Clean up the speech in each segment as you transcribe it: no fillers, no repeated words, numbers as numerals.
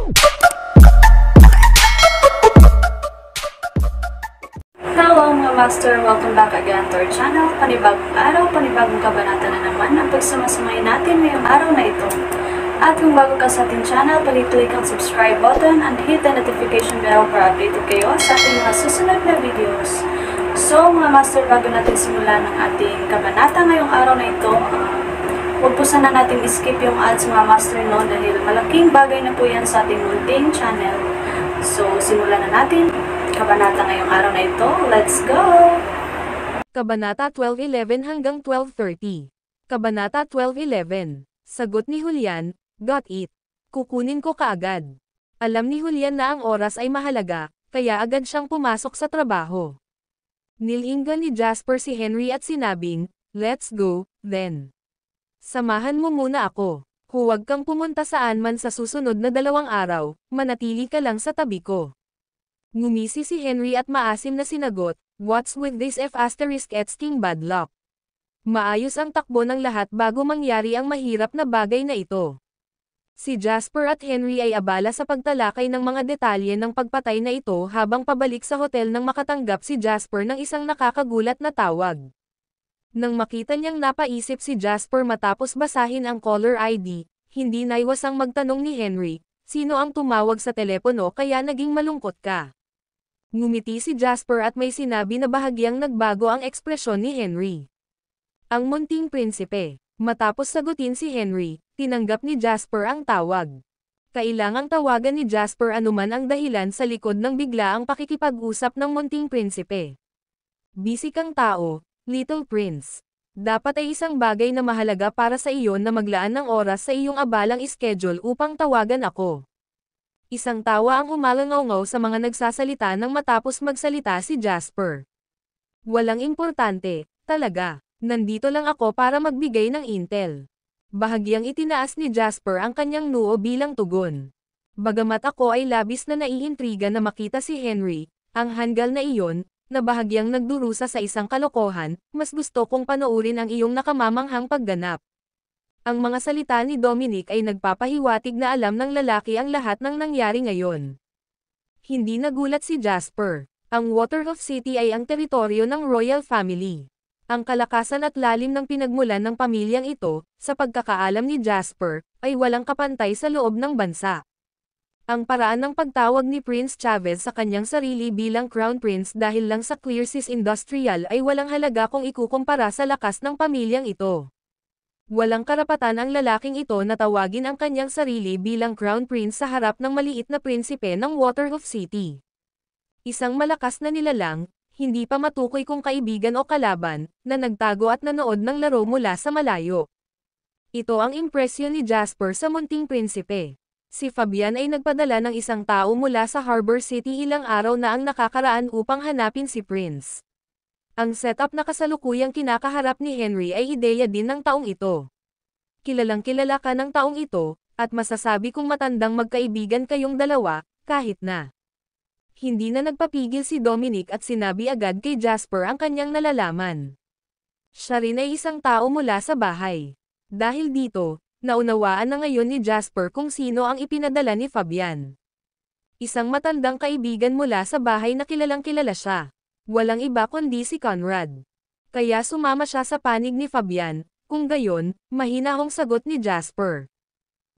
Hello mga master! Welcome back again to our channel. Panibagong araw, panibagong kabanata na naman ang pagsumasumay natin ngayong araw na ito. At kung bago ka sa ating channel, pali-click ang subscribe button and hit the notification bell para updated kayo sa ating mga susunod na videos. So mga master, bago natin simulan ng ating kabanata ngayong araw na ito, huwag po sana natin skip yung ads mga master, no, dahil malaking bagay na po yan sa ating munting channel. So simulan na natin kabanata ngayong araw na ito. Let's go! Kabanata 12:11 hanggang 12:30. Kabanata 12:11. Sagot ni Julian, "Got it. Kukunin ko kaagad." Alam ni Julian na ang oras ay mahalaga, kaya agad siyang pumasok sa trabaho. Nilinggan ni Jasper si Henry at sinabing, "Let's go, then. Samahan mo muna ako. Huwag kang pumunta saan man sa susunod na 2 araw, manatili ka lang sa tabi ko." Ngumisi si Henry at maasim na sinagot, "What's with this ************************ bad luck?" Maayos ang takbo ng lahat bago mangyari ang mahirap na bagay na ito. Si Jasper at Henry ay abala sa pagtalakay ng mga detalye ng pagpatay na ito habang pabalik sa hotel nang makatanggap si Jasper ng isang nakakagulat na tawag. Nang makita niyang napaisip si Jasper matapos basahin ang caller ID, hindi naiwasang magtanong ni Henry, "Sino ang tumawag sa telepono kaya naging malungkot ka?" Ngumiti si Jasper at may sinabi na bahagyang nagbago ang ekspresyon ni Henry. "Ang munting prinsipe." Matapos sagutin si Henry, tinanggap ni Jasper ang tawag. Kailangang tawagan ni Jasper anuman ang dahilan sa likod ng biglaang pakikipag-usap ng munting prinsipe. "Busy kang tao, Little Prince. Dapat ay isang bagay na mahalaga para sa iyo na maglaan ng oras sa iyong abalang schedule upang tawagan ako." Isang tawa ang umalangaw sa mga nagsasalita nang matapos magsalita si Jasper. "Walang importante, talaga. Nandito lang ako para magbigay ng intel." Bahagyang itinaas ni Jasper ang kanyang noo bilang tugon. "Bagamat ako ay labis na naiintriga na makita si Henry, ang hanggal na iyon, na bahagyang nagdurusa sa isang kalokohan, mas gusto kong panoorin ang iyong nakamamanghang pagganap." Ang mga salita ni Dominic ay nagpapahiwatig na alam ng lalaki ang lahat ng nangyari ngayon. Hindi nagulat si Jasper. Ang Waterhoof City ay ang teritoryo ng royal family. Ang kalakasan at lalim ng pinagmulan ng pamilyang ito, sa pagkakaalam ni Jasper, ay walang kapantay sa loob ng bansa. Ang paraan ng pagtawag ni Prince Chavez sa kanyang sarili bilang Crown Prince dahil lang sa Clearseas Industrial ay walang halaga kung ikukumpara sa lakas ng pamilyang ito. Walang karapatan ang lalaking ito na tawagin ang kanyang sarili bilang Crown Prince sa harap ng maliit na prinsipe ng Waterhoof City. Isang malakas na nilalang, hindi pa matukoy kung kaibigan o kalaban, na nagtago at nanood ng laro mula sa malayo. Ito ang impresyon ni Jasper sa munting prinsipe. Si Fabian ay nagpadala ng isang tao mula sa Harbor City ilang araw na ang nakakaraan upang hanapin si Prince. Ang setup na kasalukuyang kinakaharap ni Henry ay ideya din ng taong ito. Kilalang kilala ka ng taong ito, at masasabi kong matandang magkaibigan kayong dalawa, kahit na. Hindi na nagpapigil si Dominic at sinabi agad kay Jasper ang kanyang nalalaman. Siya rin ay isang tao mula sa bahay. Dahil dito, naunawaan na ngayon ni Jasper kung sino ang ipinadala ni Fabian. Isang matandang kaibigan mula sa bahay na kilalang kilala siya. Walang iba kundi si Conrad. Kaya sumama siya sa panig ni Fabian, kung gayon, mahinahong sagot ni Jasper.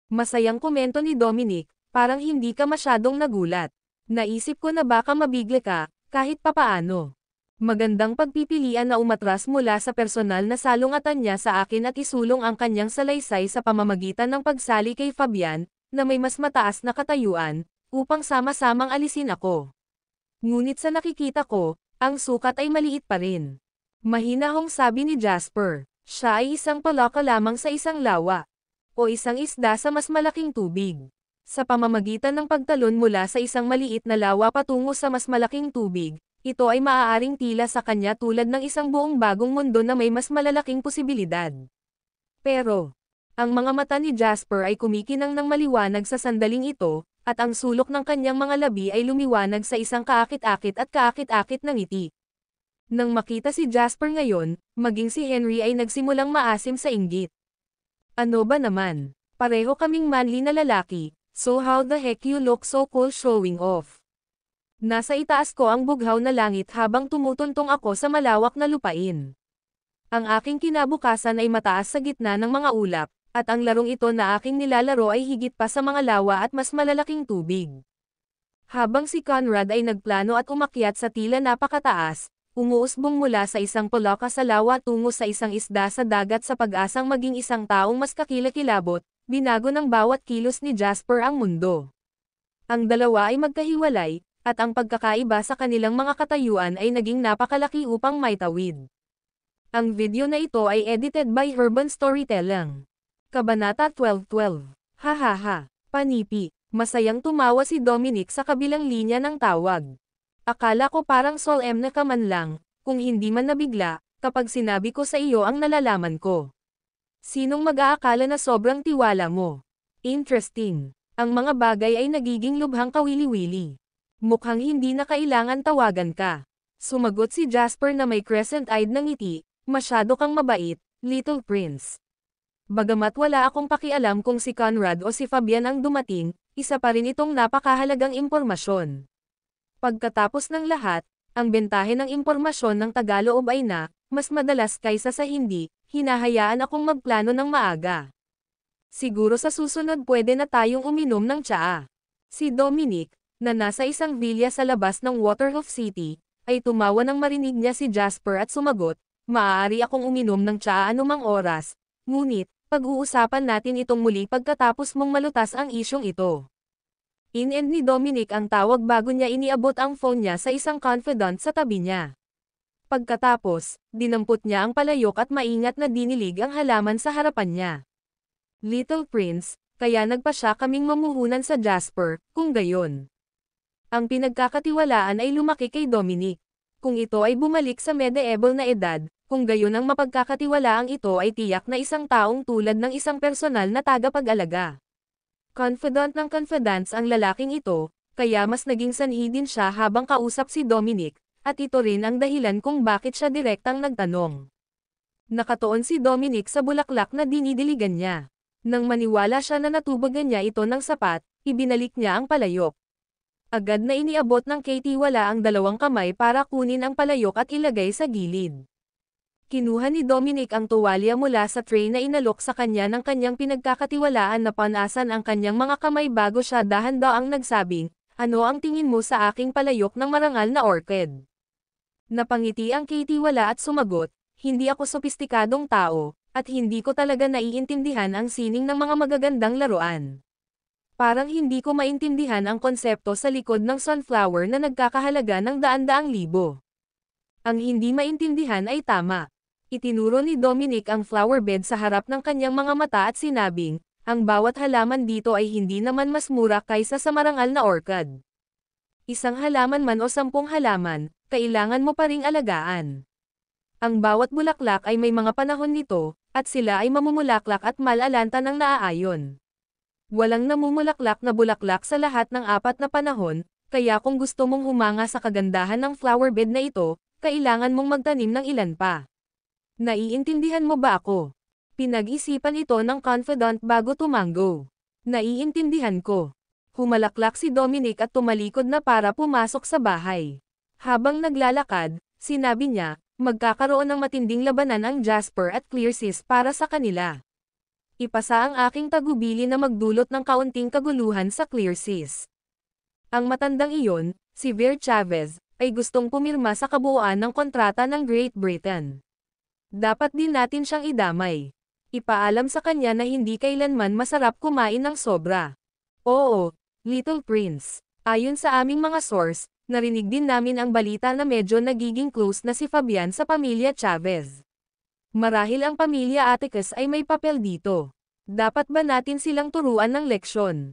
Masayang komento ni Dominic, "Parang hindi ka masyadong nagulat. Naisip ko na baka mabigla ka, kahit papaano. Magandang pagpipilian na umatras mula sa personal na salungatan niya sa akin at isulong ang kanyang salaysay sa pamamagitan ng pagsali kay Fabian, na may mas mataas na katayuan, upang sama-samang alisin ako. Ngunit sa nakikita ko, ang sukat ay maliit pa rin." Mahinahong sabi ni Jasper, "Siya ay isang palaka lamang sa isang lawa. O isang isda sa mas malaking tubig. Sa pamamagitan ng pagtalon mula sa isang maliit na lawa patungo sa mas malaking tubig, ito ay maaaring tila sa kanya tulad ng isang buong bagong mundo na may mas malalaking posibilidad." Pero, ang mga mata ni Jasper ay kumikinang ng maliwanag sa sandaling ito, at ang sulok ng kanyang mga labi ay lumiwanag sa isang kaakit-akit at kaakit-akit na ngiti. Nang makita si Jasper ngayon, maging si Henry ay nagsimulang maasim sa inggit. "Ano ba naman? Pareho kaming manly na lalaki, So how the heck you look so cool showing off? Nasa itaas ko ang bughaw na langit habang tumutuntong ako sa malawak na lupain. Ang aking kinabukasan ay mataas sa gitna ng mga ulap, at ang larong ito na aking nilalaro ay higit pa sa mga lawa at mas malalaking tubig. Habang si Conrad ay nagplano at umakyat sa tila napakataas, umuusbong mula sa isang pulaka sa lawa tungo sa isang isda sa dagat sa pag-asang maging isang taong mas kakilakilabot, binago ng bawat kilos ni Jasper ang mundo. Ang dalawa ay magkahiwalay, at ang pagkakaiba sa kanilang mga katayuan ay naging napakalaki upang maitawid. Ang video na ito ay edited by Urban Storytelling. Kabanata 12:12. Hahaha, panipi, masayang tumawa si Dominic sa kabilang linya ng tawag. Akala ko parang solemn ka man lang, kung hindi man nabigla, kapag sinabi ko sa iyo ang nalalaman ko. Sinong mag-aakala na sobrang tiwala mo? Interesting. Ang mga bagay ay nagiging lubhang kawili-wili. Mukhang hindi na kailangan tawagan ka. Sumagot si Jasper na may crescent-eyed na ngiti, masyado kang mabait, Little Prince. Bagamat wala akong pakialam kung si Conrad o si Fabian ang dumating, isa pa rin itong napakahalagang impormasyon. Pagkatapos ng lahat, ang bentahe ng impormasyon ng Tagaloob ay na, mas madalas kaysa sa hindi, hinahayaan akong magplano ng maaga. Siguro sa susunod pwede na tayong uminom ng tsaa. Si Dominic, na nasa isang villa sa labas ng Waterhoof City, ay tumawa nang marinig niya si Jasper at sumagot, maaari akong uminom ng tsaa anumang oras, ngunit, pag-uusapan natin itong muli pagkatapos mong malutas ang isyong ito. In-end ni Dominic ang tawag bago niya iniabot ang phone niya sa isang confidant sa tabi niya. Pagkatapos, dinampot niya ang palayok at maingat na dinilig ang halaman sa harapan niya. Little Prince, kaya nagpa siya kaming mamuhunan sa Jasper, kung gayon. Ang pinagkakatiwalaan ay lumaki kay Dominic. Kung ito ay bumalik sa medieval na edad, kung gayon ang mapagkakatiwalaang ito ay tiyak na isang taong tulad ng isang personal na tagapag-alaga. Confidant ng confidants ang lalaking ito, kaya mas naging sanhi din siya habang kausap si Dominic, at ito rin ang dahilan kung bakit siya direktang nagtanong. Nakatuon si Dominic sa bulaklak na dinidiligan niya. Nang maniwala siya na natubagan niya ito ng sapat, ibinalik niya ang palayok. Agad na iniabot ng Katie wala ang dalawang kamay para kunin ang palayok at ilagay sa gilid. Kinuha ni Dominic ang tuwalya mula sa tray na inalok sa kanya ng kanyang pinagkakatiwalaan na panasan ang kanyang mga kamay bago siya dahan-daang nagsabing, ano ang tingin mo sa aking palayok ng marangal na orchid? Napangiti ang Katie wala at sumagot, hindi ako sopistikadong tao, at hindi ko talaga naiintindihan ang sining ng mga magagandang laruan. Parang hindi ko maintindihan ang konsepto sa likod ng sunflower na nagkakahalaga ng daan-daang libo. Ang hindi maintindihan ay tama. Itinuro ni Dominic ang flower bed sa harap ng kanyang mga mata at sinabing, ang bawat halaman dito ay hindi naman mas mura kaysa sa marangal na orchid. Isang halaman man o 10 halaman, kailangan mo pa ring alagaan. Ang bawat bulaklak ay may mga panahon nito, at sila ay mamumulaklak at malalanta ng naaayon. Walang namumulaklak na bulaklak sa lahat ng 4 na panahon, kaya kung gusto mong humanga sa kagandahan ng flower bed na ito, kailangan mong magtanim ng ilan pa. Naiintindihan mo ba ako? Pinag-isipan ito ng confidant bago tumango. Naiintindihan ko. Humalaklak si Dominic at tumalikod na para pumasok sa bahay. Habang naglalakad, sinabi niya, magkakaroon ng matinding labanan ang Jasper at Clearsis para sa kanila. Ipasa ang aking tagubili na magdulot ng kaunting kaguluhan sa Clearsis. Ang matandang iyon, si Ver Chavez, ay gustong pumirma sa kabuuan ng kontrata ng Great Britain. Dapat din natin siyang idamay. Ipaalam sa kanya na hindi kailanman masarap kumain ng sobra. Oo, Little Prince. Ayon sa aming mga source, narinig din namin ang balita na medyo nagiging close na si Fabian sa pamilya Chavez. Marahil ang pamilya Atticus ay may papel dito. Dapat ba natin silang turuan ng leksyon?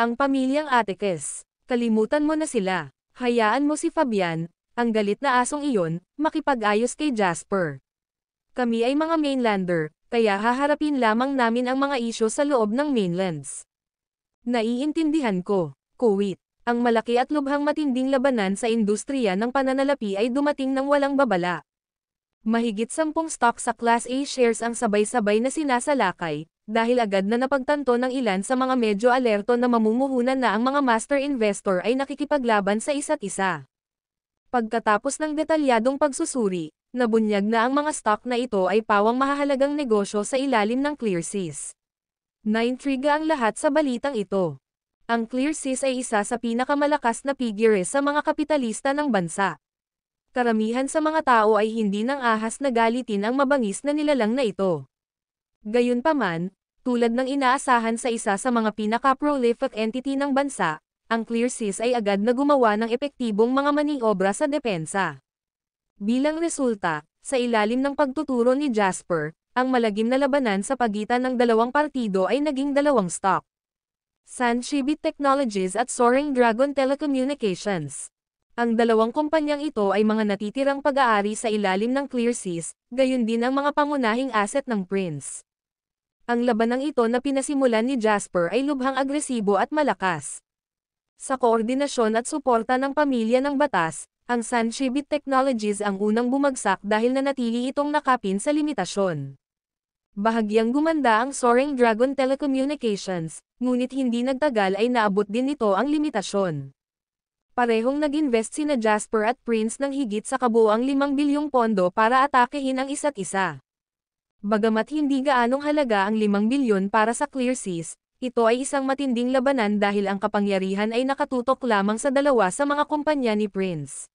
Ang pamilyang Atticus, kalimutan mo na sila. Hayaan mo si Fabian, ang galit na asong iyon, makipag-ayos kay Jasper. Kami ay mga mainlander, kaya haharapin lamang namin ang mga isyo sa loob ng mainlands. Naiintindihan ko, Kuwait. Ang malaki at lubhang matinding labanan sa industriya ng pananalapi ay dumating ng walang babala. Mahigit 10 stock sa Class A shares ang sabay-sabay na sinasalakay, dahil agad na napagtanto ng ilan sa mga medyo alerto na mamumuhunan na ang mga master investor ay nakikipaglaban sa isa't isa. Pagkatapos ng detalyadong pagsusuri, nabunyag na ang mga stock na ito ay pawang mahahalagang negosyo sa ilalim ng ClearSys. Naintriga ang lahat sa balitang ito. Ang ClearSys ay isa sa pinakamalakas na piggyres sa mga kapitalista ng bansa. Karamihan sa mga tao ay hindi nang ahas na galitin ang mabangis na nilalang na ito. Gayunpaman, tulad ng inaasahan sa isa sa mga pinaka-prolific entity ng bansa, ang ClearSys ay agad na gumawa ng epektibong mga maniobra sa depensa. Bilang resulta, sa ilalim ng pagtuturo ni Jasper, ang malagim na labanan sa pagitan ng dalawang partido ay naging dalawang stock. Sanshibit Technologies at Soaring Dragon Telecommunications. Ang dalawang kumpanyang ito ay mga natitirang pag-aari sa ilalim ng ClearSys, gayon din ang mga pangunahing asset ng Prince. Ang labanang ito na pinasimulan ni Jasper ay lubhang agresibo at malakas. Sa koordinasyon at suporta ng pamilya ng batas, ang Sanshibit Technologies ang unang bumagsak dahil nanatili itong nakapin sa limitasyon. Bahagyang gumanda ang Soaring Dragon Telecommunications, ngunit hindi nagtagal ay naabot din nito ang limitasyon. Parehong nag-invest sina Jasper at Prince ng higit sa kabuuang 5 bilyong pondo para atakehin ang isa't isa. Bagamat hindi gaanong halaga ang 5 bilyon para sa ClearSys, ito ay isang matinding labanan dahil ang kapangyarihan ay nakatutok lamang sa dalawa sa mga kumpanya ni Prince.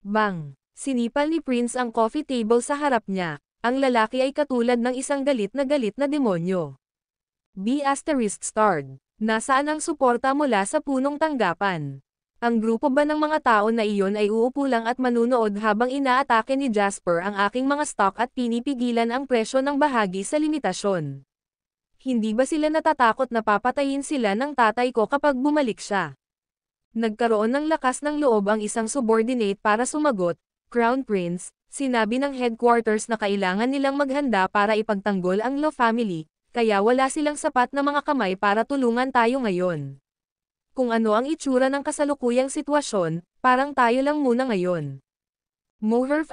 Bang! Sinipal ni Prince ang coffee table sa harap niya. Ang lalaki ay katulad ng isang galit na demonyo. B***starred. Nasaan ang suporta mula sa punong tanggapan? Ang grupo ba ng mga tao na iyon ay uupo lang at manunood habang inaatake ni Jasper ang aking mga stock at pinipigilan ang presyo ng bahagi sa limitasyon? Hindi ba sila natatakot na papatayin sila ng tatay ko kapag bumalik siya? Nagkaroon ng lakas ng loob ang isang subordinate para sumagot, Crown Prince, sinabi ng headquarters na kailangan nilang maghanda para ipagtanggol ang Law family, kaya wala silang sapat na mga kamay para tulungan tayo ngayon. Kung ano ang itsura ng kasalukuyang sitwasyon, parang tayo lang muna ngayon. Moherf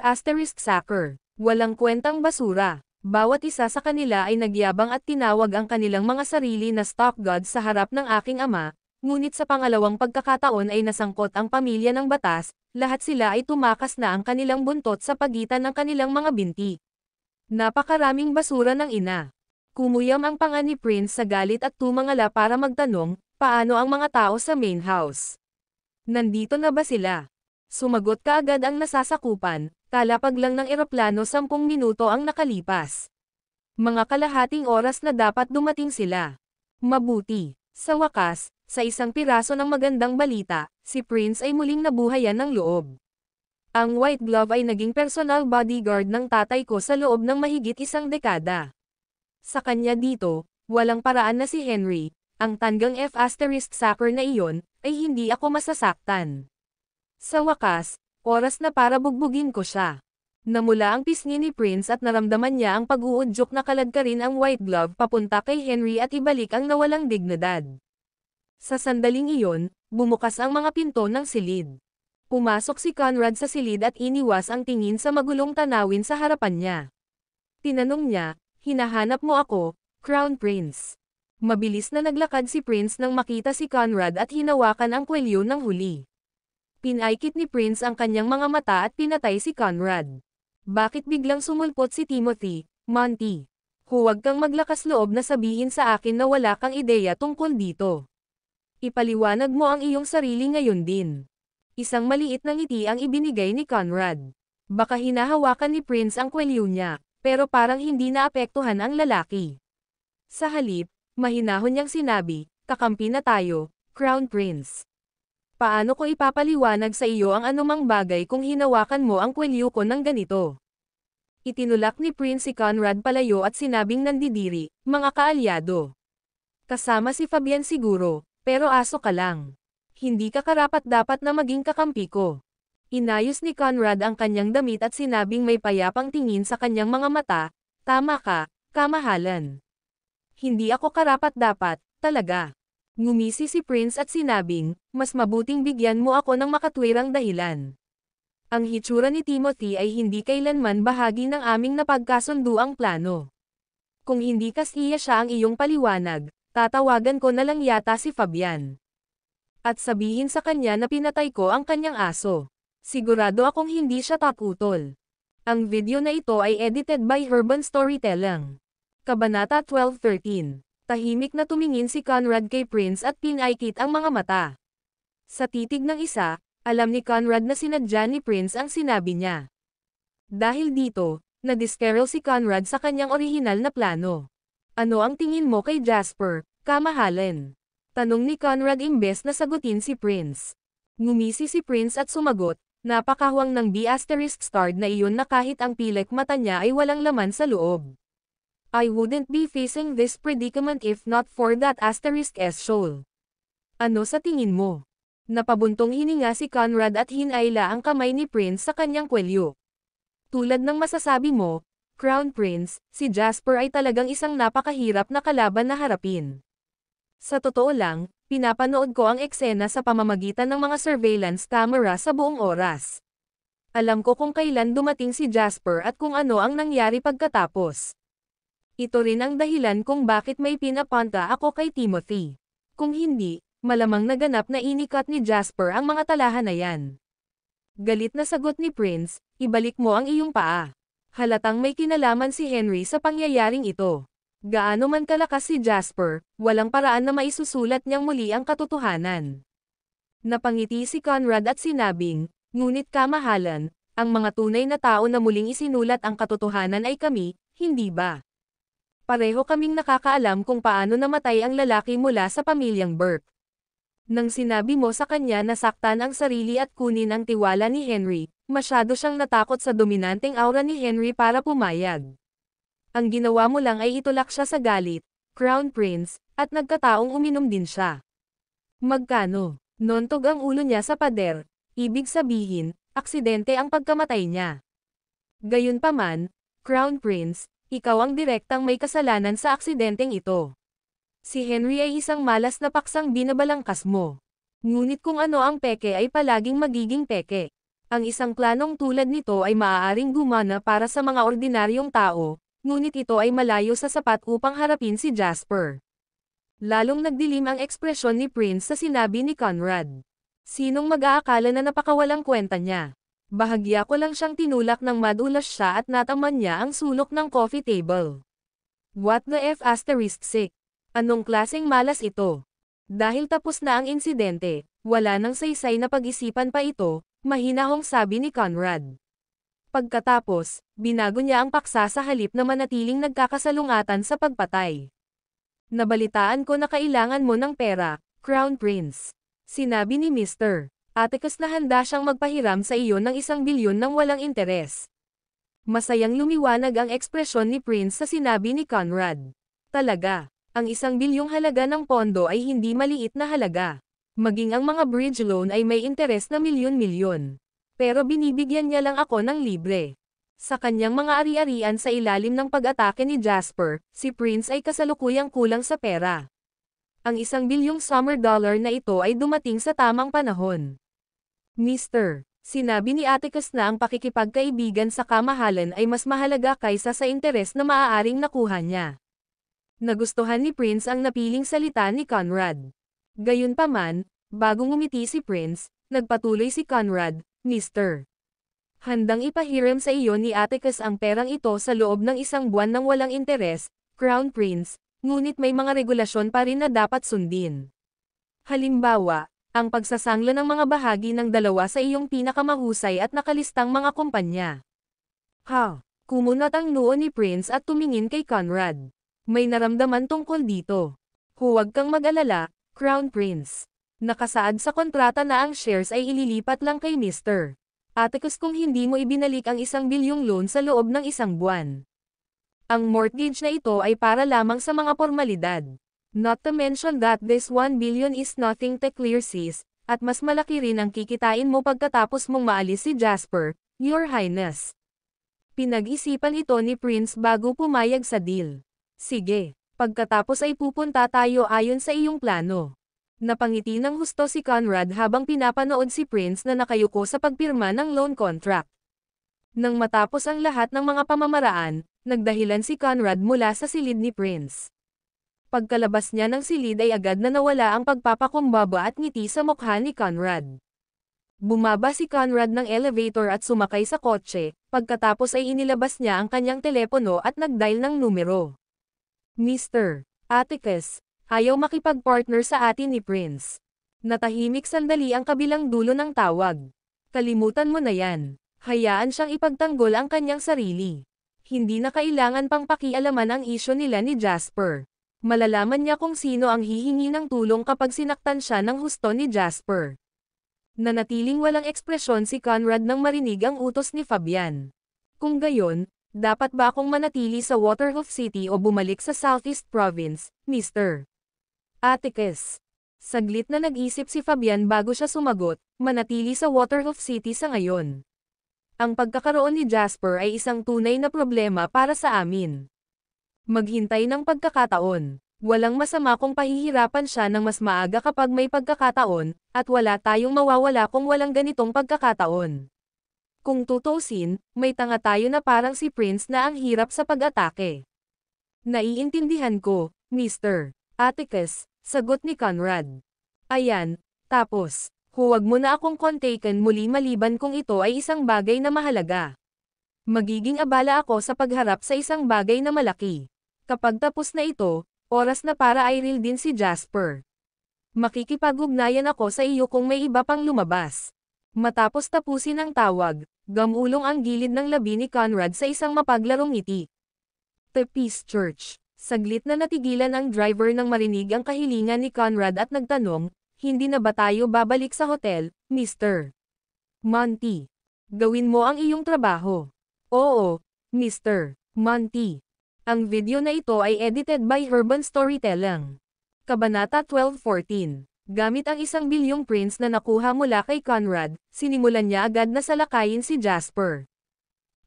*Sacker. Walang kwentang basura. Bawat isa sa kanila ay nagyabang at tinawag ang kanilang mga sarili na stock gods sa harap ng aking ama, ngunit sa pangalawang pagkakataon ay nasangkot ang pamilya ng batas, lahat sila ay tumakas na ang kanilang buntot sa pagitan ng kanilang mga binti. Napakaraming basura ng ina. Kumuyam ang panga ni Prince sa galit at tumangala para magtanong, paano ang mga tao sa main house? Nandito na ba sila? Sumagot kaagad ang nasasakupan, kalapag lang ng eroplano 10 minuto ang nakalipas. Mga kalahating oras na dapat dumating sila. Mabuti. Sa wakas, sa isang piraso ng magandang balita, si Prince ay muling nabuhayan ng loob. Ang White Glove ay naging personal bodyguard ng tatay ko sa loob ng mahigit 1 dekada. Sa kanya dito, walang paraan na si Henry, ang tanggang F***sacker na iyon, ay hindi ako masasaktan. Sa wakas, oras na para bugbugin ko siya. Namula ang pisngi ni Prince at naramdaman niya ang pag-uudyok na kaladkarin ang White Glove papunta kay Henry at ibalik ang nawalang dignidad. Sa sandaling iyon, bumukas ang mga pinto ng silid. Pumasok si Conrad sa silid at iniwas ang tingin sa magulong tanawin sa harapan niya. Tinanong niya, hinahanap mo ako, Crown Prince. Mabilis na naglakad si Prince nang makita si Conrad at hinawakan ang kwelyo ng huli. Pinaikit ni Prince ang kanyang mga mata at pinatay si Conrad. Bakit biglang sumulpot si Timothy, Monty? Huwag kang maglakas loob na sabihin sa akin na wala kang ideya tungkol dito. Ipaliwanag mo ang iyong sarili ngayon din. Isang maliit na ngiti ang ibinigay ni Conrad. Baka hinahawakan ni Prince ang kwelyo niya, pero parang hindi naapektuhan ang lalaki. Sa halip, mahinahon niyang sinabi, kakampi na tayo, Crown Prince. Paano ko ipapaliwanag sa iyo ang anumang bagay kung hinawakan mo ang kwelyo ko ng ganito? Itinulak ni Prince si Conrad palayo at sinabing nandidiri, mga kaalyado. Kasama si Fabian siguro, pero aso ka lang. Hindi ka karapat-dapat na maging kakampi ko. Inayos ni Conrad ang kanyang damit at sinabing may payapang tingin sa kanyang mga mata, tama ka, kamahalan. Hindi ako karapat-dapat, talaga. Ngumisi si Prince at sinabing, mas mabuting bigyan mo ako ng makatwirang dahilan. Ang hitsura ni Timothy ay hindi kailanman bahagi ng aming napagkasunduang plano. Kung hindi kasi siya ang iyong paliwanag, tatawagan ko na lang yata si Fabian. At sabihin sa kanya na pinatay ko ang kanyang aso. Sigurado akong hindi siya tatutol. Ang video na ito ay edited by Urban Storytelling. Kabanata 12:13. Tahimik na tumingin si Conrad kay Prince at pinaikit ang mga mata. Sa titig ng isa, alam ni Conrad na sinadya ni Prince ang sinabi niya. Dahil dito, nadiskeril si Conrad sa kanyang orihinal na plano. Ano ang tingin mo kay Jasper, kamahalin? Tanong ni Conrad imbes na sagutin si Prince. Ngumisi si Prince at sumagot, napakahuwang ng B***starred na iyon na kahit ang pilik mata niya ay walang laman sa loob. I wouldn't be facing this predicament if not for that ***s shoal. Ano sa tingin mo? Napabuntong hininga si Conrad at hinayla ang kamay ni Prince sa kanyang kwelyo. Tulad ng masasabi mo, Crown Prince, si Jasper ay talagang isang napakahirap na kalaban na harapin. Sa totoo lang, pinapanood ko ang eksena sa pamamagitan ng mga surveillance camera sa buong oras. Alam ko kung kailan dumating si Jasper at kung ano ang nangyari pagkatapos. Ito rin ang dahilan kung bakit may pinapunta ako kay Timothy. Kung hindi, malamang naganap na inikat ni Jasper ang mga talahan na yan. Galit na sagot ni Prince, ibalik mo ang iyong paa. Halatang may kinalaman si Henry sa pangyayaring ito. Gaano man kalakas si Jasper, walang paraan na maisusulat niyang muli ang katotohanan. Napangiti si Conrad at sinabing, ngunit kamahalan, ang mga tunay na tao na muling isinulat ang katotohanan ay kami, hindi ba? Pareho kaming nakakaalam kung paano namatay ang lalaki mula sa pamilyang Burke. Nang sinabi mo sa kanya na saktan ang sarili at kunin ang tiwala ni Henry, masyado siyang natakot sa dominanteng aura ni Henry para pumayag. Ang ginawa mo lang ay itulak siya sa galit, Crown Prince, at nagkataong uminom din siya. Magkano? Nontog ang ulo niya sa pader, ibig sabihin, aksidente ang pagkamatay niya. Gayunpaman, Crown Prince, ikaw ang direktang may kasalanan sa aksidenteng ito. Si Henry ay isang malas na paksang binabalangkas mo. Ngunit kung ano ang peke ay palaging magiging peke. Ang isang planong tulad nito ay maaaring gumana para sa mga ordinaryong tao, ngunit ito ay malayo sa sapat upang harapin si Jasper. Lalong nagdilim ang ekspresyon ni Prince sa sinabi ni Conrad. Sinong mag-aakala na napakawalang kwenta niya? Bahagya ko lang siyang tinulak ng madulas siya at nataman niya ang sulok ng coffee table. What the F***? Anong klaseng malas ito? Dahil tapos na ang insidente, wala nang saysay na pag-isipan pa ito, mahinahong sabi ni Conrad. Pagkatapos, binago niya ang paksa sa halip na manatiling nagkakasalungatan sa pagpatay. Nabalitaan ko na kailangan mo ng pera, Crown Prince. Sinabi ni Mr. Atticus na handa siyang magpahiram sa iyo ng 1 bilyon ng walang interes. Masayang lumiwanag ang ekspresyon ni Prince sa sinabi ni Conrad. Talaga, ang 1 bilyong halaga ng pondo ay hindi maliit na halaga. Maging ang mga bridge loan ay may interes na milyon-milyon. Pero binibigyan niya lang ako ng libre. Sa kanyang mga ari-arian sa ilalim ng pag-atake ni Jasper, si Prince ay kasalukuyang kulang sa pera. Ang 1 bilyong summer dollar na ito ay dumating sa tamang panahon. Mr. Sinabi ni Atticus na ang pakikipagkaibigan sa kamahalan ay mas mahalaga kaysa sa interes na maaaring nakuha niya. Nagustuhan ni Prince ang napiling salita ni Conrad. Gayunpaman, bago ngumiti si Prince, nagpatuloy si Conrad, Mr. Handang ipahiram sa iyo ni Atticus ang perang ito sa loob ng 1 buwan ng walang interes, Crown Prince, ngunit may mga regulasyon pa rin na dapat sundin. Halimbawa, ang pagsasangla ng mga bahagi ng dalawa sa iyong pinakamahusay at nakalistang mga kumpanya. Kumunot ang noo ni Prince at tumingin kay Conrad. May naramdaman tungkol dito. Huwag kang mag-alala, Crown Prince. Nakasaad sa kontrata na ang shares ay ililipat lang kay Mr. Atticus kung hindi mo ibinalik ang 1 bilyong loan sa loob ng 1 buwan. Ang mortgage na ito ay para lamang sa mga formalidad. Not to mention that this 1 billion is nothing to clear sis, at mas malaki rin ang kikitain mo pagkatapos mong maalis si Jasper, Your Highness. Pinag-isipan ito ni Prince bago pumayag sa deal. Sige, pagkatapos ay pupunta tayo ayon sa iyong plano. Napangiti ng husto si Conrad habang pinapanood si Prince na nakayuko sa pagpirma ng loan contract. Nang matapos ang lahat ng mga pamamaraan, nagdahilan si Conrad mula sa silid ni Prince. Pagkalabas niya ng silid ay agad na nawala ang pagpapakumbaba at ngiti sa mukha ni Conrad. Bumaba si Conrad ng elevator at sumakay sa kotse, pagkatapos ay inilabas niya ang kanyang telepono at nag-dial ng numero. Mr. Atticus, ayaw makipag-partner sa atin ni Prince. Natahimik sandali ang kabilang dulo ng tawag. Kalimutan mo na yan. Hayaan siyang ipagtanggol ang kanyang sarili. Hindi na kailangan pang pakialaman ang isyo nila ni Jasper. Malalaman niya kung sino ang hihingi ng tulong kapag sinaktan siya ng husto ni Jasper. Nanatiling walang ekspresyon si Conrad nang marinig ang utos ni Fabian. Kung gayon, dapat ba akong manatili sa Waterhoof City o bumalik sa Southeast Province, Mr. Atticus? Saglit na nag-isip si Fabian bago siya sumagot, manatili sa Waterhoof City sa ngayon. Ang pagkakaroon ni Jasper ay isang tunay na problema para sa amin. Maghintay ng pagkakataon. Walang masama kung pahihirapan siya ng mas maaga kapag may pagkakataon, at wala tayong mawawala kung walang ganitong pagkakataon. Kung tutusin, may tanga tayo na parang si Prince na ang hirap sa pag-atake. Naiintindihan ko, Mr. Atticus, sagot ni Conrad. Ayan, tapos. Huwag mo na akong kontaken muli maliban kung ito ay isang bagay na mahalaga. Magiging abala ako sa pagharap sa isang bagay na malaki. Kapag tapos na ito, oras na para i-reel din si Jasper. Makikipag-ugnayan ako sa iyo kung may iba pang lumabas. Matapos tapusin ang tawag, gamulong ang gilid ng labi ni Conrad sa isang mapaglarong ngiti. The Peace Church. Saglit na natigilan ang driver nang marinig ang kahilingan ni Conrad at nagtanong, hindi na ba tayo babalik sa hotel, Mr. Monty? Gawin mo ang iyong trabaho. Oo, Mr. Monty. Ang video na ito ay edited by Urban Storytelling. Kabanata 12:14. Gamit ang 1 bilyong prints na nakuha mula kay Conrad, sinimulan niya agad na salakayin si Jasper.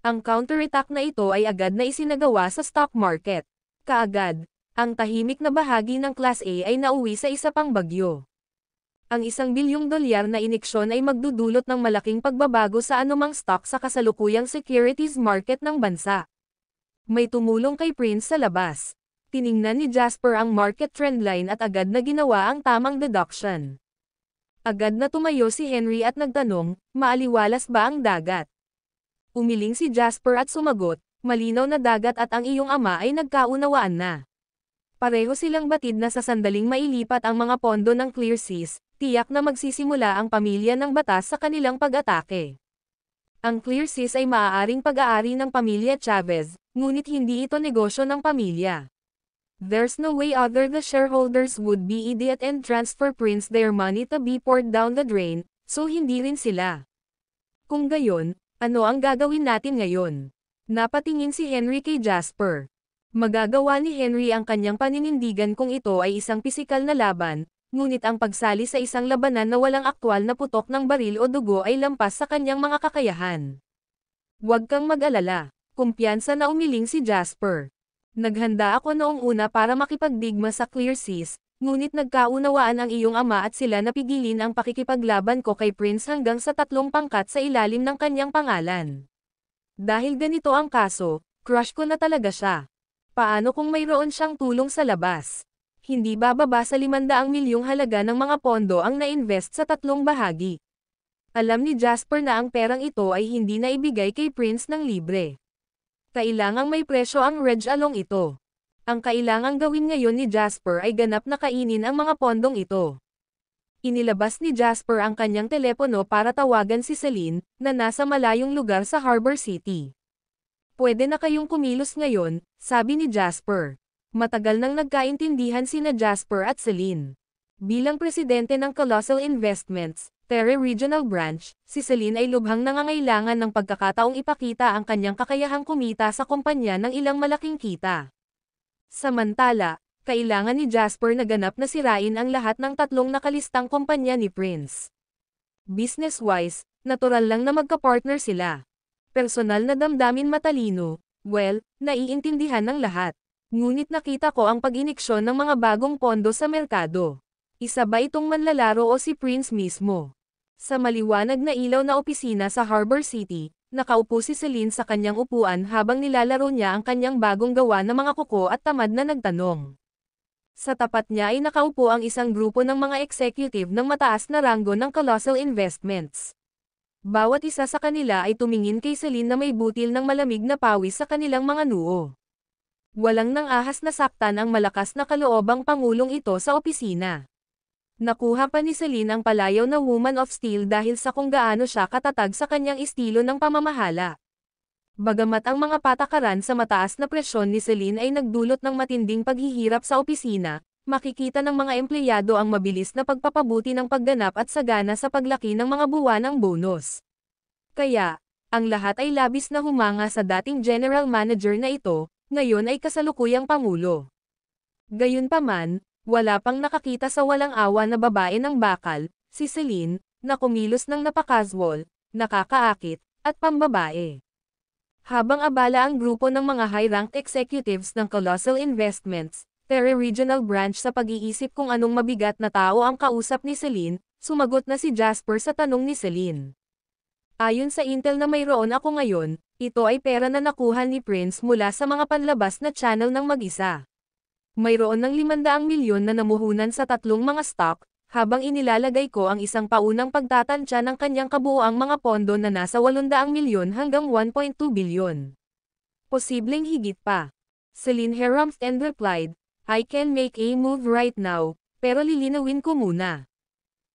Ang counterattack na ito ay agad na isinagawa sa stock market. Kaagad, ang tahimik na bahagi ng Class A ay nauwi sa isa pang bagyo. Ang 1 bilyong dolyar na iniksyon ay magdudulot ng malaking pagbabago sa anumang stock sa kasalukuyang securities market ng bansa. May tumulong kay Prince sa labas. Tiningnan ni Jasper ang market trendline at agad na ginawa ang tamang deduction. Agad na tumayo si Henry at nagtanong, maaliwalas ba ang dagat? Umiling si Jasper at sumagot, malinaw na dagat at ang iyong ama ay nagkaunawaan na. Pareho silang batid na sa sandaling mailipat ang mga pondo ng Clear Seas, tiyak na magsisimula ang pamilya ng batas sa kanilang pag-atake. Ang Clear Seas ay maaaring pag-aari ng pamilya Chavez, ngunit hindi ito negosyo ng pamilya. There's no way other the shareholders would be idiot and transfer Prince their money to be poured down the drain, so hindi rin sila. Kung gayon, ano ang gagawin natin ngayon? Napatingin si Henry kay Jasper. Magagawa ni Henry ang kanyang paninindigan kung ito ay isang pisikal na laban, ngunit ang pagsali sa isang labanan na walang aktwal na putok ng baril o dugo ay lampas sa kanyang mga kakayahan. Huwag kang mag-alala, kumpiyansa na umiling si Jasper. Naghanda ako noong una para makipagdigma sa Clear Seas, ngunit nagkaunawaan ang iyong ama at sila na pigilin ang pakikipaglaban ko kay Prince hanggang sa 3 pangkat sa ilalim ng kanyang pangalan. Dahil ganito ang kaso, crush ko na talaga siya. Paano kung mayroon siyang tulong sa labas? Hindi bababa sa 500 milyong halaga ng mga pondo ang na-invest sa 3 bahagi. Alam ni Jasper na ang perang ito ay hindi na ibigay kay Prince ng libre. Kailangang may presyo ang reg along ito. Ang kailangang gawin ngayon ni Jasper ay ganap na kainin ang mga pondong ito. Inilabas ni Jasper ang kanyang telepono para tawagan si Celine, na nasa malayong lugar sa Harbor City. Pwede na kayong kumilos ngayon, sabi ni Jasper. Matagal nang nagkaintindihan sina Jasper at Celine. Bilang presidente ng Colossal Investments, Terre Regional Branch, si Celine ay lubhang nangangailangan ng pagkakataong ipakita ang kanyang kakayahang kumita sa kumpanya ng ilang malaking kita. Samantala, kailangan ni Jasper na ganap na sirain ang lahat ng 3 nakalistang kumpanya ni Prince. Business-wise, natural lang na magka-partner sila. Personal na damdamin matalino, well, naiintindihan ng lahat. Ngunit nakita ko ang pag-iniksyon ng mga bagong pondo sa merkado. Isa ba itong manlalaro o si Prince mismo? Sa maliwanag na ilaw na opisina sa Harbor City, nakaupo si Celine sa kanyang upuan habang nilalaro niya ang kanyang bagong gawa ng mga kuko at tamad na nagtanong. Sa tapat niya ay nakaupo ang isang grupo ng mga executive ng mataas na ranggo ng Colossal Investments. Bawat isa sa kanila ay tumingin kay Celine na may butil ng malamig na pawis sa kanilang mga noo. Walang nang ahas na saktan ang malakas na kaloobang pangulong ito sa opisina. Nakuha pa ni Celine ang palayaw na Woman of Steel dahil sa kung gaano siya katatag sa kanyang estilo ng pamamahala. Bagamat ang mga patakaran sa mataas na presyon ni Celine ay nagdulot ng matinding paghihirap sa opisina, makikita ng mga empleyado ang mabilis na pagpapabuti ng pagganap at sagana sa paglaki ng mga buwanang bonus. Kaya, ang lahat ay labis na humanga sa dating general manager na ito, ngayon ay kasalukuyang pangulo. Gayunpaman, wala pang nakakita sa walang awa na babae ng bakal, si Celine, na kumilos ng napakasual, nakakaakit, at pambabae. Habang abala ang grupo ng mga high-ranked executives ng Colossal Investments, Terre Regional Branch sa pag-iisip kung anong mabigat na tao ang kausap ni Celine, sumagot na si Jasper sa tanong ni Celine. Ayon sa intel na mayroon ako ngayon, ito ay pera na nakuha ni Prince mula sa mga panlabas na channel ng mag-isa. Mayroon ng 500 milyon na namuhunan sa tatlong mga stock, habang inilalagay ko ang isang paunang pagtatansya ng kanyang kabuoang mga pondo na nasa 800 milyon hanggang 1.2 bilyon. Posibleng higit pa. Celine Heromsten replied, I can make a move right now, pero lilinawin ko muna.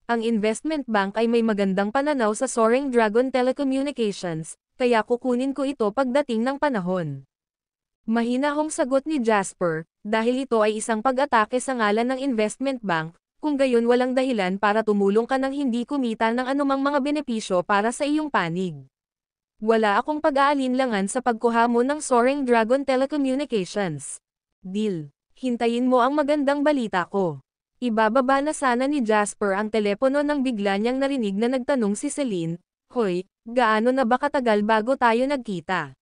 Ang investment bank ay may magandang pananaw sa Soaring Dragon Telecommunications, kaya kukunin ko ito pagdating ng panahon. Mahinahong sagot ni Jasper, dahil ito ay isang pag-atake sa ngalan ng investment bank, kung gayon walang dahilan para tumulong ka ng hindi kumita ng anumang mga benepisyo para sa iyong panig. Wala akong pag-aalinlangan sa pagkuha mo ng Soaring Dragon Telecommunications. Deal. Hintayin mo ang magandang balita ko. Ibababa na sana ni Jasper ang telepono nang bigla niyang narinig na nagtanong si Celine, Hoy, gaano na ba katagal bago tayo nagkita?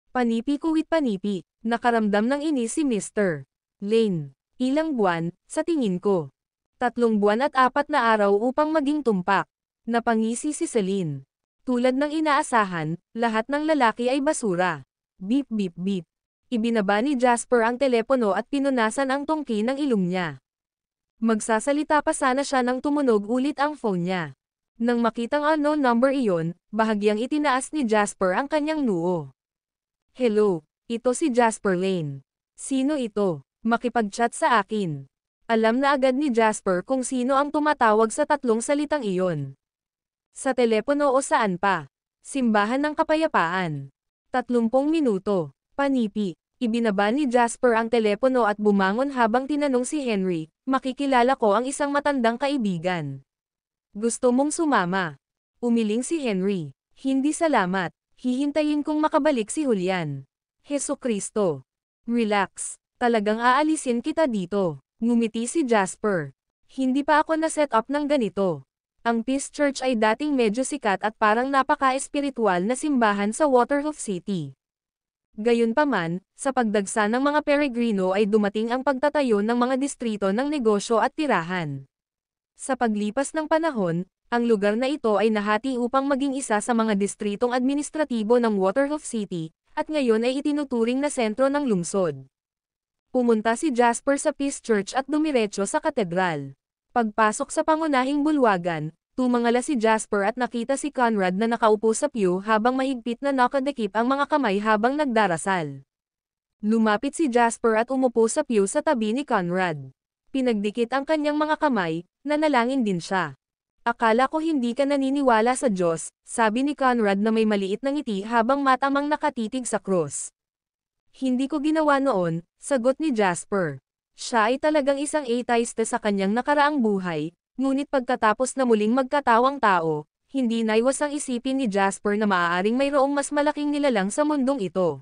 Panipi kuwit panipi, nakaramdam ng inis si Mr. Lane. Ilang buwan, sa tingin ko. 3 buwan at 4 na araw upang maging tumpak. Napangisi si Celine. Tulad ng inaasahan, lahat ng lalaki ay basura. Beep beep beep. Ibinaba ni Jasper ang telepono at pinunasan ang tungki ng ilong niya. Magsasalita pa sana siya nang tumunog ulit ang phone niya. Nang makitang unknown number iyon, bahagyang itinaas ni Jasper ang kanyang noo. Hello, ito si Jasper Lane. Sino ito? Makipag-chat sa akin. Alam na agad ni Jasper kung sino ang tumatawag sa tatlong salitang iyon. Sa telepono o saan pa. Simbahan ng Kapayapaan. 30 minuto. Panipi. Ibinaba ni Jasper ang telepono at bumangon habang tinanong si Henry, makikilala ko ang isang matandang kaibigan. Gusto mong sumama? Umiling si Henry. Hindi salamat. Hihintayin kong makabalik si Julian. Hesukristo. Relax. Talagang aalisin kita dito. Ngumiti si Jasper. Hindi pa ako na-set up ng ganito. Ang Peace Church ay dating medyo sikat at parang napaka-espiritual na simbahan sa Waterhoof City. Gayunpaman, sa pagdagsa ng mga peregrino ay dumating ang pagtatayo ng mga distrito ng negosyo at tirahan. Sa paglipas ng panahon, ang lugar na ito ay nahati upang maging isa sa mga distritong administratibo ng Waterhoof City, at ngayon ay itinuturing na sentro ng lungsod. Pumunta si Jasper sa Peace Church at dumiretso sa katedral. Pagpasok sa pangunahing bulwagan, tumangala si Jasper at nakita si Conrad na nakaupo sa pew habang mahigpit na nakadikip ang mga kamay habang nagdarasal. Lumapit si Jasper at umupo sa pew sa tabi ni Conrad. Pinagdikit ang kanyang mga kamay, nanalangin din siya. Akala ko hindi ka naniniwala sa Diyos, sabi ni Conrad na may maliit na ngiti habang matamang nakatitig sa krus. Hindi ko ginawa noon, sagot ni Jasper. Siya ay talagang isang atheist sa kanyang nakaraang buhay, ngunit pagkatapos na muling magkatawang tao, hindi naiwasang isipin ni Jasper na maaaring mayroong mas malaking nilalang sa mundong ito.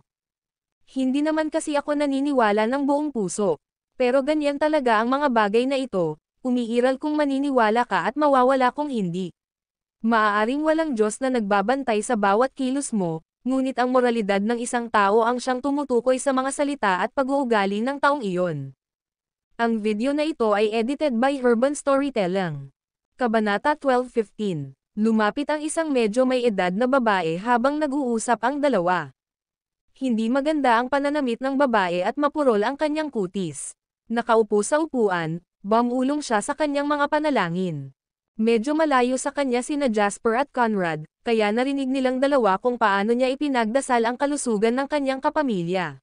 Hindi naman kasi ako naniniwala ng buong puso. Pero ganyan talaga ang mga bagay na ito, umiiral kung maniniwala ka at mawawala kung hindi. Maaaring walang Diyos na nagbabantay sa bawat kilos mo, ngunit ang moralidad ng isang tao ang siyang tumutukoy sa mga salita at pag-uugali ng taong iyon. Ang video na ito ay edited by Urban Storytelling. Kabanata 12:15. Lumapit ang isang medyo may edad na babae habang nag-uusap ang dalawa. Hindi maganda ang pananamit ng babae at mapurol ang kanyang kutis. Nakaupo sa upuan, bumulong siya sa kanyang mga panalangin. Medyo malayo sa kanya sina Jasper at Conrad, kaya narinig nilang dalawa kung paano niya ipinagdasal ang kalusugan ng kanyang kapamilya.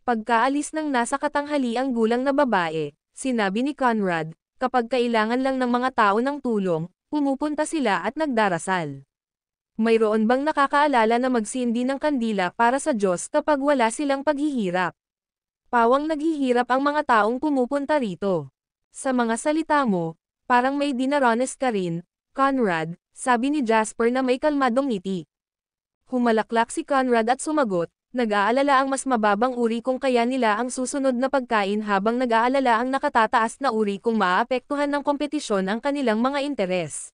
Pagkaalis ng nasa katanghaliang gulang na babae, sinabi ni Conrad, kapag kailangan lang ng mga tao ng tulong, pumupunta sila at nagdarasal. Mayroon bang nakakaalala na magsindi ng kandila para sa Diyos kapag wala silang paghihirap? Pawang naghihirap ang mga taong pumupunta rito. Sa mga salita mo, parang may dinaranas ka rin, Conrad, sabi ni Jasper na may kalmadong ngiti. Humalaklak si Conrad at sumagot, nag-aalala ang mas mababang uri kung kaya nila ang susunod na pagkain habang nag-aalala ang nakatataas na uri kung maaapektuhan ng kompetisyon ang kanilang mga interes.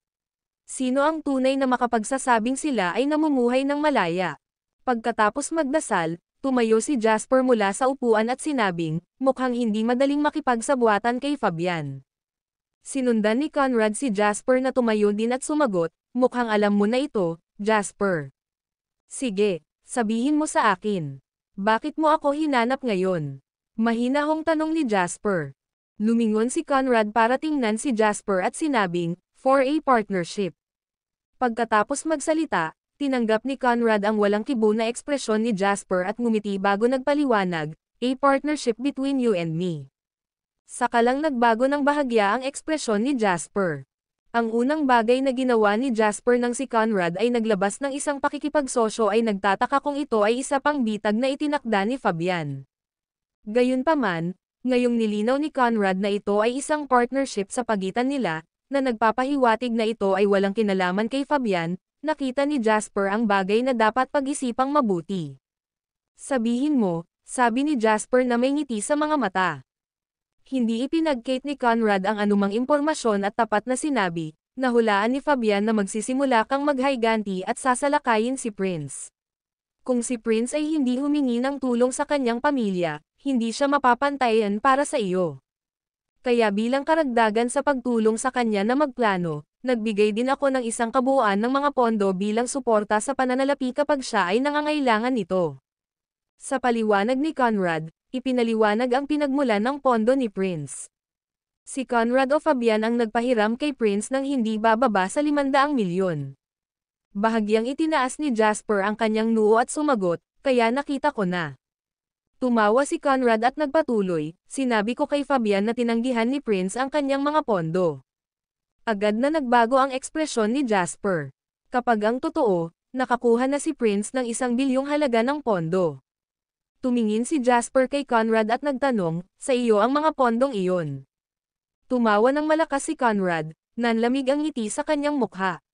Sino ang tunay na makapagsasabing sila ay namumuhay ng malaya? Pagkatapos magdasal, tumayo si Jasper mula sa upuan at sinabing, mukhang hindi madaling makipagsabuatan kay Fabian. Sinundan ni Conrad si Jasper na tumayo din at sumagot, mukhang alam mo na ito, Jasper. Sige. Sabihin mo sa akin. Bakit mo ako hinanap ngayon? Mahinahong tanong ni Jasper. Lumingon si Conrad para tingnan si Jasper at sinabing, for a partnership. Pagkatapos magsalita, tinanggap ni Conrad ang walang kibo na ekspresyon ni Jasper at ngumiti bago nagpaliwanag, a partnership between you and me. Saka lang nagbago ng bahagya ang ekspresyon ni Jasper. Ang unang bagay na ginawa ni Jasper nang si Conrad ay naglabas ng isang pakikipagsosyo ay nagtataka kung ito ay isa pang bitag na itinakda ni Fabian. Gayunpaman, ngayong nilinaw ni Conrad na ito ay isang partnership sa pagitan nila, na nagpapahiwatig na ito ay walang kinalaman kay Fabian, nakita ni Jasper ang bagay na dapat pag-isipang mabuti. Sabihin mo, sabi ni Jasper na may ngiti sa mga mata. Hindi ipinagkait ni Conrad ang anumang impormasyon at tapat na sinabi, nahulaan ni Fabian na magsisimula kang maghayganti at sasalakayin si Prince. Kung si Prince ay hindi humingi ng tulong sa kanyang pamilya, hindi siya mapapantayan para sa iyo. Kaya bilang karagdagan sa pagtulong sa kanya na magplano, nagbigay din ako ng isang kabuuan ng mga pondo bilang suporta sa pananalapi kapag siya ay nangangailangan nito. Sa paliwanag ni Conrad, ipinaliwanag ang pinagmulan ng pondo ni Prince. Si Conrad o Fabian ang nagpahiram kay Prince ng hindi bababa sa 500 milyon. Bahagyang itinaas ni Jasper ang kanyang noo at sumagot, kaya nakita ko na. Tumawa si Conrad at nagpatuloy, sinabi ko kay Fabian na tinanggihan ni Prince ang kanyang mga pondo. Agad na nagbago ang ekspresyon ni Jasper. Kapag ang totoo, nakakuha na si Prince ng 1 bilyong halaga ng pondo. Tumingin si Jasper kay Conrad at nagtanong, sa iyo ang mga pondong iyon. Tumawa ng malakas si Conrad, nanlamig ang ngiti sa kanyang mukha.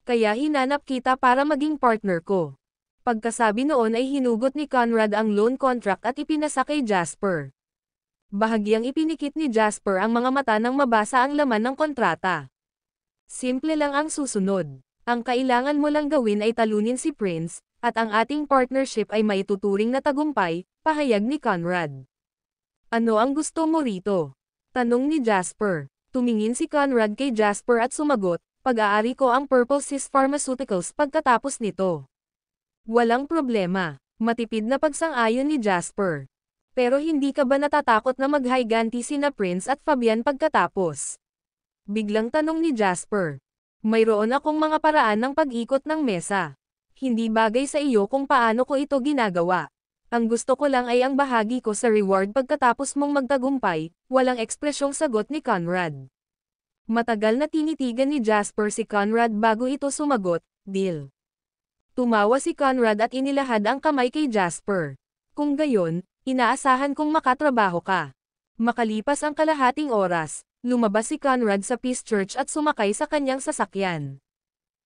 Kaya hinanap kita para maging partner ko. Pagkasabi noon ay hinugot ni Conrad ang loan contract at ipinasa kay Jasper. Bahagyang ipinikit ni Jasper ang mga mata nang mabasa ang laman ng kontrata. Simple lang ang susunod. Ang kailangan mo lang gawin ay talunin si Prince, at ang ating partnership ay maituturing na tagumpay, pahayag ni Conrad. Ano ang gusto mo rito? Tanong ni Jasper. Tumingin si Conrad kay Jasper at sumagot, pag-aari ko ang Purple Cyst Pharmaceuticals pagkatapos nito. Walang problema, matipid na pagsang-ayon ni Jasper. Pero hindi ka ba natatakot na maghayganti sina Prince at Fabian pagkatapos? Biglang tanong ni Jasper. Mayroon akong mga paraan ng pag-ikot ng mesa. Hindi bagay sa iyo kung paano ko ito ginagawa. Ang gusto ko lang ay ang bahagi ko sa reward pagkatapos mong magtagumpay, walang ekspresyong sagot ni Conrad. Matagal na tinitigan ni Jasper si Conrad bago ito sumagot, deal. Tumawa si Conrad at inilahad ang kamay kay Jasper. Kung gayon, inaasahan kong makatrabaho ka. Makalipas ang kalahating oras, lumabas si Conrad sa Peace Church at sumakay sa kanyang sasakyan.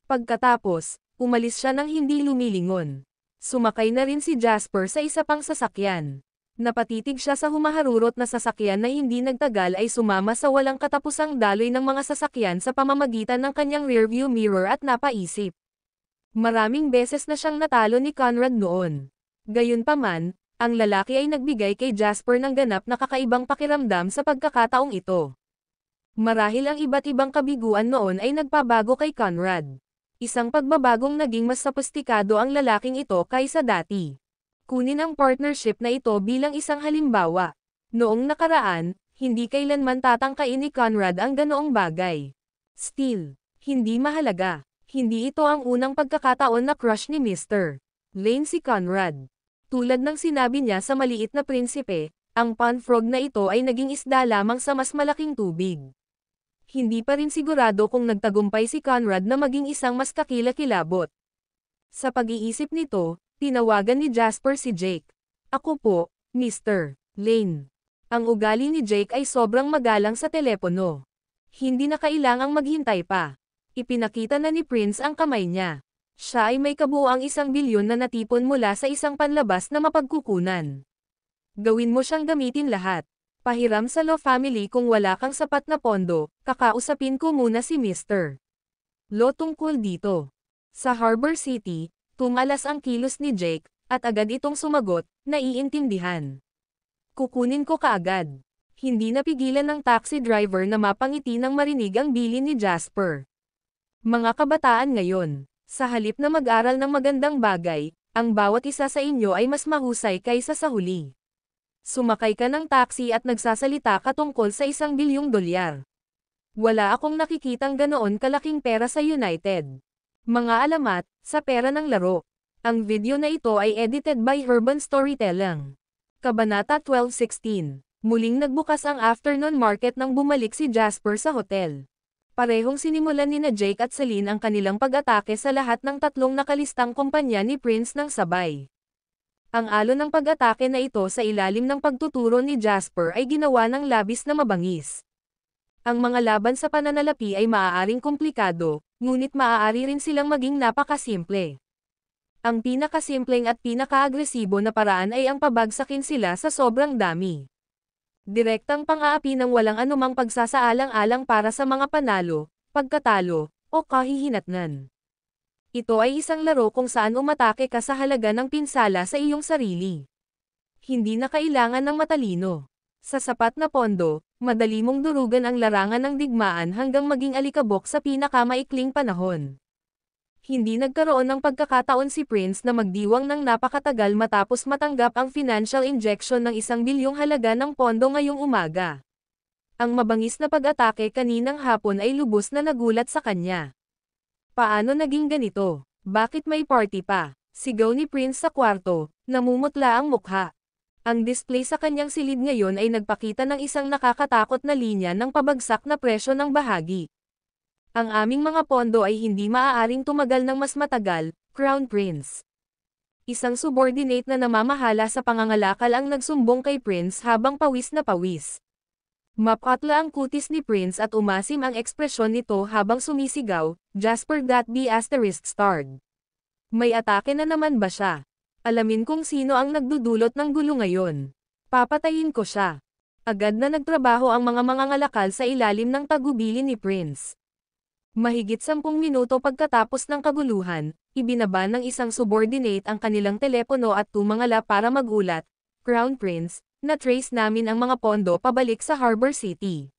Pagkatapos, umalis siya nang hindi lumilingon. Sumakay na rin si Jasper sa isa pang sasakyan. Napatitig siya sa humaharurot na sasakyan na hindi nagtagal ay sumama sa walang katapusang daloy ng mga sasakyan sa pamamagitan ng kanyang rearview mirror at napaisip. Maraming beses na siyang natalo ni Conrad noon. Gayunpaman, Ang lalaki ay nagbigay kay Jasper ng ganap na kakaibang pakiramdam sa pagkakataong ito. Marahil ang iba't ibang kabiguan noon ay nagpabago kay Conrad. Isang pagbabagong naging mas sophisticado ang lalaking ito kaysa dati. Kunin ang partnership na ito bilang isang halimbawa. Noong nakaraan, hindi kailanman tatangkain ni Conrad ang ganoong bagay. Still, hindi mahalaga. Hindi ito ang unang pagkakataon na crush ni Mr. Lane si Conrad. Tulad ng sinabi niya sa Maliit na Prinsipe, ang pond frog na ito ay naging isda lamang sa mas malaking tubig. Hindi pa rin sigurado kung nagtagumpay si Conrad na maging isang mas kakilakilabot. Sa pag-iisip nito, tinawagan ni Jasper si Jake. Ako po, Mr. Lane. Ang ugali ni Jake ay sobrang magalang sa telepono. Hindi na kailangang maghintay pa. Ipinakita na ni Prince ang kamay niya. Siya ay may kabuuang 1 bilyon na natipon mula sa isang panlabas na mapagkukunan. Gawin mo siyang gamitin lahat. Pahiram sa Law family kung wala kang sapat na pondo, kakausapin ko muna si Mr. Law tungkol dito. Sa Harbor City, tumalas ang kilos ni Jake, at agad itong sumagot, naiintindihan. Kukunin ko kaagad. Hindi napigilan ng taxi driver na mapangiti nang marinig ang bilin ni Jasper. Mga kabataan ngayon. Sa halip na mag-aral ng magandang bagay, ang bawat isa sa inyo ay mas mahusay kaysa sa huli. Sumakay ka ng taxi at nagsasalita ka tungkol sa $1 bilyong. Wala akong nakikitang ganoon kalaking pera sa United. Mga alamat, sa pera ng laro. Ang video na ito ay edited by Urban Storytelling. Kabanata 12:16. Muling nagbukas ang afternoon market nang bumalik si Jasper sa hotel. Parehong sinimulan ni Jake at Celine ang kanilang pag-atake sa lahat ng tatlong nakalistang kumpanya ni Prince ng sabay. Ang alon ng pag-atake na ito sa ilalim ng pagtuturo ni Jasper ay ginawa ng labis na mabangis. Ang mga laban sa pananalapi ay maaaring komplikado, ngunit maaari rin silang maging napakasimple. Ang pinakasimpleng at pinakaagresibo na paraan ay ang pabagsakin sila sa sobrang dami. Direktang pang-aapi ng walang anumang pagsasaalang-alang para sa mga panalo, pagkatalo, o kahihinatnan. Ito ay isang laro kung saan umatake ka sa halaga ng pinsala sa iyong sarili. Hindi na kailangan ng matalino. Sa sapat na pondo, madali mong durugan ang larangan ng digmaan hanggang maging alikabok sa pinakamaikling panahon. Hindi nagkaroon ng pagkakataon si Prince na magdiwang ng napakatagal matapos matanggap ang financial injection ng $1 bilyong halaga ng pondo ngayong umaga. Ang mabangis na pag-atake kaninang hapon ay lubos na nagulat sa kanya. Paano naging ganito? Bakit may party pa? Sigaw ni Prince sa kwarto, namumutla ang mukha. Ang display sa kanyang silid ngayon ay nagpakita ng isang nakakatakot na linya ng pabagsak na presyo ng bahagi. Ang aming mga pondo ay hindi maaaring tumagal ng mas matagal, Crown Prince. Isang subordinate na namamahala sa pangangalakal ang nagsumbong kay Prince habang pawis na pawis. Mapatla ang kutis ni Prince at umasim ang ekspresyon nito habang sumisigaw, Jasper that be asterisk starred. May atake na naman ba siya? Alamin kung sino ang nagdudulot ng gulo ngayon. Papatayin ko siya. Agad na nagtrabaho ang mga mangangalakal sa ilalim ng tagubilin ni Prince. Mahigit 10 minuto pagkatapos ng kaguluhan, ibinaba ng isang subordinate ang kanilang telepono at tumangala para magulat, Crown Prince, na-trace namin ang mga pondo pabalik sa Harbor City.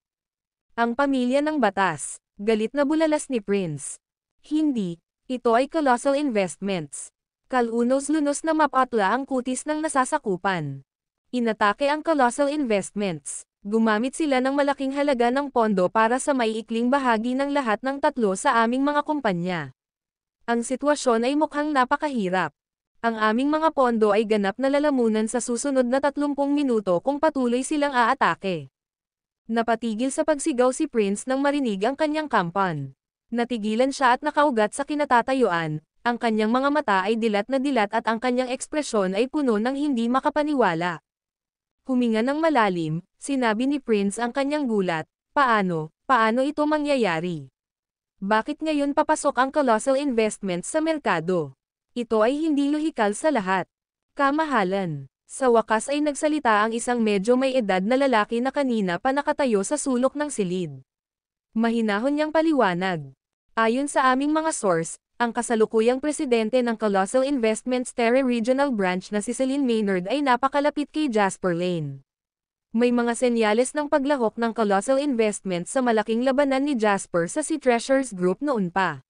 Ang pamilya ng batas, galit na bulalas ni Prince. Hindi, ito ay Colossal Investments. Kalunos-lunos na mapatla ang kutis ng nasasakupan. Inatake ang Colossal Investments. Gumamit sila ng malaking halaga ng pondo para sa maiikling bahagi ng lahat ng tatlo sa aming mga kumpanya. Ang sitwasyon ay mukhang napakahirap. Ang aming mga pondo ay ganap na lalamunan sa susunod na 30 minuto kung patuloy silang aatake. Napatigil sa pagsigaw si Prince nang marinig ang kanyang kampan. Natigilan siya at nakaugat sa kinatatayuan, ang kanyang mga mata ay dilat na dilat at ang kanyang ekspresyon ay puno ng hindi makapaniwala. Huminga ng malalim, sinabi ni Prince ang kanyang gulat, paano ito mangyayari? Bakit ngayon papasok ang Colossal Investments sa merkado? Ito ay hindi lohikal sa lahat. Kamahalan. Sa wakas ay nagsalita ang isang medyo may edad na lalaki na kanina pa nakatayo sa sulok ng silid. Mahinahon niyang paliwanag. Ayon sa aming mga source, Ang kasalukuyang presidente ng Colossal Investments Terre Regional Branch na si Celine Maynard ay napakalapit kay Jasper Lane. May mga senyales ng paglahok ng Colossal Investments sa malaking labanan ni Jasper sa si Treasures Group noon pa.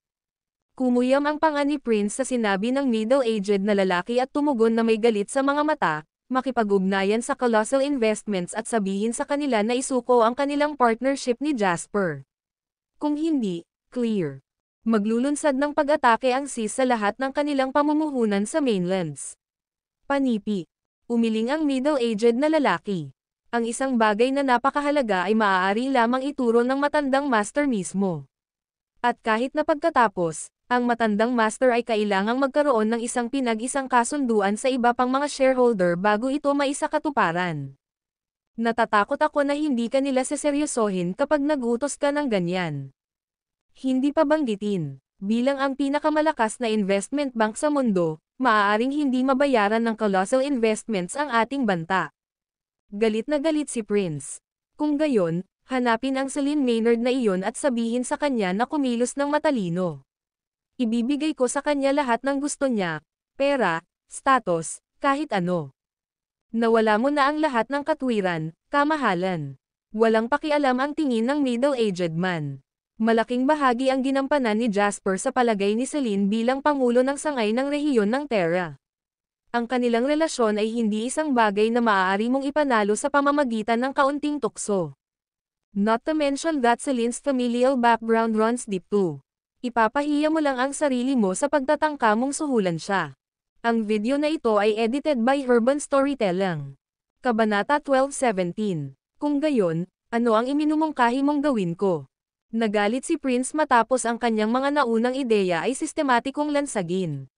Kumuyam ang panga ni Prince sa sinabi ng middle-aged na lalaki at tumugon na may galit sa mga mata, makipag-ugnayan sa Colossal Investments at sabihin sa kanila na isuko ang kanilang partnership ni Jasper. Kung hindi, clear. Maglulunsad ng pag-atake ang SIS sa lahat ng kanilang pamumuhunan sa mainlands. Panipi. Umiling ang middle-aged na lalaki. Ang isang bagay na napakahalaga ay maaari lamang ituro ng matandang master mismo. At kahit na pagkatapos, ang matandang master ay kailangang magkaroon ng isang pinag-isang kasunduan sa iba pang mga shareholder bago ito maisakatuparan. Natatakot ako na hindi ka nila seseryosohin kapag nagutos ka ng ganyan. Hindi pa banggitin, bilang ang pinakamalakas na investment bank sa mundo, maaaring hindi mabayaran ng Colossal Investments ang ating banta. Galit na galit si Prince. Kung gayon, hanapin ang Celine Maynard na iyon at sabihin sa kanya na kumilos ng matalino. Ibibigay ko sa kanya lahat ng gusto niya, pera, status, kahit ano. Nawala mo na ang lahat ng katwiran, kamahalan. Walang pakialam ang tingin ng middle-aged man. Malaking bahagi ang ginampanan ni Jasper sa palagay ni Celine bilang pangulo ng sangay ng rehiyon ng Terra. Ang kanilang relasyon ay hindi isang bagay na maaari mong ipanalo sa pamamagitan ng kaunting tukso. Not to mention that Celine's familial background runs deep too. Ipapahiya mo lang ang sarili mo sa pagtatangka mong suhulan siya. Ang video na ito ay edited by Herban Storytelling. Kabanata 12:17. Kung gayon, ano ang iminumungkahi mong gawin ko? Nagalit si Prince matapos ang kanyang mga naunang ideya ay sistematikong lansagin.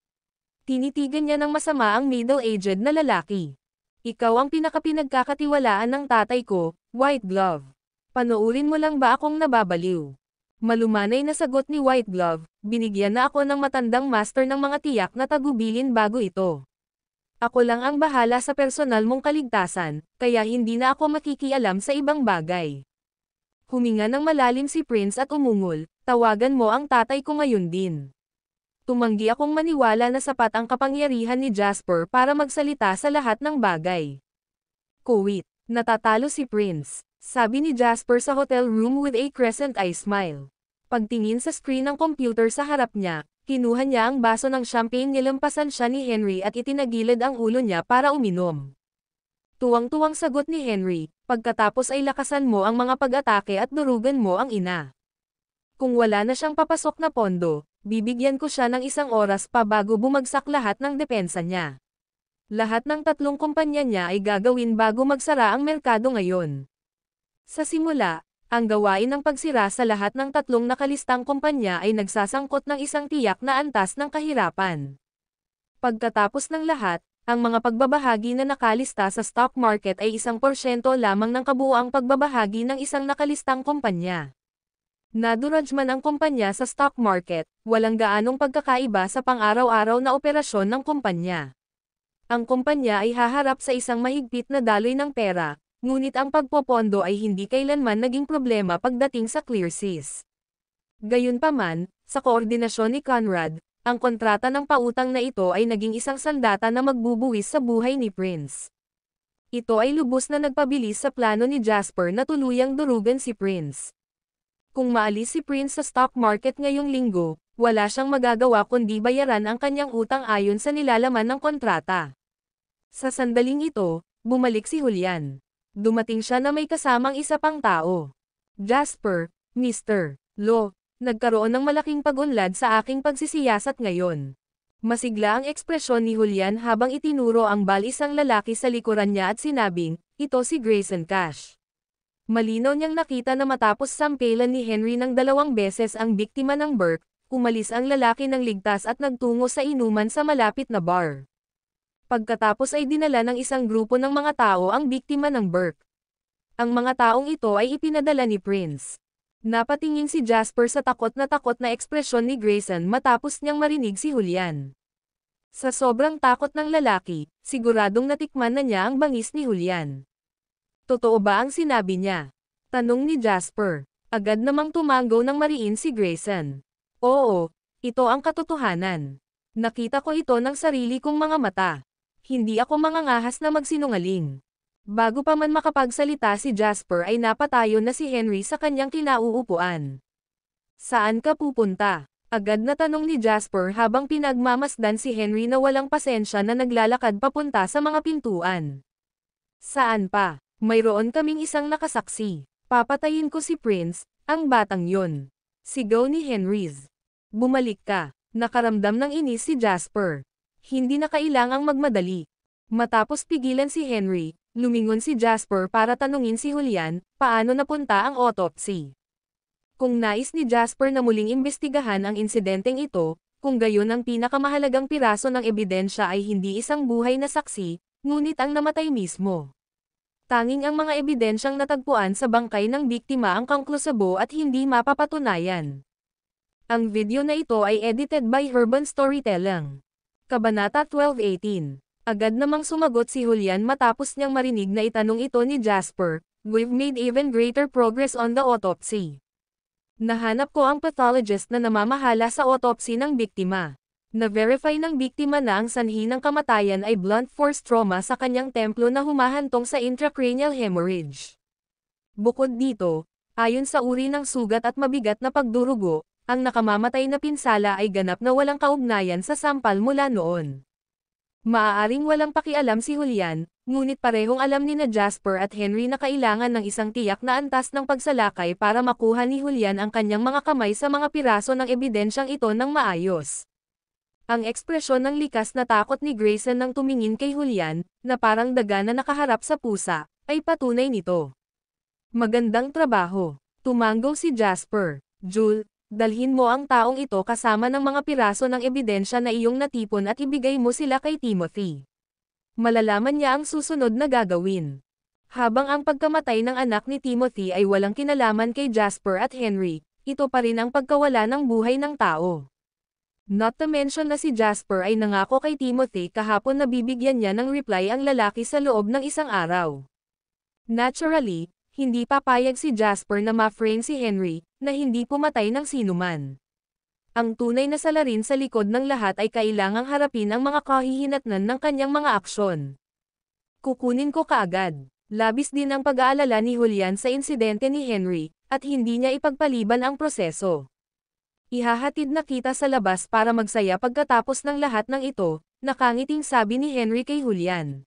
Tinitigan niya ng masama ang middle-aged na lalaki. Ikaw ang pinakapinagkakatiwalaan ng tatay ko, White Glove. Panoorin mo lang ba akong nababaliw? Malumanay na sagot ni White Glove, binigyan na ako ng matandang master ng mga tiyak na tagubilin bago ito. Ako lang ang bahala sa personal mong kaligtasan, kaya hindi na ako makikialam sa ibang bagay. Huminga ng malalim si Prince at umungol, tawagan mo ang tatay ko ngayon din. Tumanggi akong maniwala na sapat ang kapangyarihan ni Jasper para magsalita sa lahat ng bagay. Kuwit, natatalo si Prince, sabi ni Jasper sa hotel room with a crescent eye smile. Pagtingin sa screen ng computer sa harap niya, kinuha niya ang baso ng champagne, nilampasan siya ni Henry at itinagilid ang ulo niya para uminom. Tuwang-tuwang sagot ni Henry, pagkatapos ay lakasan mo ang mga pag-atake at durugan mo ang ina. Kung wala na siyang papasok na pondo, bibigyan ko siya ng 1 oras pa bago bumagsak lahat ng depensa niya. Lahat ng 3 kumpanya niya ay gagawin bago magsara ang merkado ngayon. Sa simula, ang gawain ng pagsira sa lahat ng 3 nakalistang kumpanya ay nagsasangkot ng isang tiyak na antas ng kahirapan. Pagkatapos ng lahat, ang mga pagbabahagi na nakalista sa stock market ay 1% lamang ng kabuuang pagbabahagi ng isang nakalistang kumpanya. Naduraj man ang kumpanya sa stock market, walang gaanong pagkakaiba sa pang-araw-araw na operasyon ng kumpanya. Ang kumpanya ay haharap sa isang mahigpit na daloy ng pera, ngunit ang pagpopondo ay hindi kailanman naging problema pagdating sa Clearseas. Gayunpaman, sa koordinasyon ni Conrad, ang kontrata ng pautang na ito ay naging isang sandata na magbubuwis sa buhay ni Prince. Ito ay lubos na nagpabilis sa plano ni Jasper na tuluyang durugan si Prince. Kung maalis si Prince sa stock market ngayong linggo, wala siyang magagawa kundi bayaran ang kanyang utang ayon sa nilalaman ng kontrata. Sa sandaling ito, bumalik si Julian. Dumating siya na may kasamang isa pang tao. Jasper, Mr. Lo. Nagkaroon ng malaking pag-unlad sa aking pagsisiyasat ngayon. Masigla ang ekspresyon ni Julian habang itinuro ang isang lalaki sa likuran niya at sinabing, ito si Grayson Cash. Malinaw niyang nakita na matapos sampelan ni Henry ng 2 beses ang biktima ng Burke, umalis ang lalaki ng ligtas at nagtungo sa inuman sa malapit na bar. Pagkatapos ay dinala ng isang grupo ng mga tao ang biktima ng Burke. Ang mga taong ito ay ipinadala ni Prince. Napatingin si Jasper sa takot na ekspresyon ni Grayson matapos niyang marinig si Julian. Sa sobrang takot ng lalaki, siguradong natikman na niya ang bangis ni Julian. Totoo ba ang sinabi niya? Tanong ni Jasper. Agad namang tumango ng mariin si Grayson. Oo, Ito ang katotohanan. Nakita ko ito ng sarili kong mga mata. Hindi ako mangangahas na magsinungaling. Bago pa man makapagsalita si Jasper ay napatayo na si Henry sa kanyang kinauupuan. Saan ka pupunta? Agad na tanong ni Jasper habang pinagmamasdan si Henry na walang pasensya na naglalakad papunta sa mga pintuan. Saan pa? Mayroon kaming isang nakasaksi. Papatayin ko si Prince, ang batang yon. Sigaw ni Henry's. Bumalik ka. Nakaramdam ng inis si Jasper. Hindi na kailangang magmadali. Matapos pigilan si Henry, lumingon si Jasper para tanungin si Julian, paano napunta ang autopsy. Kung nais ni Jasper na muling imbestigahan ang insidenteng ito, kung gayon ang pinakamahalagang piraso ng ebidensya ay hindi isang buhay na saksi, ngunit ang namatay mismo. Tanging ang mga ebidensyang natagpuan sa bangkay ng biktima ang konklusibo at hindi mapapatunayan. Ang video na ito ay edited by Urban Storytelling. Kabanata 12:18. Agad namang sumagot si Julian matapos niyang marinig na itanong ito ni Jasper, "We've made even greater progress on the autopsy." Nahanap ko ang pathologist na namamahala sa autopsy ng biktima. Na-verify ng biktima na ang sanhi ng kamatayan ay blunt force trauma sa kanyang templo na humahantong sa intracranial hemorrhage. Bukod dito, ayon sa uri ng sugat at mabigat na pagdurugo, ang nakamamatay na pinsala ay ganap na walang kaugnayan sa sampal mula noon. Maaaring walang pakialam si Julian, ngunit parehong alam ni na Jasper at Henry na kailangan ng isang tiyak na antas ng pagsalakay para makuha ni Julian ang kanyang mga kamay sa mga piraso ng ebidensyang ito ng maayos. Ang ekspresyon ng likas na takot ni Grayson nang tumingin kay Julian, na parang daga na nakaharap sa pusa, ay patunay nito. Magandang trabaho. Tumango si Jasper. Jul, dalhin mo ang taong ito kasama ng mga piraso ng ebidensya na iyong natipon at ibigay mo sila kay Timothy. Malalaman niya ang susunod na gagawin. Habang ang pagkamatay ng anak ni Timothy ay walang kinalaman kay Jasper at Henry, ito pa rin ang pagkawala ng buhay ng tao. Not to mention na si Jasper ay nangako kay Timothy kahapon na bibigyan niya ng reply ang lalaki sa loob ng isang araw. Naturally, hindi papayag si Jasper na ma-frame si Henry, na hindi pumatay ng sinuman. Ang tunay na salarin sa likod ng lahat ay kailangang harapin ang mga kahihinatnan ng kanyang mga aksyon. Kukunin ko kaagad. Labis din ang pag-aalala ni Julian sa insidente ni Henry, at hindi niya ipagpaliban ang proseso. Ihahatid na kita sa labas para magsaya pagkatapos ng lahat ng ito, nakangiting sabi ni Henry kay Julian.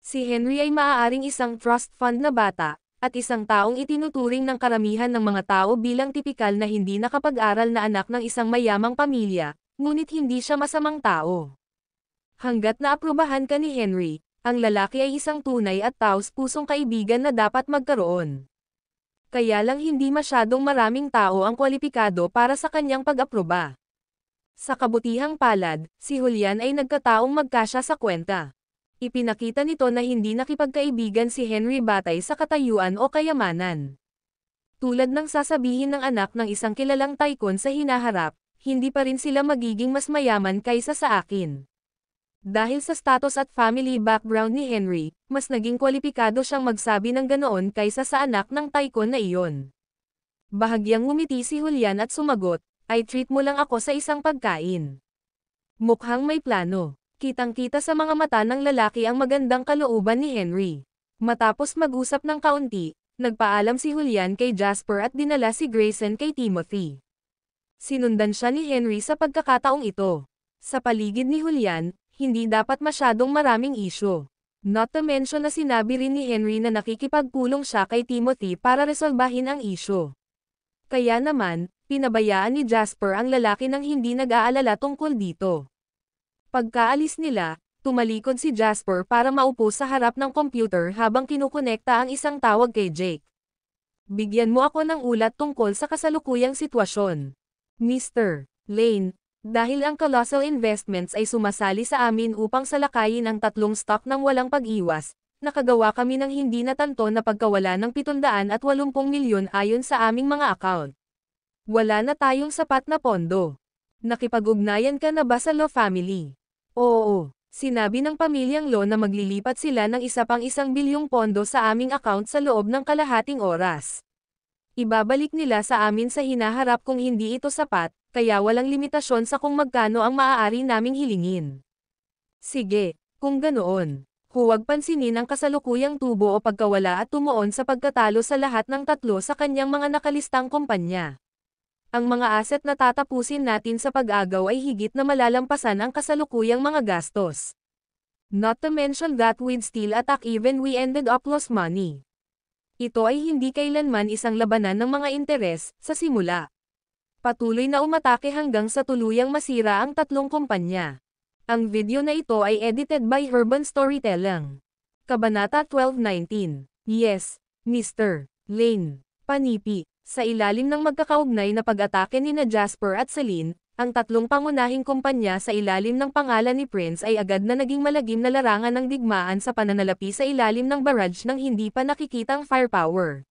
Si Henry ay maaaring isang trust fund na bata, at isang taong itinuturing ng karamihan ng mga tao bilang tipikal na hindi nakapag-aral na anak ng isang mayamang pamilya, ngunit hindi siya masamang tao. Hanggat naaprubahan ka ni Henry, ang lalaki ay isang tunay at taos-pusong kaibigan na dapat magkaroon. Kaya lang hindi masyadong maraming tao ang kwalipikado para sa kanyang pag-aproba. Sa kabutihang palad, si Julian ay nagkataong magkasya sa kwenta. Ipinakita nito na hindi nakipagkaibigan si Henry batay sa katayuan o kayamanan. Tulad ng sasabihin ng anak ng isang kilalang tycoon sa hinaharap, hindi pa rin sila magiging mas mayaman kaysa sa akin. Dahil sa status at family background ni Henry, mas naging kwalipikado siyang magsabi ng ganoon kaysa sa anak ng tycoon na iyon. Bahagyang ngumiti si Julian at sumagot, "Ay treat mo lang ako sa isang pagkain." Mukhang may plano. Kitang-kita sa mga mata ng lalaki ang magandang kalooban ni Henry. Matapos mag-usap ng kaunti, nagpaalam si Julian kay Jasper at dinala si Grayson kay Timothy. Sinundan siya ni Henry sa pagkakataong ito. Sa paligid ni Julian, hindi dapat masyadong maraming isyu. Not to mention na sinabi rin ni Henry na nakikipagpulong siya kay Timothy para resolbahin ang isyu. Kaya naman, pinabayaan ni Jasper ang lalaki nang hindi nag-aalala tungkol dito. Pagkaalis nila, tumalikod si Jasper para maupo sa harap ng computer habang kinukonekta ang isang tawag kay Jake. "Bigyan mo ako ng ulat tungkol sa kasalukuyang sitwasyon. Mr. Lane, dahil ang Colossal Investments ay sumasali sa amin upang salakayin ang 3 stock ng walang pag-iwas, nakagawa kami ng hindi natanto na pagkawala ng 780 milyon ayon sa aming mga account. Wala na tayong sapat na pondo. Nakipag-ugnayan ka na ba sa Law family?" "Oo, sinabi ng pamilyang Law na maglilipat sila ng isa pang 1 bilyong pondo sa aming account sa loob ng kalahating oras. Ibabalik nila sa amin sa hinaharap kung hindi ito sapat," Kaya walang limitasyon sa kung magkano ang maaari naming hilingin. Sige, kung ganoon, huwag pansinin ang kasalukuyang tubo o pagkawala at tumuon sa pagkatalo sa lahat ng tatlo sa kanyang mga nakalistang kumpanya. Ang mga asset na tatapusin natin sa pag-agaw ay higit na malalampasan ang kasalukuyang mga gastos. Not to mention that we'd still attack even we ended up lost money. Ito ay hindi kailanman isang labanan ng mga interes, sa simula. Patuloy na umatake hanggang sa tuluyang masira ang tatlong kumpanya. Ang video na ito ay edited by Urban Storytelling. Kabanata 12:19. Yes, Mr. Lane. Panipi. Sa ilalim ng magkakaugnay na pag-atake ni Jasper at Celine, ang tatlong pangunahing kumpanya sa ilalim ng pangalan ni Prince ay agad na naging malagim na larangan ng digmaan sa pananalapi sa ilalim ng barrage ng hindi pa nakikitang firepower.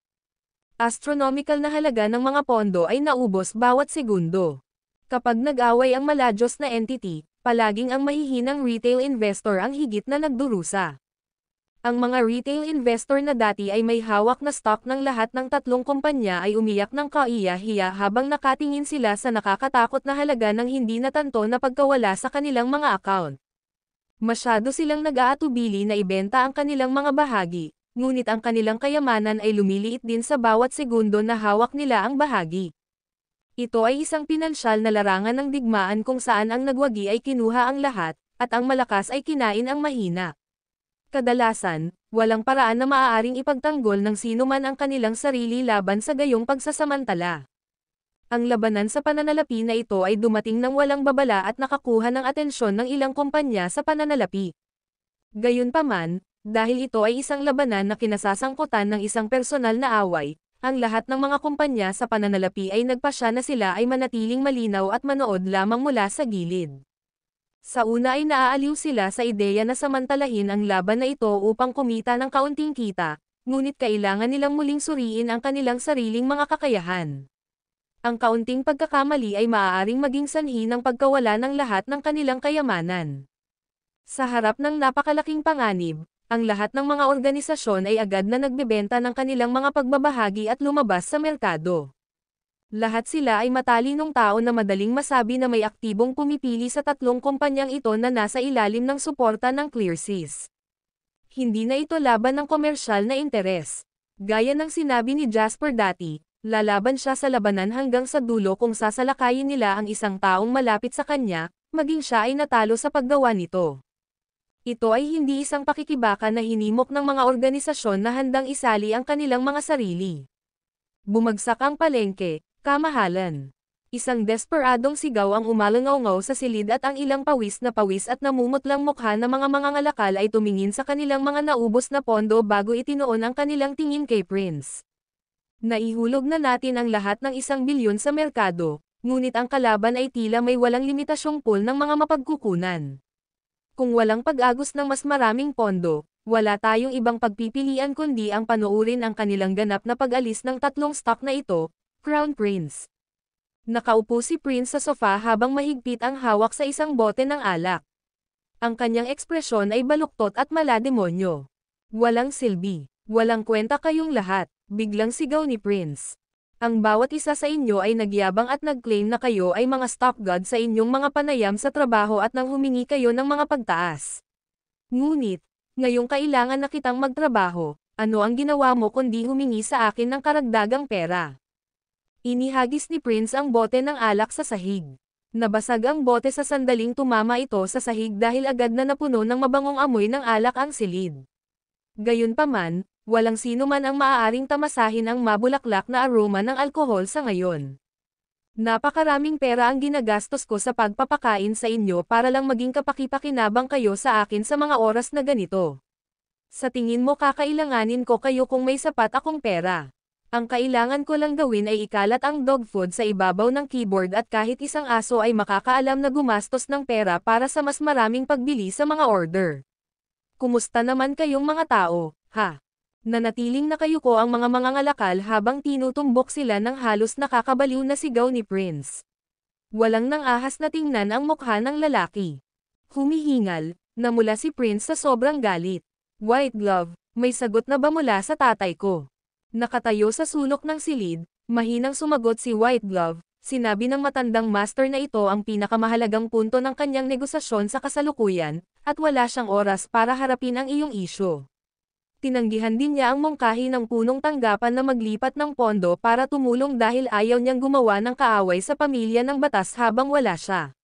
Astronomical na halaga ng mga pondo ay naubos bawat segundo. Kapag nag-away ang maladyos na entity, palaging ang mahihinang retail investor ang higit na nagdurusa. Ang mga retail investor na dati ay may hawak na stock ng lahat ng tatlong kumpanya ay umiyak ng kaiya-hiya habang nakatingin sila sa nakakatakot na halaga ng hindi natanto na pagkawala sa kanilang mga account. Masyado silang nag-aatubili na ibenta ang kanilang mga bahagi, ngunit ang kanilang kayamanan ay lumiliit din sa bawat segundo na hawak nila ang bahagi. Ito ay isang pinansyal na larangan ng digmaan kung saan ang nagwagi ay kinuha ang lahat, at ang malakas ay kinain ang mahina. Kadalasan, walang paraan na maaaring ipagtanggol ng sino man ang kanilang sarili laban sa gayong pagsasamantala. Ang labanan sa pananalapi na ito ay dumating ng walang babala at nakakuha ng atensyon ng ilang kumpanya sa pananalapi. Gayunpaman, dahil ito ay isang labanan na kinasasangkutan ng isang personal na away, ang lahat ng mga kumpanya sa pananalapi ay nagpasya na sila ay manatiling malinaw at manood lamang mula sa gilid. Sa una ay naaaliw sila sa ideya na samantalahin ang laban na ito upang kumita ng kaunting kita, ngunit kailangan nilang muling suriin ang kanilang sariling mga kakayahan. Ang kaunting pagkakamali ay maaaring maging sanhi ng pagkawala ng lahat ng kanilang kayamanan. Sa harap ng napakalaking panganib, ang lahat ng mga organisasyon ay agad na nagbebenta ng kanilang mga pagbabahagi at lumabas sa merkado. Lahat sila ay matalinong tao na madaling masabi na may aktibong pumipili sa tatlong kumpanyang ito na nasa ilalim ng suporta ng Clearseas. Hindi na ito laban ng komersyal na interes. Gaya ng sinabi ni Jasper dati, lalaban siya sa labanan hanggang sa dulo kung sasalakayin nila ang isang taong malapit sa kanya, maging siya ay natalo sa paggawa nito. Ito ay hindi isang pakikibaka na hinimok ng mga organisasyon na handang isali ang kanilang mga sarili. Bumagsak ang palengke. Kamahalan. Isang desperadong sigaw ang umalangaw-ngaw sa silid at ang ilang pawis at namumutlang mukha na mga mangangalakal ay tumingin sa kanilang mga naubos na pondo bago itinoon ang kanilang tingin kay Prince. Naihulog na natin ang lahat ng 1 bilyon sa merkado, ngunit ang kalaban ay tila may walang limitasyong pool ng mga mapagkukunan. Kung walang pag-agos ng mas maraming pondo, wala tayong ibang pagpipilian kundi ang panoorin ang kanilang ganap na pag-alis ng tatlong stock na ito, Crown Prince. Nakaupo si Prince sa sofa habang mahigpit ang hawak sa isang bote ng alak. Ang kanyang ekspresyon ay baluktot at malademonyo. Walang silbi. Walang kwenta kayong lahat, biglang sigaw ni Prince. Ang bawat isa sa inyo ay nagyabang at nag-claim na kayo ay mga stock god sa inyong mga panayam sa trabaho at nang humingi kayo ng mga pagtaas. Ngunit, ngayong kailangan na kitang magtrabaho, ano ang ginawa mo kundi humingi sa akin ng karagdagang pera? Inihagis ni Prince ang bote ng alak sa sahig. Nabasag ang bote sa sandaling tumama ito sa sahig dahil agad na napuno ng mabangong amoy ng alak ang silid. Gayunpaman, walang sino man ang maaaring tamasahin ang mabulaklak na aroma ng alkohol sa ngayon. Napakaraming pera ang ginagastos ko sa pagpapakain sa inyo para lang maging kapaki-pakinabang kayo sa akin sa mga oras na ganito. Sa tingin mo kakailanganin ko kayo kung may sapat akong pera. Ang kailangan ko lang gawin ay ikalat ang dog food sa ibabaw ng keyboard at kahit isang aso ay makakaalam na gumastos ng pera para sa mas maraming pagbili sa mga order. Kumusta naman kayong mga tao, ha? Nanatiling nakayuko ang mga mangangalakal habang tinutumbok sila ng halos nakakabaliw na sigaw ni Prince. Walang nang-ahas na tingnan ang mukha ng lalaki. Humihingal, namula si Prince sa sobrang galit. White Glove, may sagot na ba mula sa tatay ko? Nakatayo sa sulok ng silid, mahinang sumagot si White Glove, Sinabi ng matandang master na ito ang pinakamahalagang punto ng kanyang negosasyon sa kasalukuyan, at wala siyang oras para harapin ang iyong isyu. Tinanggihan din niya ang mungkahi ng punong tanggapan na maglipat ng pondo para tumulong dahil ayaw niyang gumawa ng kaaway sa pamilya ng batas habang wala siya.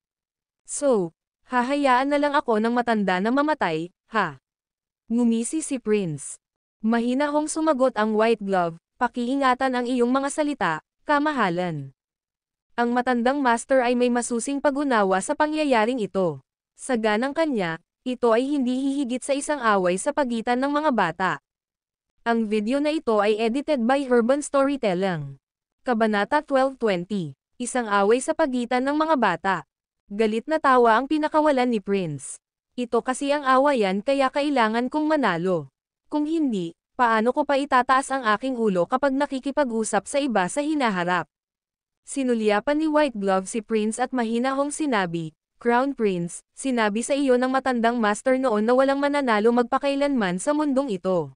So, hahayaan na lang ako ng matanda na mamatay, ha? Ngumisi si Prince. Mahinahong sumagot ang White Glove, pakiingatan ang iyong mga salita, kamahalan. Ang matandang master ay may masusing pag-unawa sa pangyayaring ito. Sa ganang kanya, ito ay hindi hihigit sa isang away sa pagitan ng mga bata. Ang video na ito ay edited by Urban Storytelling. Kabanata 12:20. Isang away sa pagitan ng mga bata. Galit na tawa ang pinakawalan ni Prince. Ito kasi ang awayan kaya kailangan kong manalo. Kung hindi, paano ko pa itataas ang aking ulo kapag nakikipag-usap sa iba sa hinaharap? Sinulyapan ni White Glove si Prince at mahinahong sinabi, Crown Prince, sinabi sa iyo ng matandang master noon na walang mananalo magpakailanman sa mundong ito.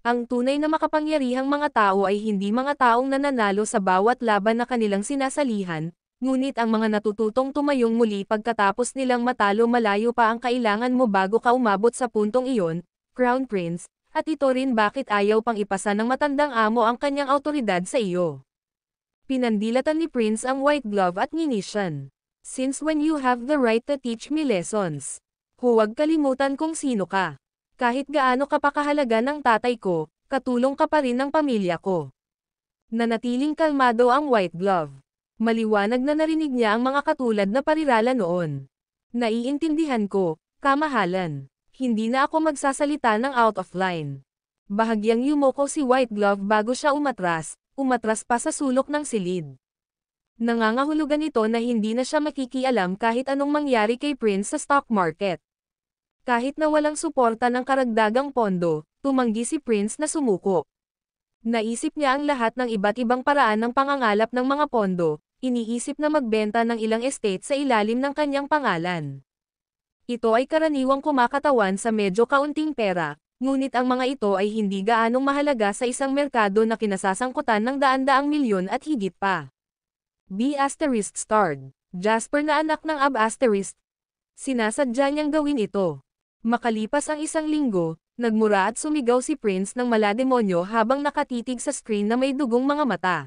Ang tunay na makapangyarihang mga tao ay hindi mga taong nananalo sa bawat laban na kanilang sinasalihan, ngunit ang mga natututong tumayong muli pagkatapos nilang matalo. Malayo pa ang kailangan mo bago ka umabot sa puntong iyon, Crown Prince, at ito rin bakit ayaw pang ipasa ng matandang amo ang kanyang awtoridad sa iyo. Pinandilatan ni Prince ang White Glove at nginisyan. Since when you have the right to teach me lessons? Huwag kalimutan kung sino ka. Kahit gaano ka pa kahalaga ng tatay ko, katulong ka pa rin ng pamilya ko. Nanatiling kalmado ang White Glove. Maliwanag na narinig niya ang mga katulad na parirala noon. Naiintindihan ko, kamahalan. Hindi na ako magsasalita ng out of line. Bahagyang yumoko si White Glove bago siya umatras pa sa sulok ng silid. Nangangahulugan ito na hindi na siya makikialam kahit anong mangyari kay Prince sa stock market. Kahit na walang suporta ng karagdagang pondo, tumanggi si Prince na sumuko. Naisip niya ang lahat ng iba't ibang paraan ng pangangalap ng mga pondo, iniisip na magbenta ng ilang estate sa ilalim ng kanyang pangalan. Ito ay karaniwang kumakatawan sa medyo kaunting pera, ngunit ang mga ito ay hindi gaanong mahalaga sa isang merkado na kinasasangkutan ng daan-daang milyon at higit pa. B** starred. Jasper na anak ng Ab**. Sinasadya niyang gawin ito. Makalipas ang isang linggo, nagmura at sumigaw si Prince ng malademonyo habang nakatitig sa screen na may dugong mga mata.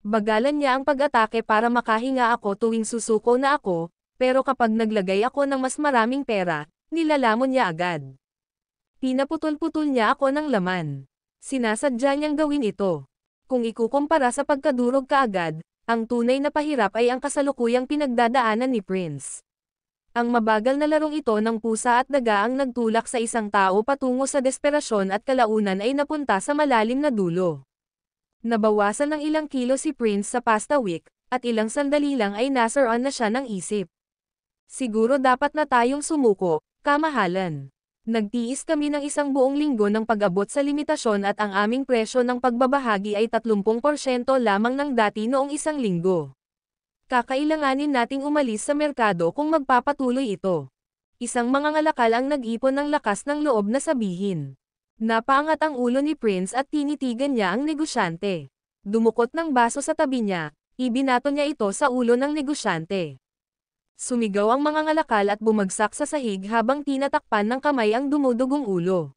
Bagalan niya ang pag-atake para makahinga ako tuwing susuko na ako, pero kapag naglagay ako ng mas maraming pera, nilalamon niya agad. Pinaputol-putol niya ako ng laman. Sinasadya niyang gawin ito. Kung ikukumpara sa pagkadurog kaagad, ang tunay na pahirap ay ang kasalukuyang pinagdadaanan ni Prince. Ang mabagal na larong ito ng pusa at daga ang nagtulak sa isang tao patungo sa desperasyon at kalaunan ay napunta sa malalim na dulo. Nabawasan ng ilang kilo si Prince sa pasta week, at ilang sandali lang ay nasaroon na siya ng isip. Siguro dapat na tayong sumuko, kamahalan. Nagtiis kami ng isang buong linggo ng pag-abot sa limitasyon at ang aming presyo ng pagbabahagi ay 30% lamang ng dati noong isang linggo. Kakailanganin nating umalis sa merkado kung magpapatuloy ito. Isang mangangalakal ang nag-ipon ng lakas ng loob na sabihin. Napaangat ang ulo ni Prince at tinitigan niya ang negosyante. Dumukot ng baso sa tabi niya, ibinato niya ito sa ulo ng negosyante. Sumigaw ang mangangalakal at bumagsak sa sahig habang tinatakpan ng kamay ang dumudugong ulo.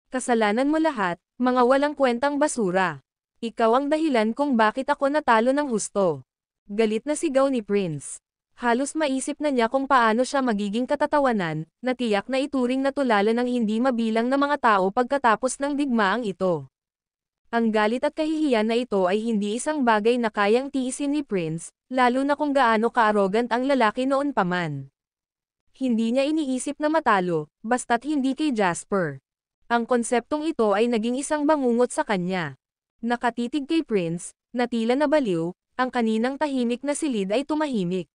Kasalanan mo lahat, mga walang kwentang basura. Ikaw ang dahilan kung bakit ako natalo ng husto. Galit na sigaw ni Prince. Halos maisip na niya kung paano siya magiging katatawanan, na tiyak na ituring na tulala ng hindi mabilang na mga tao pagkatapos ng digmaang ito. Ang galit at kahihiyan na ito ay hindi isang bagay na kayang tiisin ni Prince, lalo na kung gaano ka-arrogant ang lalaki noon pa man. Hindi niya iniisip na matalo, basta't hindi kay Jasper. Ang konseptong ito ay naging isang bangungot sa kanya. Nakatitig kay Prince, na tila nabaliw, ang kaninang tahimik na silid ay tumahimik.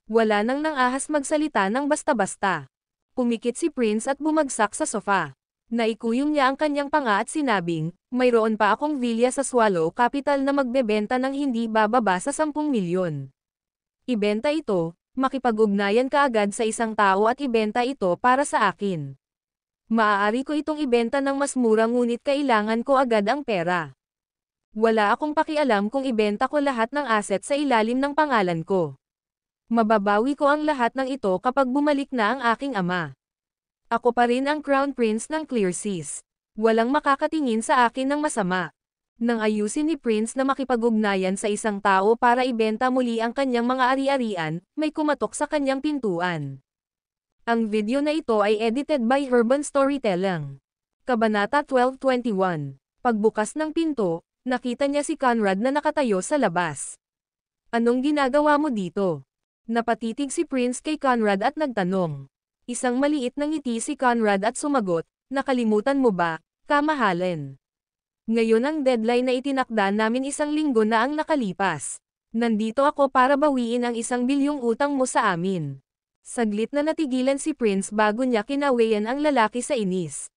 Wala nang nang-ahas magsalita ng basta-basta. Pumikit si Prince at bumagsak sa sofa. Naikuyong niya ang kanyang panga at sinabing, mayroon pa akong villa sa Swallow Capital na magbebenta ng hindi bababa sa 10 milyon. Ibenta ito, makipag-ugnayan ka agad sa isang tao at ibenta ito para sa akin. Maaari ko itong ibenta ng mas mura ngunit kailangan ko agad ang pera. Wala akong pakialam kung ibenta ko lahat ng asset sa ilalim ng pangalan ko. Mababawi ko ang lahat ng ito kapag bumalik na ang aking ama. Ako pa rin ang Crown Prince ng Clear Seas. Walang makakatingin sa akin ng masama. Nang ayusin ni Prince na makipag-ugnayan sa isang tao para ibenta muli ang kanyang mga ari-arian, may kumatok sa kanyang pintuan. Ang video na ito ay edited by Herban Storytelling. Kabanata 12:21. Pagbukas ng pinto, nakita niya si Conrad na nakatayo sa labas. Anong ginagawa mo dito? Napatitig si Prince kay Conrad at nagtanong. Isang maliit na ngiti si Conrad at sumagot, nakalimutan mo ba, kamahalin? Ngayon ang deadline na itinakda namin 1 linggo na ang nakalipas. Nandito ako para bawiin ang 1 bilyong utang mo sa amin. Saglit na natigilan si Prince bago niya kinawayan ang lalaki sa inis.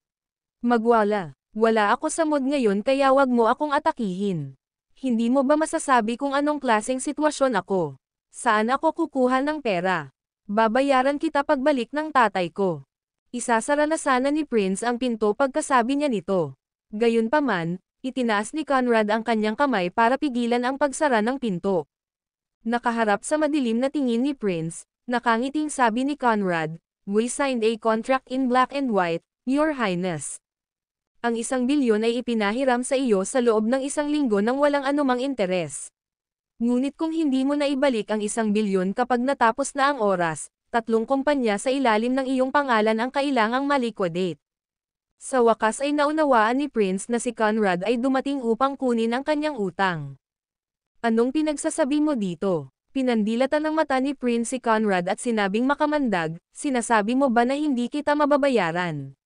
Magwala, wala ako sa mood ngayon kaya wag mo akong atakihin. Hindi mo ba masasabi kung anong klaseng sitwasyon ako? Saan ako kukuha ng pera? Babayaran kita pagbalik ng tatay ko. Isasara na sana ni Prince ang pinto pagkasabi niya nito. Gayunpaman, itinaas ni Conrad ang kanyang kamay para pigilan ang pagsara ng pinto. Nakaharap sa madilim na tingin ni Prince, nakangiting sabi ni Conrad, "We signed a contract in black and white, Your Highness. Ang 1 bilyon ay ipinahiram sa iyo sa loob ng 1 linggo nang walang anumang interes. Ngunit kung hindi mo na ibalik ang 1 bilyon kapag natapos na ang oras, 3 kumpanya sa ilalim ng iyong pangalan ang kailangang maliquidate." Sa wakas ay naunawaan ni Prince na si Conrad ay dumating upang kunin ang kanyang utang. Anong pinagsasabi mo dito? Pinandilatan ng mata ni Prince si Conrad at sinabing makamandag, sinasabi mo ba na hindi kita mababayaran?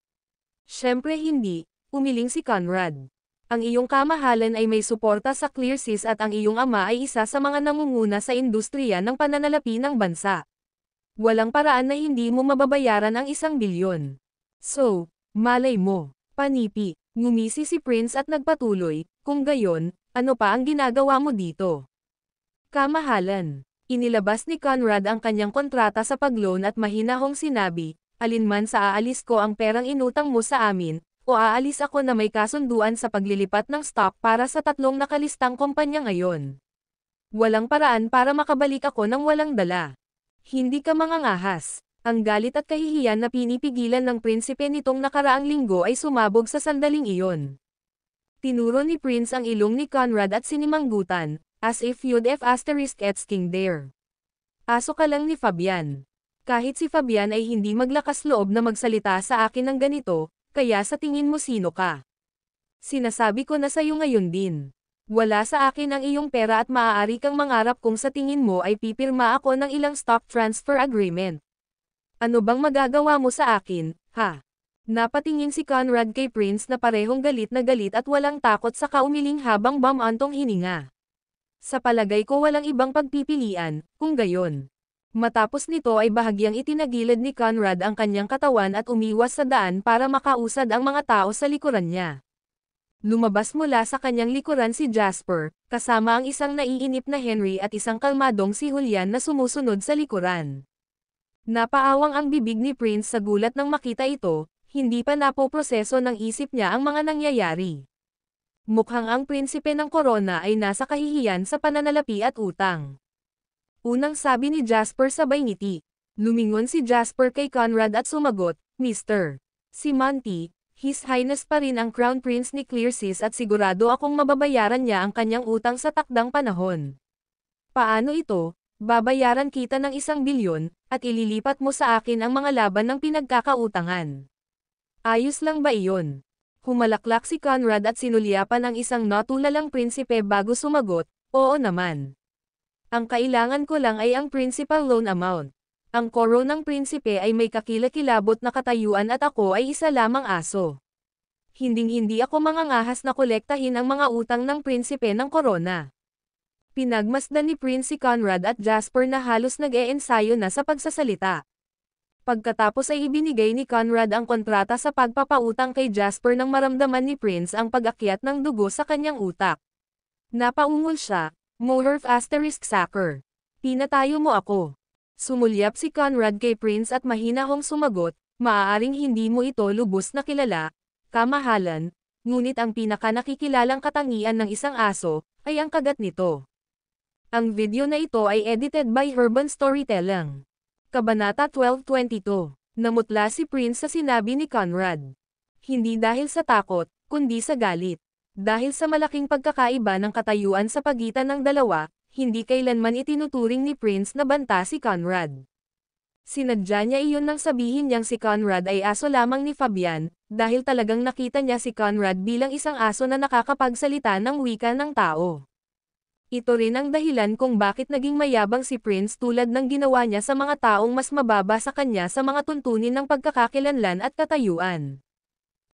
Siyempre hindi, umiling si Conrad. Ang iyong kamahalan ay may suporta sa Clear Seas at ang iyong ama ay isa sa mga nangunguna sa industriya ng pananalapi ng bansa. Walang paraan na hindi mo mababayaran ang 1 bilyon. So, malay mo, panipi, ngumisi si Prince at nagpatuloy, kung gayon, ano pa ang ginagawa mo dito? Kamahalan. Inilabas ni Conrad ang kanyang kontrata sa pag-loan at mahinahong sinabi, alinman sa aalis ko ang perang inutang mo sa amin, o aalis ako na may kasunduan sa paglilipat ng stock para sa 3 nakalistang kumpanya ngayon. Walang paraan para makabalik ako ng walang dala. Hindi ka mangangahas. Ang galit at kahihiyan na pinipigilan ng prinsipe nitong nakaraang linggo ay sumabog sa sandaling iyon. Tinuro ni Prince ang ilong ni Conrad at sinimanggutan, as if you'd have asking there. Aso ka lang ni Fabian. Kahit si Fabian ay hindi maglakas loob na magsalita sa akin ng ganito, kaya sa tingin mo sino ka? Sinasabi ko na sa'yo ngayon din. Wala sa akin ang iyong pera at maaari kang mangarap kung sa tingin mo ay pipirma ako ng ilang stock transfer agreement. Ano bang magagawa mo sa akin, ha? Napatingin si Conrad kay Prince na parehong galit na galit at walang takot sa kaumiling habang bumantong hininga. Sa palagay ko walang ibang pagpipilian, kung gayon. Matapos nito ay bahagyang itinagilid ni Conrad ang kanyang katawan at umiwas sa daan para makausad ang mga tao sa likuran niya. Lumabas mula sa kanyang likuran si Jasper, kasama ang isang naiinip na Henry at isang kalmadong si Julian na sumusunod sa likuran. Napaawang ang bibig ni Prince sa gulat nang makita ito, hindi pa napoproseso ng isip niya ang mga nangyayari. Mukhang ang prinsipe ng Corona ay nasa kahihiyan sa pananalapi at utang. Unang sabi ni Jasper sabay ngiti. Lumingon si Jasper kay Conrad at sumagot, Mr. Si Monty, His Highness pa rin ang Crown Prince ni Clear Seas at sigurado akong mababayaran niya ang kanyang utang sa takdang panahon. Paano ito? Babayaran kita ng 1 bilyon, at ililipat mo sa akin ang mga laban ng pinagkakautangan. Ayos lang ba iyon? Humalaklak si Conrad at sinulyapan ang isang natulalang prinsipe bago sumagot, oo naman. Ang kailangan ko lang ay ang principal loan amount. Ang koro ng prinsipe ay may kakilakilabot na katayuan at ako ay isa lamang aso. Hinding-hindi ako mangangahas na kolektahin ang mga utang ng prinsipe ng Corona. Pinagmasdan ni Prince si Conrad at Jasper na halos nag-e-ensayo na sa pagsasalita. Pagkatapos ay ibinigay ni Conrad ang kontrata sa pagpapautang kay Jasper nang maramdaman ni Prince ang pag-akyat ng dugo sa kanyang utak. Napaungol siya, Moherf *sacker. Pinatayo mo ako. Sumulyap si Conrad kay Prince at mahinahong sumagot, maaaring hindi mo ito lubos na kilala, kamahalan, ngunit ang pinaka-nakikilalang katangian ng isang aso, ay ang kagat nito. Ang video na ito ay edited by Urban Storytelling. Kabanata 12:22. Namutla si Prince sa sinabi ni Conrad. Hindi dahil sa takot, kundi sa galit. Dahil sa malaking pagkakaiba ng katayuan sa pagitan ng dalawa, hindi kailanman itinuturing ni Prince na banta si Conrad. Sinadya niya iyon nang sabihin niyang si Conrad ay aso lamang ni Fabian, dahil talagang nakita niya si Conrad bilang isang aso na nakakapagsalita ng wika ng tao. Ito rin ang dahilan kung bakit naging mayabang si Prince tulad ng ginawa niya sa mga taong mas mababa sa kanya sa mga tuntunin ng pagkakakilanlan at katayuan.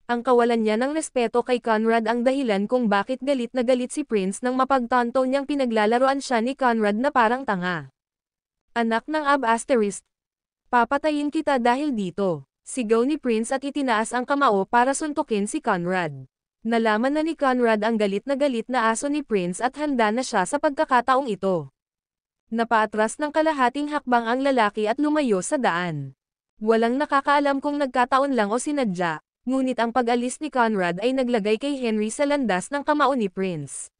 Ang kawalan niya ng respeto kay Conrad ang dahilan kung bakit galit na galit si Prince nang mapagtanto niyang pinaglalaroan siya ni Conrad na parang tanga. Anak ng Ab***, papatayin kita dahil dito, sigaw ni Prince at itinaas ang kamao para suntukin si Conrad. Nalaman na ni Conrad ang galit na aso ni Prince at handa na siya sa pagkakataong ito. Napaatras ng kalahating hakbang ang lalaki at lumayo sa daan. Walang nakakaalam kung nagkataon lang o sinadya, ngunit ang pag-alis ni Conrad ay naglagay kay Henry sa landas ng kamao ni Prince.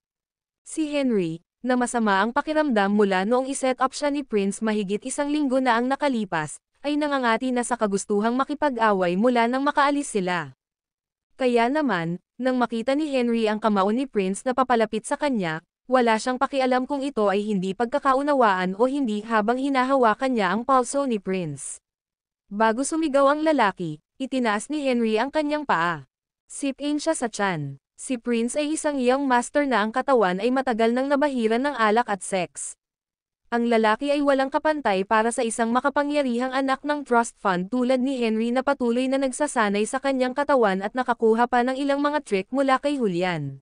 Si Henry, na masama ang pakiramdam mula noong iset up siya ni Prince mahigit 1 linggo na ang nakalipas, ay nangangati na sa kagustuhang makipag-away mula nang makaalis sila. Kaya naman, nang makita ni Henry ang kamao ni Prince na papalapit sa kanya, wala siyang pakialam kung ito ay hindi pagkakaunawaan o hindi habang hinahawakan niya ang palso ni Prince. Bago sumigaw ang lalaki, itinaas ni Henry ang kanyang paa. Sip-in siya sa tiyan. Si Prince ay isang young master na ang katawan ay matagal nang nabahiran ng alak at sex. Ang lalaki ay walang kapantay para sa isang makapangyarihang anak ng trust fund tulad ni Henry na patuloy na nagsasanay sa kanyang katawan at nakakuha pa ng ilang mga trick mula kay Julian.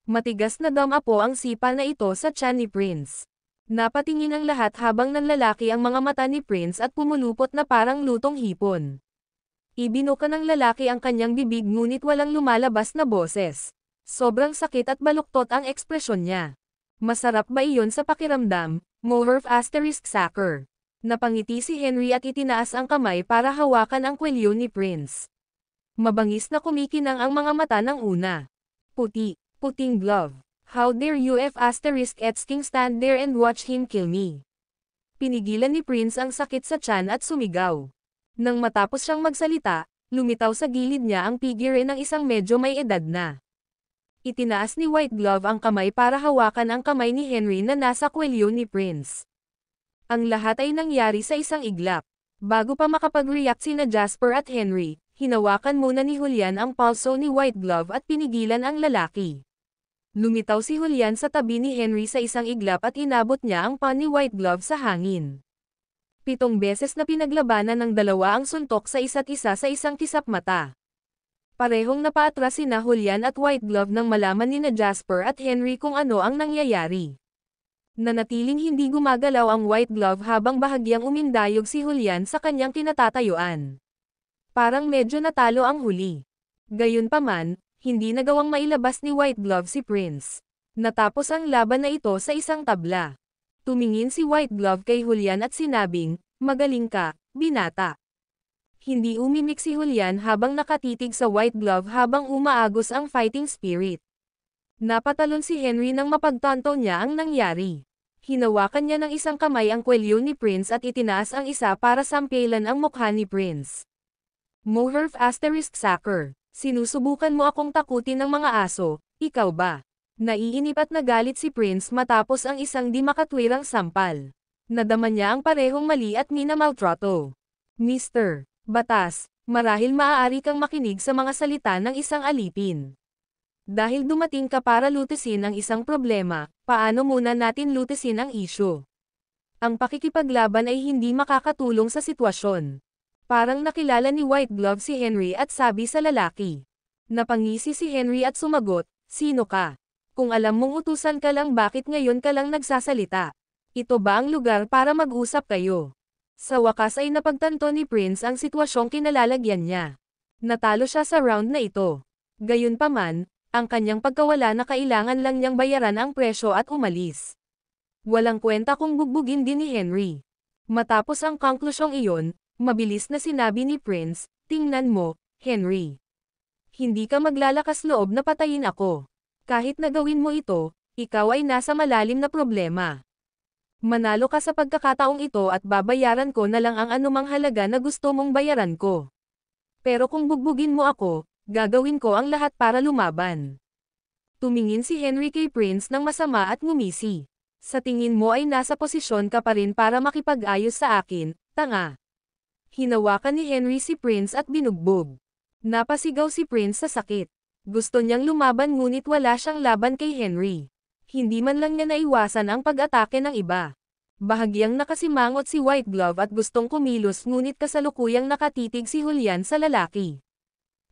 Matigas na damapo ang sipa na ito sa tiyan ni Prince. Napatingin ang lahat habang nanlalaki ang mga mata ni Prince at pumulupot na parang lutong hipon. Ibinuka ng lalaki ang kanyang bibig ngunit walang lumalabas na boses. Sobrang sakit at baluktot ang ekspresyon niya. Masarap ba iyon sa pakiramdam? Mohurf *****. Napangiti si Henry at itinaas ang kamay para hawakan ang kwelyo ni Prince. Mabangis na kumikinang ang mga mata ng una. Puting glove. How dare you *********** stand there and watch him kill me? Pinigilan ni Prince ang sakit sa tiyan at sumigaw. Nang matapos siyang magsalita, lumitaw sa gilid niya ang figure ng isang medyo may edad na. Itinaas ni White Glove ang kamay para hawakan ang kamay ni Henry na nasa kwelyo ni Prince. Ang lahat ay nangyari sa isang iglap. Bago pa makapag-react sina Jasper at Henry, hinawakan muna ni Julian ang palso ni White Glove at pinigilan ang lalaki. Lumitaw si Julian sa tabi ni Henry sa isang iglap at inabot niya ang paa ni White Glove sa hangin. 7 beses na pinaglabanan ng dalawa ang suntok sa isa't isa sa isang kisap mata. Parehong napaatras sina Julian at White Glove nang malaman ni Jasper at Henry kung ano ang nangyayari. Nanatiling hindi gumagalaw ang White Glove habang bahagyang umindayog si Julian sa kanyang kinatatayuan. Parang medyo natalo ang huli. Gayunpaman, hindi nagawang mailabas ni White Glove si Prince. Natapos ang laban na ito sa isang tabla. Tumingin si White Glove kay Julian at sinabing, "Magaling ka, binata." Hindi umimik si Julian habang nakatitig sa White Glove habang umaagos ang fighting spirit. Napatalon si Henry nang mapagtanto niya ang nangyari. Hinawakan niya ng isang kamay ang kwelyo ni Prince at itinaas ang isa para sampilan ang mukha ni Prince. Mohurf *****. Sinusubukan mo akong takutin ng mga aso, ikaw ba? Naiinip at nagalit si Prince matapos ang isang di makatwirang sampal. Nadama niya ang parehong mali at minamaltrato. Mr. Batas, marahil maaari kang makinig sa mga salita ng isang alipin. Dahil dumating ka para lutisin ang isang problema, paano muna natin lutisin ang isyu? Ang pakikipaglaban ay hindi makakatulong sa sitwasyon. Parang nakilala ni White Glove si Henry at sabi sa lalaki. Napangisi si Henry at sumagot, "Sino ka? Kung alam mong utusan ka lang bakit ngayon ka lang nagsasalita? Ito ba ang lugar para mag-usap kayo?" Sa wakas ay napagtanto ni Prince ang sitwasyong kinalalagyan niya. Natalo siya sa round na ito. Gayunpaman, ang kanyang pagkawala na kailangan lang niyang bayaran ang presyo at umalis. Walang kwenta kung bugbugin din ni Henry. Matapos ang konklusyong iyon, mabilis na sinabi ni Prince, "Tingnan mo, Henry. Hindi ka maglalakas loob na patayin ako. Kahit na gawin mo ito, ikaw ay nasa malalim na problema. Manalo ka sa pagkakataong ito at babayaran ko na lang ang anumang halaga na gusto mong bayaran ko. Pero kung bugbugin mo ako, gagawin ko ang lahat para lumaban. Tumingin si Henry kay Prince ng masama at ngumisi. Sa tingin mo ay nasa posisyon ka pa rin para makipag-ayos sa akin, tanga. Hinawakan ni Henry si Prince at binugbog. Napasigaw si Prince sa sakit. Gusto niyang lumaban ngunit wala siyang laban kay Henry. Hindi man lang niya naiwasan ang pag-atake ng iba. Bahagyang nakasimangot si White Glove at gustong kumilos ngunit kasalukuyang nakatitig si Julian sa lalaki.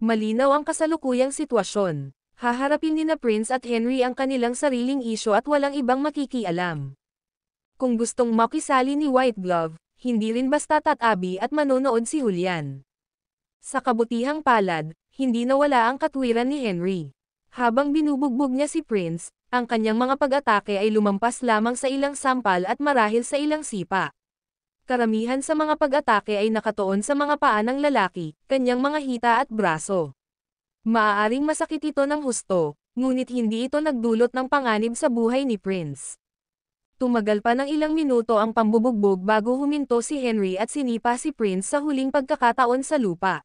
Malinaw ang kasalukuyang sitwasyon. Haharapin ni na Prince at Henry ang kanilang sariling isyo at walang ibang makikialam. Kung gustong makisali ni White Glove, hindi rin basta tatabi at manonood si Julian. Sa kabutihang palad, hindi nawala ang katwiran ni Henry. Habang binubugbog niya si Prince, ang kanyang mga pag-atake ay lumampas lamang sa ilang sampal at marahil sa ilang sipa. Karamihan sa mga pag-atake ay nakatuon sa mga paa ng lalaki, kanyang mga hita at braso. Maaaring masakit ito ng husto, ngunit hindi ito nagdulot ng panganib sa buhay ni Prince. Tumagal pa ng ilang minuto ang pambubugbog bago huminto si Henry at sinipa si Prince sa huling pagkakataon sa lupa.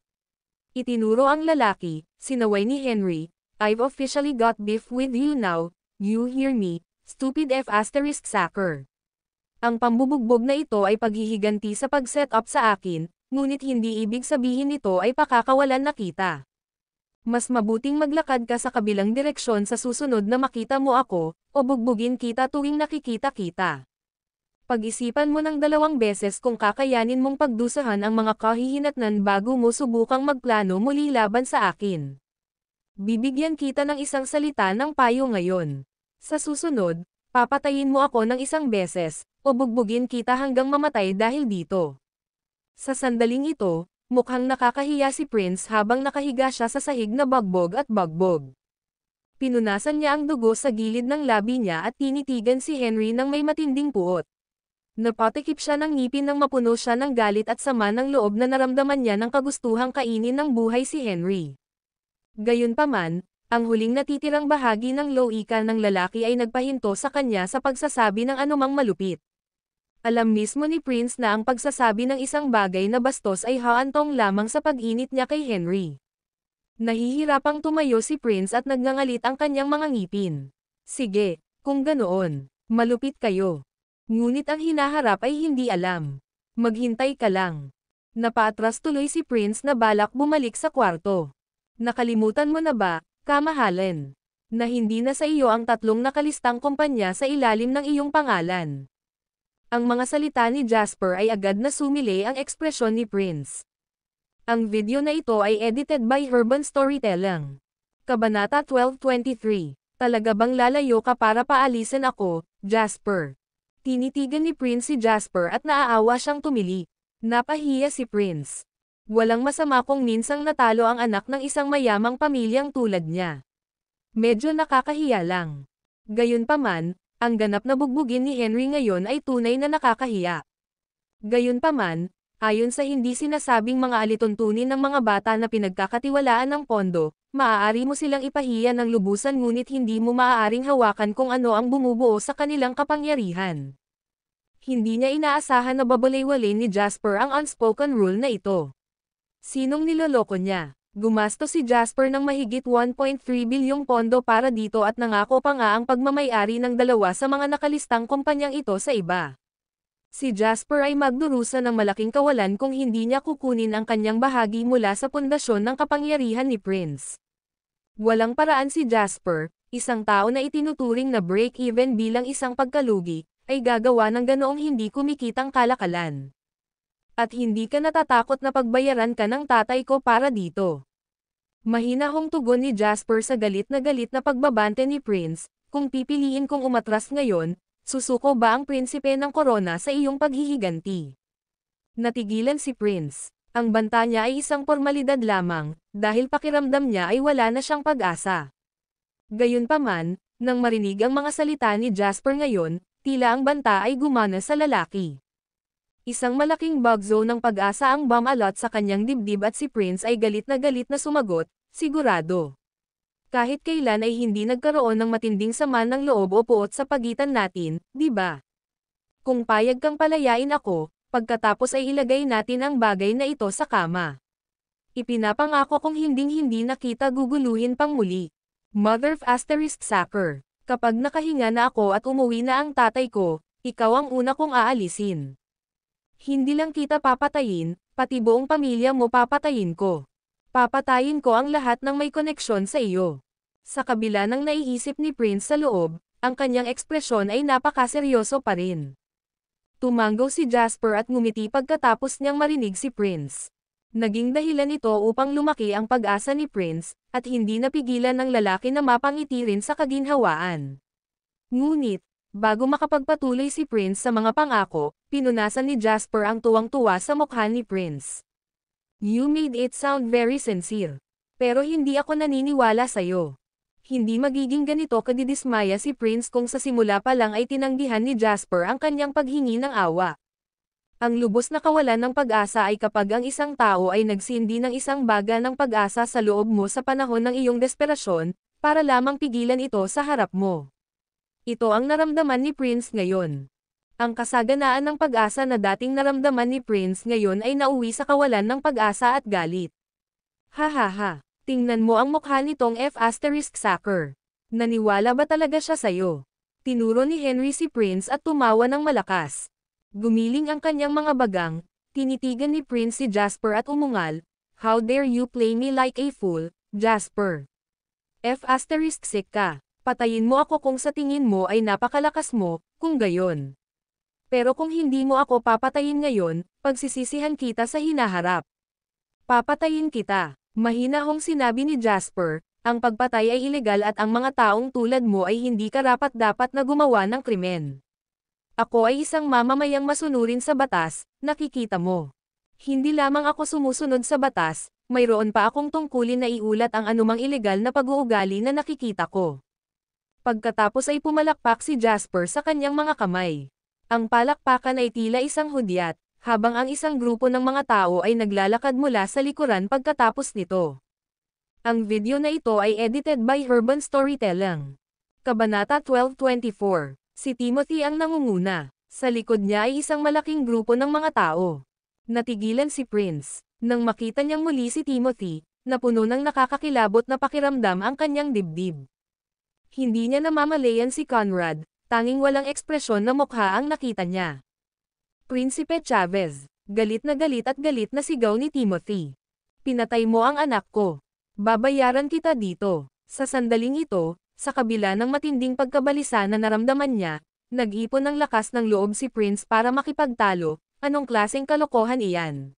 Itinuro ang lalaki, sinaway ni Henry, "I've officially got beef with you now, you hear me, stupid F***sacker." Ang pambubugbog na ito ay paghihiganti sa pag-set up sa akin, ngunit hindi ibig sabihin nito ay pakakawalan na kita. Mas mabuting maglakad ka sa kabilang direksyon sa susunod na makita mo ako, o bugbugin kita tuwing nakikita kita. Pag-isipan mo ng 2 beses kung kakayanin mong pagdusahan ang mga kahihinatnan bago mo subukang magplano muli laban sa akin. Bibigyan kita ng isang salita ng payo ngayon. Sa susunod, papatayin mo ako ng 1 beses, o bugbugin kita hanggang mamatay dahil dito. Sa sandaling ito, mukhang nakakahiya si Prince habang nakahiga siya sa sahig na bagbog at bagbog. Pinunasan niya ang dugo sa gilid ng labi niya at tinitigan si Henry ng may matinding puot. Napatikip siya ng ngipin nang mapuno siya ng galit at sama ng loob na naramdaman niya ng kagustuhang kainin ng buhay si Henry. Gayunpaman, ang huling natitirang bahagi ng loika ng lalaki ay nagpahinto sa kanya sa pagsasabi ng anumang malupit. Alam mismo ni Prince na ang pagsasabi ng isang bagay na bastos ay haantong lamang sa pag-init niya kay Henry. Nahihirapang tumayo si Prince at nagngangalit ang kanyang mga ngipin. Sige, kung ganoon, malupit kayo. Ngunit ang hinaharap ay hindi alam. Maghintay ka lang. Napaatras tuloy si Prince na balak bumalik sa kwarto. Nakalimutan mo na ba, kamahalan, na hindi na sa iyo ang 3 nakalistang kumpanya sa ilalim ng iyong pangalan. Ang mga salita ni Jasper ay agad na sumili ang ekspresyon ni Prince. Ang video na ito ay edited by Urban Storytelling. Kabanata 12:23. Talaga bang lalayo ka para paalisin ako, Jasper? Tinitigan ni Prince si Jasper at naaawa siyang tumili. Napahiya si Prince. Walang masama kung minsang natalo ang anak ng isang mayamang pamilyang tulad niya. Medyo nakakahiya lang. Gayunpaman, ang ganap na bugbugin ni Henry ngayon ay tunay na nakakahiya. Gayunpaman, ayon sa hindi sinasabing mga alituntunin ng mga bata na pinagkakatiwalaan ng pondo, maaari mo silang ipahiya ng lubusan ngunit hindi mo maaaring hawakan kung ano ang bumubuo sa kanilang kapangyarihan. Hindi niya inaasahan na babaliwalin ni Jasper ang unspoken rule na ito. Sinong niloloko niya? Gumasto si Jasper ng mahigit 1.3 bilyong pondo para dito at nangako pa nga ang pagmamay-ari ng 2 sa mga nakalistang kumpanyang ito sa iba. Si Jasper ay magdurusa ng malaking kawalan kung hindi niya kukunin ang kanyang bahagi mula sa pundasyon ng kapangyarihan ni Prince. Walang paraan si Jasper, isang tao na itinuturing na break-even bilang isang pagkalugi, ay gagawa ng ganoong hindi kumikitang kalakalan. At hindi ka natatakot na pagbayaran ka ng tatay ko para dito. Mahinahong tugon ni Jasper sa galit na pagbabante ni Prince, kung pipiliin kong umatras ngayon, susuko ba ang prinsipe ng korona sa iyong paghihiganti? Natigilan si Prince. Ang banta niya ay isang pormalidad lamang, dahil pakiramdam niya ay wala na siyang pag-asa. Gayunpaman, nang marinig ang mga salita ni Jasper ngayon, tila ang banta ay gumana sa lalaki. Isang malaking bugzo ng pag-asa ang bum-alot sa kanyang dibdib at si Prince ay galit na sumagot, sigurado. Kahit kailan ay hindi nagkaroon ng matinding sama ng loob o puot sa pagitan natin, di ba? Kung payag kang palayain ako, pagkatapos ay ilagay natin ang bagay na ito sa kama. Ipinapangako kong hinding-hindi na kita guguluhin pang muli. Mother of Asterisk Sacker, kapag nakahinga na ako at umuwi na ang tatay ko, ikaw ang una kong aalisin. Hindi lang kita papatayin, pati buong pamilya mo papatayin ko. Papatayin ko ang lahat ng may koneksyon sa iyo. Sa kabila ng naiisip ni Prince sa loob, ang kanyang ekspresyon ay napakaseryoso pa rin. Tumanggaw si Jasper at ngumiti pagkatapos niyang marinig si Prince. Naging dahilan ito upang lumaki ang pag-asa ni Prince, at hindi napigilan ng lalaki na mapangiti rin sa kaginhawaan. Ngunit, bago makapagpatuloy si Prince sa mga pangako, pinunasan ni Jasper ang tuwang-tuwa sa mukha ni Prince. You made it sound very sincere. Pero hindi ako naniniwala sa'yo. Hindi magiging ganito kadidismaya si Prince kung sa simula pa lang ay tinanggihan ni Jasper ang kanyang paghingi ng awa. Ang lubos na kawalan ng pag-asa ay kapag ang isang tao ay nagsindi ng isang baga ng pag-asa sa loob mo sa panahon ng iyong desperasyon, para lamang pigilan ito sa harap mo. Ito ang naramdaman ni Prince ngayon. Ang kasaganaan ng pag-asa na dating naramdaman ni Prince ngayon ay nauwi sa kawalan ng pag-asa at galit. Hahaha, tingnan mo ang mukha nitong F*** Sacker. Naniwala ba talaga siya sa'yo? Tinuro ni Henry si Prince at tumawa ng malakas. Gumiling ang kanyang mga bagang, tinitigan ni Prince si Jasper at umungal. How dare you play me like a fool, Jasper? F*** ka. Patayin mo ako kung sa tingin mo ay napakalakas mo, kung gayon. Pero kung hindi mo ako papatayin ngayon, pagsisisihan kita sa hinaharap. Papatayin kita. Mahinahong sinabi ni Jasper, ang pagpatay ay ilegal at ang mga taong tulad mo ay hindi karapat-dapat na gumawa ng krimen. Ako ay isang mamamayang masunurin sa batas, nakikita mo. Hindi lamang ako sumusunod sa batas, mayroon pa akong tungkulin na iulat ang anumang ilegal na pag-uugali na nakikita ko. Pagkatapos ay pumalakpak si Jasper sa kanyang mga kamay. Ang palakpakan ay tila isang hudyat, habang ang isang grupo ng mga tao ay naglalakad mula sa likuran pagkatapos nito. Ang video na ito ay edited by Urban Storytelling. Kabanata 12:24. Si Timothy ang nangunguna. Sa likod niya ay isang malaking grupo ng mga tao. Natigilan si Prince. Nang makita niyang muli si Timothy, napuno ng nakakakilabot na pakiramdam ang kanyang dibdib. Hindi niya namamalayan si Conrad. Tanging walang ekspresyon na mukha ang nakita niya. Prinsipe Chavez, galit na sigaw ni Timothy. Pinatay mo ang anak ko. Babayaran kita dito. Sa sandaling ito, sa kabila ng matinding pagkabalisa na naramdaman niya, nag-ipon ng lakas ng loob si Prince para makipagtalo. Anong klaseng kalokohan iyan?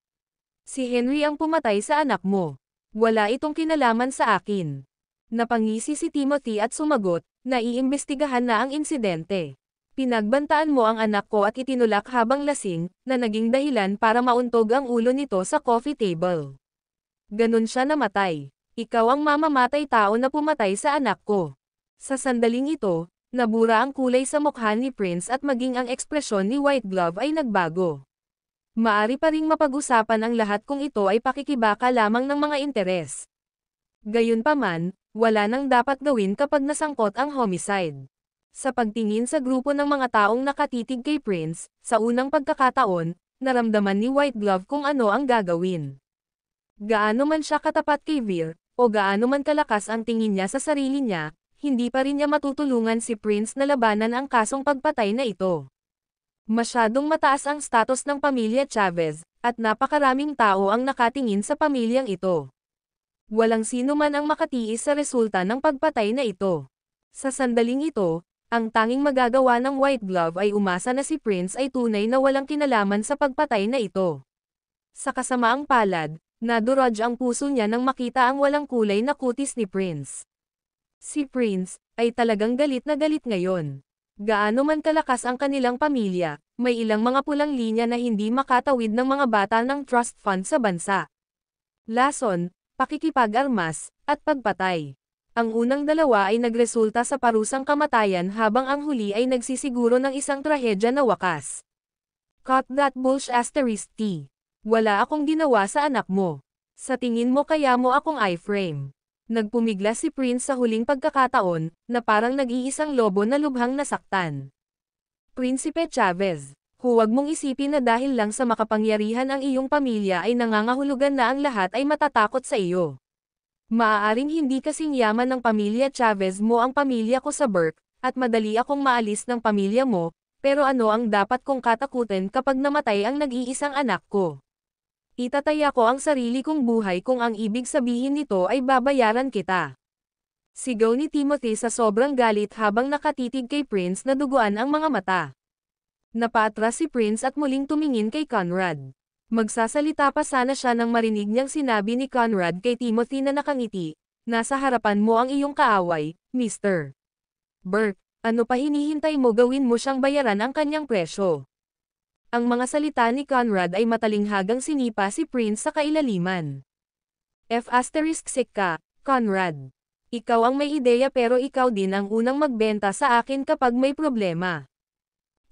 Si Henry ang pumatay sa anak mo. Wala itong kinalaman sa akin. Napangisi si Timothy at sumagot, naiimbestigahan na ang insidente. Pinagbantaan mo ang anak ko at itinulak habang lasing, na naging dahilan para mauntog ang ulo nito sa coffee table. Ganun siya namatay. Ikaw ang mamamatay tao na pumatay sa anak ko. Sa sandaling ito, nabura ang kulay sa mukha ni Prince at maging ang ekspresyon ni White Glove ay nagbago. Maari pa ring mapag-usapan ang lahat kung ito ay pakikibaka lamang ng mga interes. Gayunpaman, wala nang dapat gawin kapag nasangkot ang homicide. Sa pagtingin sa grupo ng mga taong nakatitig kay Prince, sa unang pagkakataon, naramdaman ni White Glove kung ano ang gagawin. Gaano man siya katapat kay Veer, o gaano man kalakas ang tingin niya sa sarili niya, hindi pa rin niya matutulungan si Prince na labanan ang kasong pagpatay na ito. Masyadong mataas ang status ng pamilya Chavez, at napakaraming tao ang nakatingin sa pamilyang ito. Walang sino man ang makatiis sa resulta ng pagpatay na ito. Sa sandaling ito, ang tanging magagawa ng White Glove ay umasa na si Prince ay tunay na walang kinalaman sa pagpatay na ito. Sa kasamaang palad, nadurog ang puso niya nang makita ang walang kulay na kutis ni Prince. Si Prince ay talagang galit na galit ngayon. Gaano man kalakas ang kanilang pamilya, may ilang mga pulang linya na hindi makatawid ng mga bata ng trust fund sa bansa. Lason, pakikipag-armas, at pagpatay. Ang unang dalawa ay nagresulta sa parusang kamatayan habang ang huli ay nagsisiguro ng isang trahedya na wakas. Cut that bullshit. Wala akong ginawa sa anak mo. Sa tingin mo kaya mo akong iframe. Nagpumiglas si Prince sa huling pagkakataon, na parang nag-iisang lobo na lubhang nasaktan. Prinsipe Chavez, huwag mong isipin na dahil lang sa makapangyarihan ang iyong pamilya ay nangangahulugan na ang lahat ay matatakot sa iyo. Maaaring hindi kasing yaman ng pamilya Chavez mo ang pamilya ko sa Burke, at madali akong maalis ng pamilya mo, pero ano ang dapat kong katakutin kapag namatay ang nag-iisang anak ko? Itataya ko ang sarili kong buhay kung ang ibig sabihin nito ay babayaran kita. Sigaw ni Timothy sa sobrang galit habang nakatitig kay Prince na duguan ang mga mata. Napaatras si Prince at muling tumingin kay Conrad. Magsasalita pa sana siya nang marinig niyang sinabi ni Conrad kay Timothy na nakangiti, "Nasa harapan mo ang iyong kaaway, Mr. Burke, ano pa hinihintay mo, gawin mo siyang bayaran ang kanyang presyo." Ang mga salita ni Conrad ay matalinghagang sinipa si Prince sa kailaliman. F*** ka, Conrad. Ikaw ang may ideya pero ikaw din ang unang magbenta sa akin kapag may problema.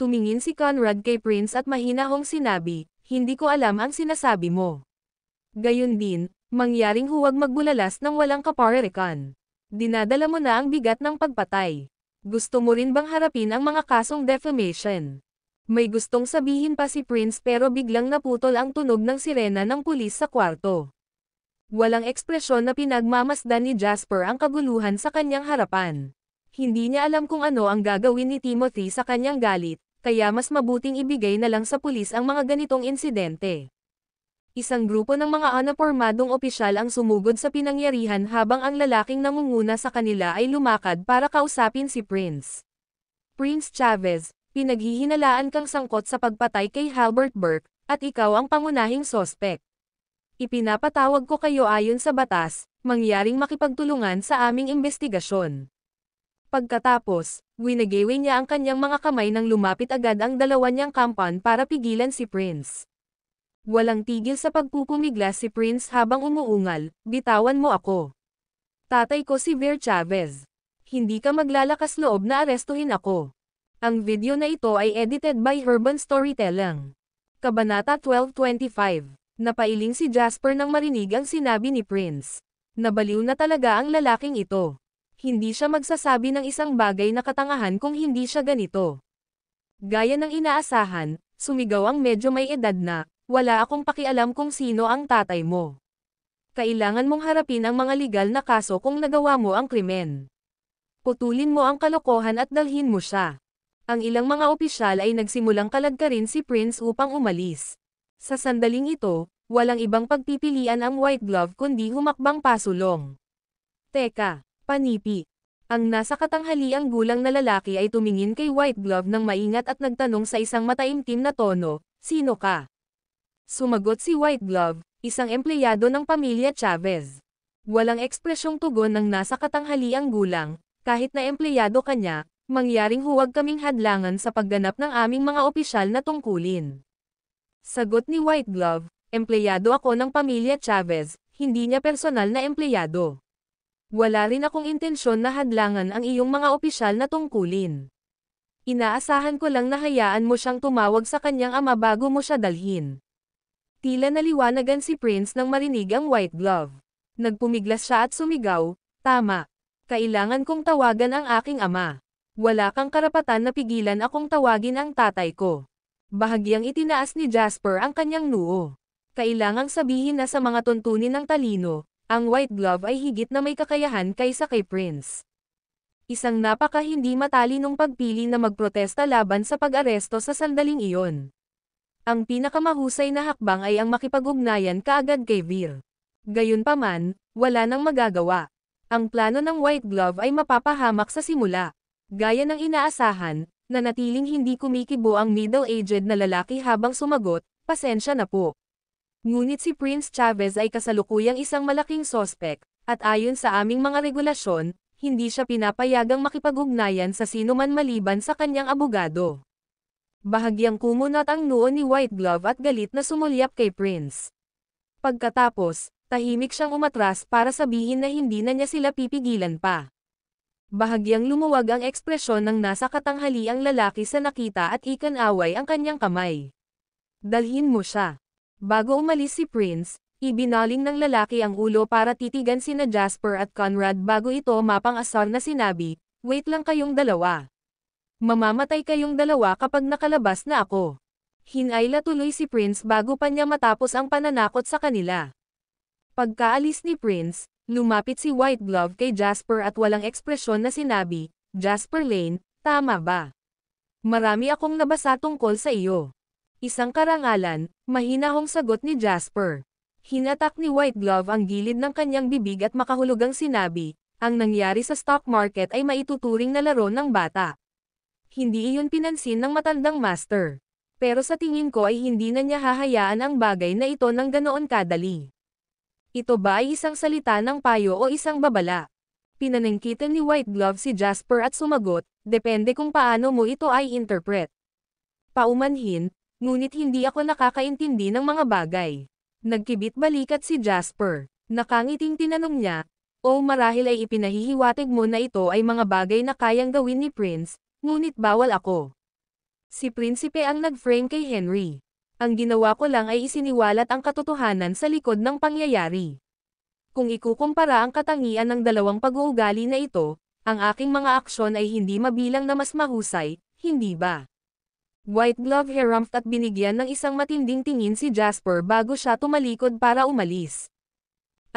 Tumingin si Conrad kay Prince at mahinahong sinabi, "Hindi ko alam ang sinasabi mo." Gayon din, mangyaring huwag magbulalas ng walang kaparerikan. Dinadala mo na ang bigat ng pagpatay. Gusto mo rin bang harapin ang mga kasong defamation? May gustong sabihin pa si Prince pero biglang naputol ang tunog ng sirena ng pulis sa kwarto. Walang ekspresyon na pinagmamasdan ni Jasper ang kaguluhan sa kanyang harapan. Hindi niya alam kung ano ang gagawin ni Timothy sa kanyang galit, kaya mas mabuting ibigay na lang sa pulis ang mga ganitong insidente. Isang grupo ng mga unipormadong opisyal ang sumugod sa pinangyarihan habang ang lalaking nangunguna sa kanila ay lumakad para kausapin si Prince. "Prince Chavez, pinaghihinalaan kang sangkot sa pagpatay kay Halbert Burke, at ikaw ang pangunahing sospek. Ipinapatawag ko kayo ayon sa batas, mangyaring makipagtulungan sa aming investigasyon." Pagkatapos, winagawi niya ang kanyang mga kamay nang lumapit agad ang dalawa niyang kampan para pigilan si Prince. Walang tigil sa pagpupumiglas si Prince habang umuungal, "Bitawan mo ako. Tatay ko si Ver Chavez. Hindi ka maglalakas loob na arestuhin ako." Ang video na ito ay edited by Urban Storytelling. Kabanata 12:25. Napailing si Jasper nang marinig ang sinabi ni Prince. Nabaliw na talaga ang lalaking ito. Hindi siya magsasabi ng isang bagay na katangahan kung hindi siya ganito. Gaya ng inaasahan, sumigaw ang medyo may edad na, "Wala akong pakialam kung sino ang tatay mo. Kailangan mong harapin ang mga legal na kaso kung nagawa mo ang krimen. Putulin mo ang kalokohan at dalhin mo siya." Ang ilang mga opisyal ay nagsimulang kaladkarin si Prince upang umalis. Sa sandaling ito, walang ibang pagpipilian ang White Glove kundi humakbang pasulong. "Teka, panipi." Ang nasa katanghaliang gulang na lalaki ay tumingin kay White Glove ng maingat at nagtanong sa isang mataimtim na tono, "Sino ka?" Sumagot si White Glove, "Isang empleyado ng pamilya Chavez." Walang ekspresyong tugon ng nasa katanghaliang gulang, "Kahit na empleyado ka niya, mangyaring huwag kaming hadlangan sa pagganap ng aming mga opisyal na tungkulin." Sagot ni White Glove, "Empleyado ako ng pamilya Chavez, hindi niya personal na empleyado. Wala rin akong intensyon na hadlangan ang iyong mga opisyal na tungkulin. Inaasahan ko lang na hayaan mo siyang tumawag sa kanyang ama bago mo siya dalhin." Tila naliwanagan si Prince nang marinig ang White Glove. Nagpumiglas siya at sumigaw, "Tama. Kailangan kong tawagan ang aking ama. Wala kang karapatan na pigilan akong tawagin ang tatay ko." Bahagyang itinaas ni Jasper ang kanyang noo. Kailangang sabihin na sa mga tuntunin ng talino, ang White Glove ay higit na may kakayahan kaysa kay Prince. Isang napaka hindi matalinong pagpili na magprotesta laban sa pag-aresto sa sandaling iyon. Ang pinakamahusay na hakbang ay ang makipag-ugnayan kaagad kay Vir. Gayunpaman, wala nang magagawa. Ang plano ng White Glove ay mapapahamak sa simula. Gaya ng inaasahan, nanatiling hindi kumikibo ang middle-aged na lalaki habang sumagot, "Pasensya na po. Ngunit si Prince Chavez ay kasalukuyang isang malaking sospek, at ayon sa aming mga regulasyon, hindi siya pinapayagang makipag-ugnayan sa sinuman maliban sa kanyang abogado." Bahagyang kumunat ang noo ni White Glove at galit na sumulyap kay Prince. Pagkatapos, tahimik siyang umatras para sabihin na hindi na niya sila pipigilan pa. Bahagyang lumuwag ang ekspresyon ng nasa katanghaliang lalaki sa nakita at ikan-away ang kanyang kamay. "Dalhin mo siya." Bago umalis si Prince, Ibinaling ng lalaki ang ulo para titigan sina Jasper at Conrad bago ito mapang-asar na sinabi, "Wait lang kayong dalawa. Mamamatay kayong dalawa kapag nakalabas na ako." Hinayla tuloy si Prince bago pa niya matapos ang pananakot sa kanila. Pagkaalis ni Prince, lumapit si White Glove kay Jasper at walang ekspresyon na sinabi, "Jasper Lane, tama ba? Marami akong nabasa tungkol sa iyo." Isang karangalan, mahinahong sagot ni Jasper. Hinatak ni White Glove ang gilid ng kanyang bibig at makahulugang sinabi, "Ang nangyari sa stock market ay maituturing na laro ng bata. Hindi iyon pinansin ng matandang master. Pero sa tingin ko ay hindi na niya hahayaan ang bagay na ito ng ganoon kadali." Ito ba ay isang salita ng payo o isang babala? Pinanangkitan ni White Glove si Jasper at sumagot, "Depende kung paano mo ito ay interpret." Paumanhin, ngunit hindi ako nakakaintindi ng mga bagay. Nagkibit balikat si Jasper. Nakangiting tinanong niya, "O marahil ay ipinahihiwatig mo na ito ay mga bagay na kayang gawin ni Prince, ngunit bawal ako." Si Prinsipe ang nag-frame kay Henry. "Ang ginawa ko lang ay isiniwalat ang katotohanan sa likod ng pangyayari. Kung ikukumpara ang katangian ng dalawang pag-uugali na ito, ang aking mga aksyon ay hindi mabilang na mas mahusay, hindi ba?" White Glove harumphed at binigyan ng isang matinding tingin si Jasper bago siya tumalikod para umalis.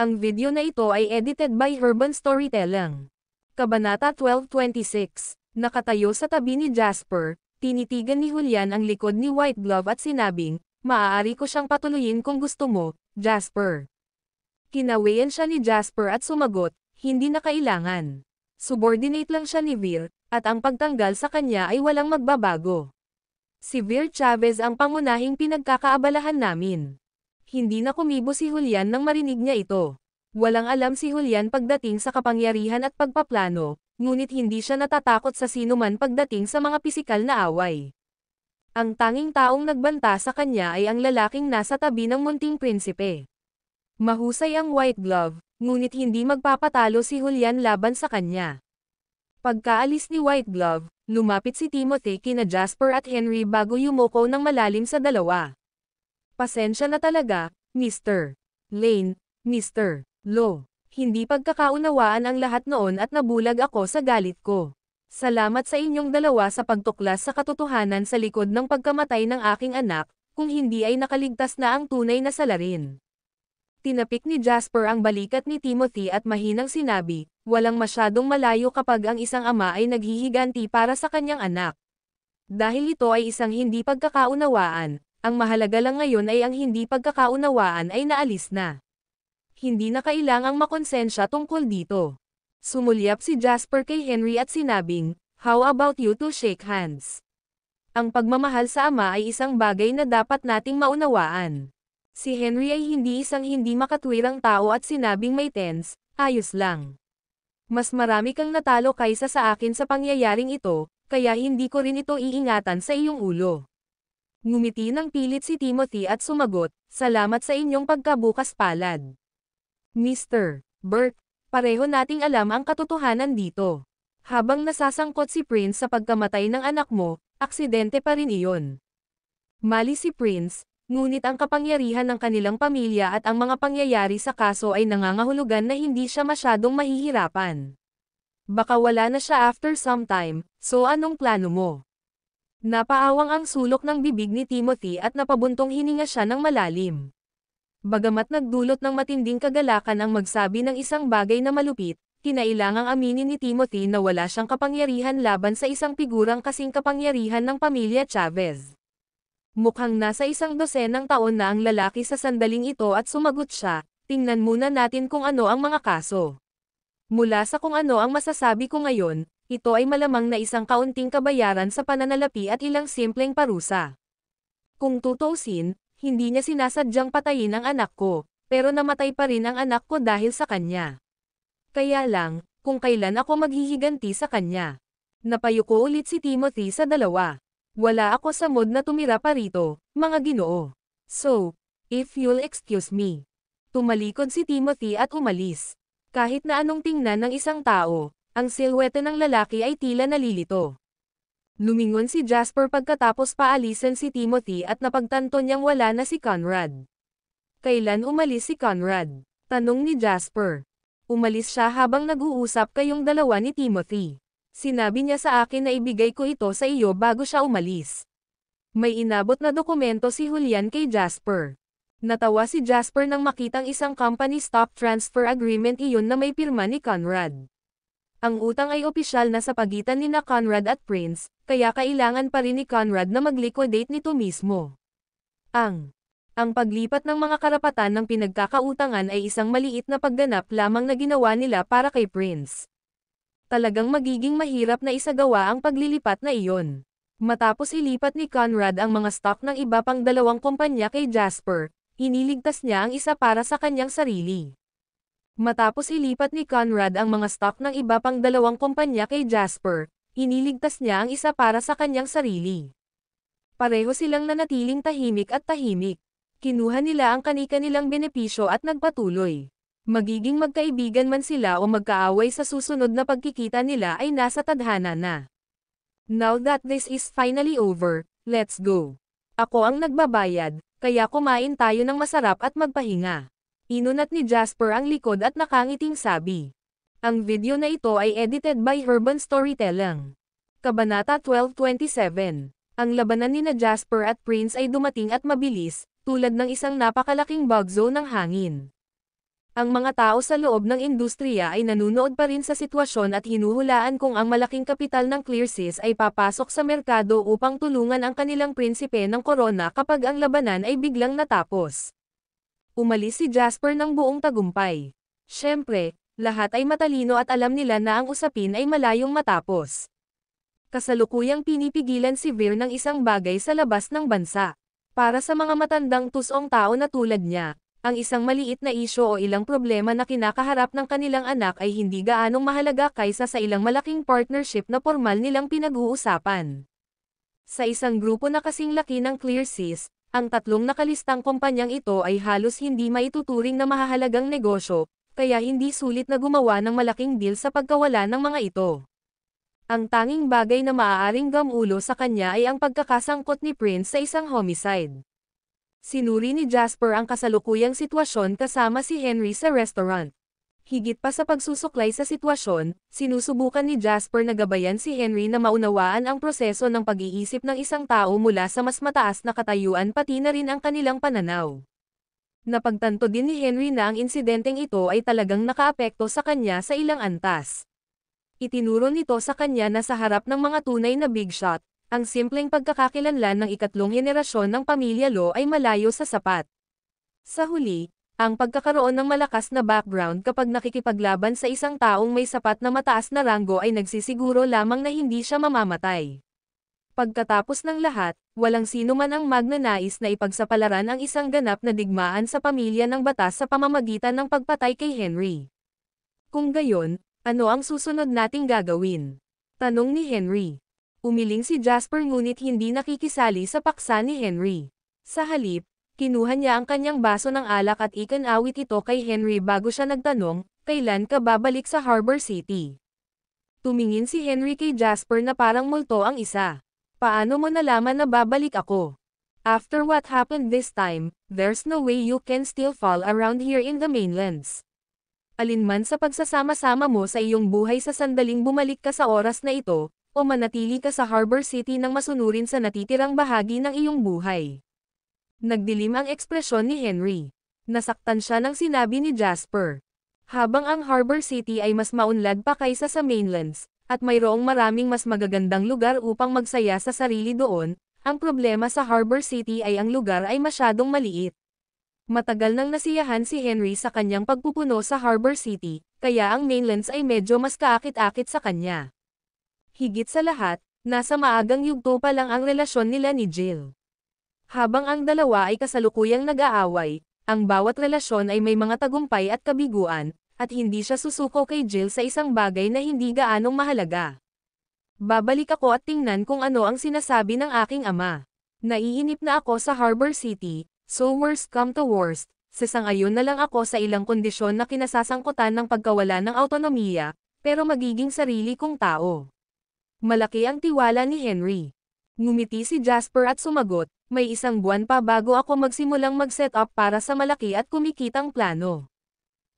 Ang video na ito ay edited by Urban Storytelling. Kabanata 12:26. Nakatayo sa tabi ni Jasper, tinitigan ni Julian ang likod ni White Glove at sinabing, "Maaari ko siyang patuloyin kung gusto mo, Jasper." Kinawayan siya ni Jasper at sumagot, "Hindi na kailangan. Subordinate lang siya ni Veer, at ang pagtanggal sa kanya ay walang magbabago. Si Veer Chavez ang pangunahing pinagkakaabalahan namin." Hindi na kumibo si Julian nang marinig niya ito. Walang alam si Julian pagdating sa kapangyarihan at pagpaplano, ngunit hindi siya natatakot sa sinuman pagdating sa mga pisikal na away. Ang tanging taong nagbanta sa kanya ay ang lalaking nasa tabi ng munting prinsipe. Mahusay ang White Glove, ngunit hindi magpapatalo si Julian laban sa kanya. Pagkaalis ni White Glove, lumapit si Timothy kina Jasper at Henry bago yumuko ng malalim sa dalawa. "Pasensya na talaga, Mr. Lane, Mr. Lo. Hindi pagkakaunawaan ang lahat noon at nabulag ako sa galit ko. Salamat sa inyong dalawa sa pagtuklas sa katotohanan sa likod ng pagkamatay ng aking anak, kung hindi ay nakaligtas na ang tunay na salarin." Tinapik ni Jasper ang balikat ni Timothy at mahinang sinabi, "Walang masyadong malayo kapag ang isang ama ay naghihiganti para sa kanyang anak. Dahil ito ay isang hindi pagkakaunawaan, ang mahalaga lang ngayon ay ang hindi pagkakaunawaan ay naalis na. Hindi na kailangang makonsensya tungkol dito." Sumulyap si Jasper kay Henry at sinabing, "How about you to shake hands? Ang pagmamahal sa ama ay isang bagay na dapat nating maunawaan." Si Henry ay hindi isang hindi makatwirang tao at sinabing may tense, "Ayos lang. Mas marami kang natalo kaysa sa akin sa pangyayaring ito, kaya hindi ko rin ito iingatan sa iyong ulo." Ngumiti ng pilit si Timothy at sumagot, "Salamat sa inyong pagkabukas palad. Mr. Burt, pareho nating alam ang katotohanan dito. Habang nasasangkot si Prince sa pagkamatay ng anak mo, aksidente pa rin iyon." Mali si Prince, ngunit ang kapangyarihan ng kanilang pamilya at ang mga pangyayari sa kaso ay nangangahulugan na hindi siya masyadong mahihirapan. Baka wala na siya after some time, so anong plano mo? Napaawang ang sulok ng bibig ni Timothy at napabuntong hininga siya ng malalim. Bagamat nagdulot ng matinding kagalakan ang magsabi ng isang bagay na malupit, kinailangang aminin ni Timothy na wala siyang kapangyarihan laban sa isang figurang kasing kapangyarihan ng pamilya Chavez. Mukhang nasa 100 taon na ang lalaki sa sandaling ito at sumagot siya, "Tingnan muna natin kung ano ang mga kaso. Mula sa kung ano ang masasabi ko ngayon, ito ay malamang na isang kaunting kabayaran sa pananalapi at ilang simpleng parusa. Kung tutuusin, hindi niya sinasadyang patayin ang anak ko, pero namatay pa rin ang anak ko dahil sa kanya. Kaya lang, kung kailan ako maghihiganti sa kanya." Napayuko ulit si Timothy sa dalawa. "Wala ako sa mood na tumira pa rito, mga ginoo. So, if you'll excuse me." Tumalikod si Timothy at umalis. Kahit na anong tingnan ng isang tao, ang silhwete ng lalaki ay tila nalilito. Lumingon si Jasper pagkatapos paalisan si Timothy at napagtanto niyang wala na si Conrad. Kailan umalis si Conrad? Tanong ni Jasper. Umalis siya habang nag-uusap kayong dalawa ni Timothy. Sinabi niya sa akin na ibigay ko ito sa iyo bago siya umalis. May inabot na dokumento si Julian kay Jasper. Natawa si Jasper nang makitang isang company stock transfer agreement iyon na may pirma ni Conrad. Ang utang ay opisyal na sa pagitan ni Conrad at Prince, kaya kailangan pa rin ni Conrad na mag-liquidate nito mismo. Ang paglipat ng mga karapatan ng pinagkakautangan ay isang maliit na pagganap lamang na ginawa nila para kay Prince. Talagang magiging mahirap na isagawa ang paglilipat na iyon. Matapos ilipat ni Conrad ang mga stock ng iba pang dalawang kumpanya kay Jasper, iniligtas niya ang isa para sa kanyang sarili. Matapos ilipat ni Conrad ang mga stock ng iba pang dalawang kumpanya kay Jasper, iniligtas niya ang isa para sa kanyang sarili. Pareho silang nanatiling tahimik at tahimik. Kinuha nila ang kani-kanilang benepisyo at nagpatuloy. Magiging magkaibigan man sila o magkaaway sa susunod na pagkikita nila ay nasa tadhana na. Now that this is finally over, let's go. Ako ang nagbabayad, kaya kumain tayo ng masarap at magpahinga. Inunat ni Jasper ang likod at nakangiting sabi. Ang video na ito ay edited by Urban Storytelling. Kabanata 12:27. Ang labanan nina Jasper at Prince ay dumating at mabilis, tulad ng isang napakalaking bagyo ng hangin. Ang mga tao sa loob ng industriya ay nanunood pa rin sa sitwasyon at hinuhulaan kung ang malaking kapital ng Clearseas ay papasok sa merkado upang tulungan ang kanilang prinsipe ng korona kapag ang labanan ay biglang natapos. Umalis si Jasper ng buong tagumpay. Siyempre, lahat ay matalino at alam nila na ang usapin ay malayong matapos. Kasalukuyang pinipigilan si Veer ng isang bagay sa labas ng bansa. Para sa mga matandang tusong tao na tulad niya, ang isang maliit na isyu o ilang problema na kinakaharap ng kanilang anak ay hindi gaanong mahalaga kaysa sa ilang malaking partnership na formal nilang pinag-uusapan. Sa isang grupo na kasing laki ng Clearseas, ang tatlong nakalistang kumpanyang ito ay halos hindi maituturing na mahahalagang negosyo, kaya hindi sulit na gumawa ng malaking deal sa pagkawala ng mga ito. Ang tanging bagay na maaaring gamulo sa kanya ay ang pagkakasangkot ni Prince sa isang homicide. Sinuri ni Jasper ang kasalukuyang sitwasyon kasama si Henry sa restaurant. Higit pa sa pagsusuklay sa sitwasyon, sinusubukan ni Jasper na gabayan si Henry na maunawaan ang proseso ng pag-iisip ng isang tao mula sa mas mataas na katayuan pati na rin ang kanilang pananaw. Napagtanto din ni Henry na ang insidenteng ito ay talagang nakaapekto sa kanya sa ilang antas. Itinuro nito sa kanya na sa harap ng mga tunay na big shot, ang simpleng pagkakakilanlan ng ikatlong henerasyon ng pamilya Lo ay malayo sa sapat. Sa huli, ang pagkakaroon ng malakas na background kapag nakikipaglaban sa isang taong may sapat na mataas na ranggo ay nagsisiguro lamang na hindi siya mamamatay. Pagkatapos ng lahat, walang sino man ang magnanais na ipagsapalaran ang isang ganap na digmaan sa pamilya ng batas sa pamamagitan ng pagpatay kay Henry. Kung gayon, ano ang susunod nating gagawin? Tanong ni Henry. Umiling si Jasper ngunit hindi nakikisali sa paksa ni Henry. Sa halip, kinuha niya ang kanyang baso ng alak at ikinawit ito kay Henry bago siya nagtanong, kailan ka babalik sa Harbor City? Tumingin si Henry kay Jasper na parang multo ang isa. Paano mo nalaman na babalik ako? After what happened this time, there's no way you can still fall around here in the mainlands. Alinman sa pagsasama-sama mo sa iyong buhay sa sandaling bumalik ka sa oras na ito, o manatili ka sa Harbor City nang masunurin sa natitirang bahagi ng iyong buhay. Nagdilim ang ekspresyon ni Henry. Nasaktan siya nang sinabi ni Jasper. Habang ang Harbor City ay mas maunlad pa kaysa sa mainlands, at mayroong maraming mas magagandang lugar upang magsaya sa sarili doon, ang problema sa Harbor City ay ang lugar ay masyadong maliit. Matagal nang nasiyahan si Henry sa kanyang pagpupuno sa Harbor City, kaya ang mainlands ay medyo mas kaakit-akit sa kanya. Higit sa lahat, nasa maagang yugto pa lang ang relasyon nila ni Jill. Habang ang dalawa ay kasalukuyang nag-aaway, ang bawat relasyon ay may mga tagumpay at kabiguan, at hindi siya susuko kay Jill sa isang bagay na hindi gaanong mahalaga. Babalik ako at tingnan kung ano ang sinasabi ng aking ama. Naiinip na ako sa Harbor City, so worst come to worst, sasangayon na lang ako sa ilang kondisyon na kinasasangkutan ng pagkawala ng autonomiya, pero magiging sarili kong tao. Malaki ang tiwala ni Henry. Ngumiti si Jasper at sumagot, may 1 buwan pa bago ako magsimulang mag-set up para sa malaki at kumikitang plano.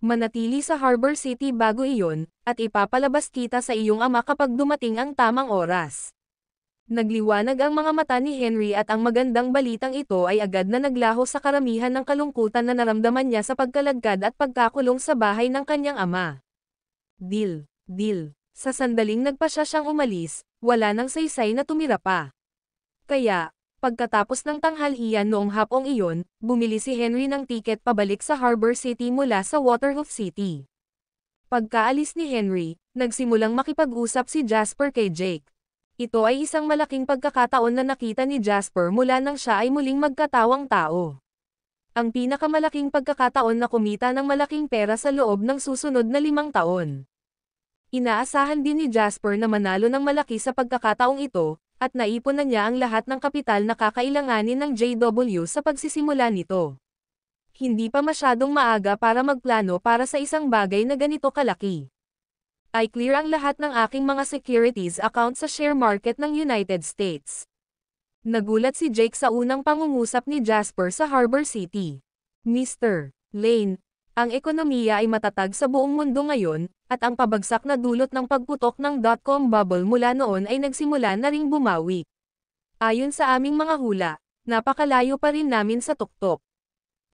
Manatili sa Harbor City bago iyon, at ipapalabas kita sa iyong ama kapag dumating ang tamang oras. Nagliwanag ang mga mata ni Henry at ang magandang balitang ito ay agad na naglaho sa karamihan ng kalungkutan na naramdaman niya sa pagkalagkad at pagkakulong sa bahay ng kanyang ama. Deal. Sa sandaling nagpasya siyang umalis, wala nang saysay na tumira pa. Kaya, pagkatapos ng tanghalian noong hapong iyon, bumili si Henry ng tiket pabalik sa Harbor City mula sa Waterhoof City. Pagkaalis ni Henry, nagsimulang makipag-usap si Jasper kay Jake. Ito ay isang malaking pagkakataon na nakita ni Jasper mula nang siya ay muling magkatawang tao. Ang pinakamalaking pagkakataon na kumita ng malaking pera sa loob ng susunod na 5 taon. Inaasahan din ni Jasper na manalo ng malaki sa pagkakataong ito, at naipon na niya ang lahat ng kapital na kakailanganin ng JW sa pagsisimula nito. Hindi pa masyadong maaga para magplano para sa isang bagay na ganito kalaki. I clear ang lahat ng aking mga securities account sa share market ng United States. Nagulat si Jake sa unang pangungusap ni Jasper sa Harbor City. Mr. Lane, ang ekonomiya ay matatag sa buong mundo ngayon, at ang pabagsak na dulot ng pagputok ng dot-com bubble mula noon ay nagsimula na ring bumawi. Ayon sa aming mga hula, napakalayo pa rin namin sa tuktok.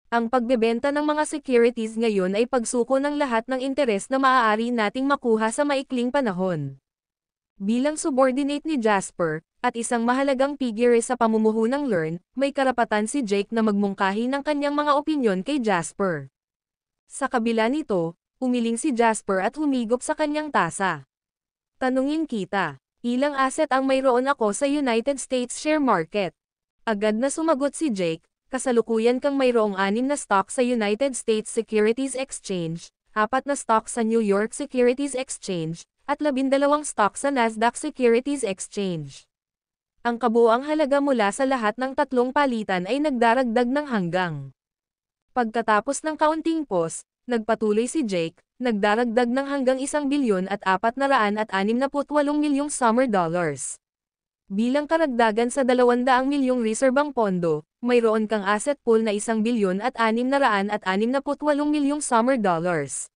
Ang pagbebenta ng mga securities ngayon ay pagsuko ng lahat ng interes na maaari nating makuha sa maikling panahon. Bilang subordinate ni Jasper, at isang mahalagang figure sa pamumuho ng Learn, may karapatan si Jake na magmungkahi ng kanyang mga opinyon kay Jasper. Sa kabila nito, umiling si Jasper at humigop sa kanyang tasa. Tanungin kita, ilang asset ang mayroon ako sa United States share market? Agad na sumagot si Jake. Kasalukuyan kang mayroong 6 na stock sa United States Securities Exchange, 4 na stock sa New York Securities Exchange, at 12 stock sa Nasdaq Securities Exchange. Ang kabuuang halaga mula sa lahat ng 3 palitan ay nagdaragdag ng hanggang. Pagkatapos ng kaunting pause, nagpatuloy si Jake, nagdaragdag ng hanggang 1 bilyon at 468 milyong summer dollars. Bilang karagdagan sa 200 milyong reserbang pondo, mayroon kang asset pool na 1 bilyon at 668 milyong summer dollars.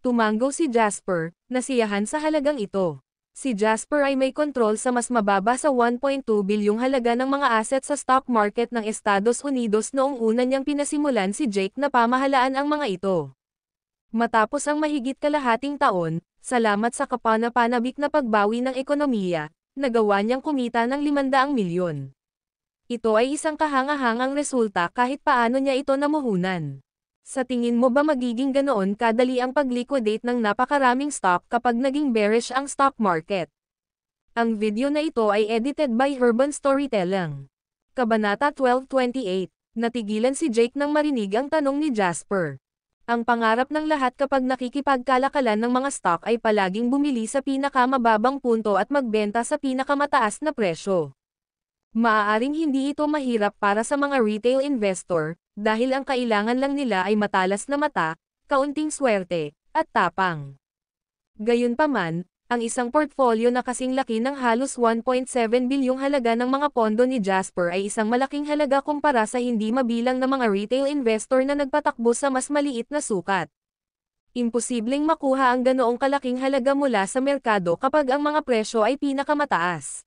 Tumango si Jasper, nasiyahan sa halagang ito. Si Jasper ay may kontrol sa mas mababa sa 1.2 bilyong halaga ng mga asset sa stock market ng Estados Unidos noong una niyang pinasimulan si Jake na pamahalaan ang mga ito. Matapos ang mahigit kalahating taon, salamat sa kapanapanabik na pagbawi ng ekonomiya, nagawa niyang kumita ng 500 milyon. Ito ay isang kahangahangang resulta kahit paano niya ito namuhunan. Sa tingin mo ba magiging ganoon kadali ang pag-liquidate ng napakaraming stock kapag naging bearish ang stock market? Ang video na ito ay edited by Herban Storytelling. Kabanata 12:28. Natigilan si Jake nang marinig ang tanong ni Jasper. Ang pangarap ng lahat kapag nakikipagkalakalan ng mga stock ay palaging bumili sa pinakamababang punto at magbenta sa pinakamataas na presyo. Maaaring hindi ito mahirap para sa mga retail investor, dahil ang kailangan lang nila ay matalas na mata, kaunting swerte, at tapang. Gayunpaman, ang isang portfolio na kasing laki ng halos 1.7 bilyong halaga ng mga pondo ni Jasper ay isang malaking halaga kumpara sa hindi mabilang na mga retail investor na nagpatakbo sa mas maliit na sukat. Imposibleng makuha ang ganoong kalaking halaga mula sa merkado kapag ang mga presyo ay pinakamataas.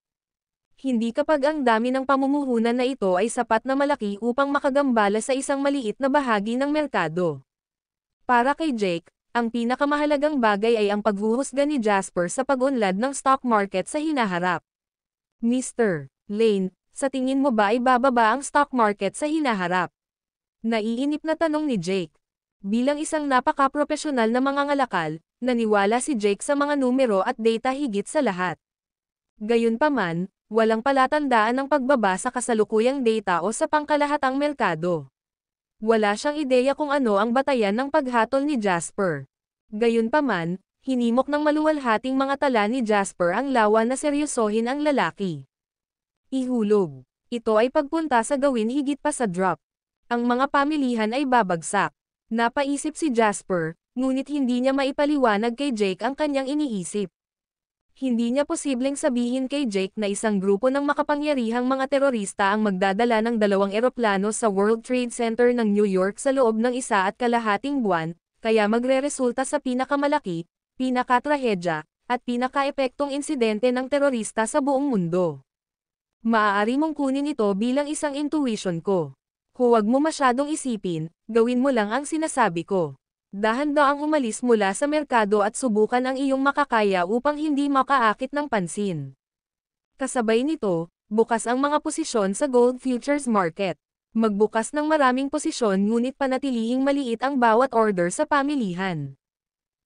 Hindi kapag ang dami ng pamumuhunan na ito ay sapat na malaki upang makagambala sa isang maliit na bahagi ng merkado. Para kay Jake, ang pinakamahalagang bagay ay ang paghuhusga ni Jasper sa pag-unlad ng stock market sa hinaharap. Mr. Lane, sa tingin mo ba ay bababa ang stock market sa hinaharap? Naiinip na tanong ni Jake. Bilang isang napaka-propesyonal na mangangalakal, naniwala si Jake sa mga numero at data higit sa lahat. Gayunpaman, walang palatandaan ng pagbaba sa kasalukuyang data o sa pangkalahatang merkado. Wala siyang ideya kung ano ang batayan ng paghatol ni Jasper. Gayunpaman, hinimok ng maluwalhating mga tala ni Jasper ang lawa na seryosohin ang lalaki. Ihulog. Ito ay pagpunta sa gawin higit pa sa drop. Ang mga pamilihan ay babagsak. Napaisip si Jasper, ngunit hindi niya maipaliwanag kay Jake ang kanyang iniisip. Hindi niya posibleng sabihin kay Jake na isang grupo ng makapangyarihang mga terorista ang magdadala ng 2 eroplano sa World Trade Center ng New York sa loob ng 1.5 buwan, kaya magreresulta sa pinakamalaki, pinakatrahedya, at pinakaepektong insidente ng terorista sa buong mundo. Maaari mong kunin ito bilang isang intuition ko. Huwag mo masyadong isipin, gawin mo lang ang sinasabi ko. Dahan-daang umalis mula sa merkado at subukan ang iyong makakaya upang hindi makaakit ng pansin. Kasabay nito, bukas ang mga posisyon sa gold futures market. Magbukas ng maraming posisyon ngunit panatilihing maliit ang bawat order sa pamilihan.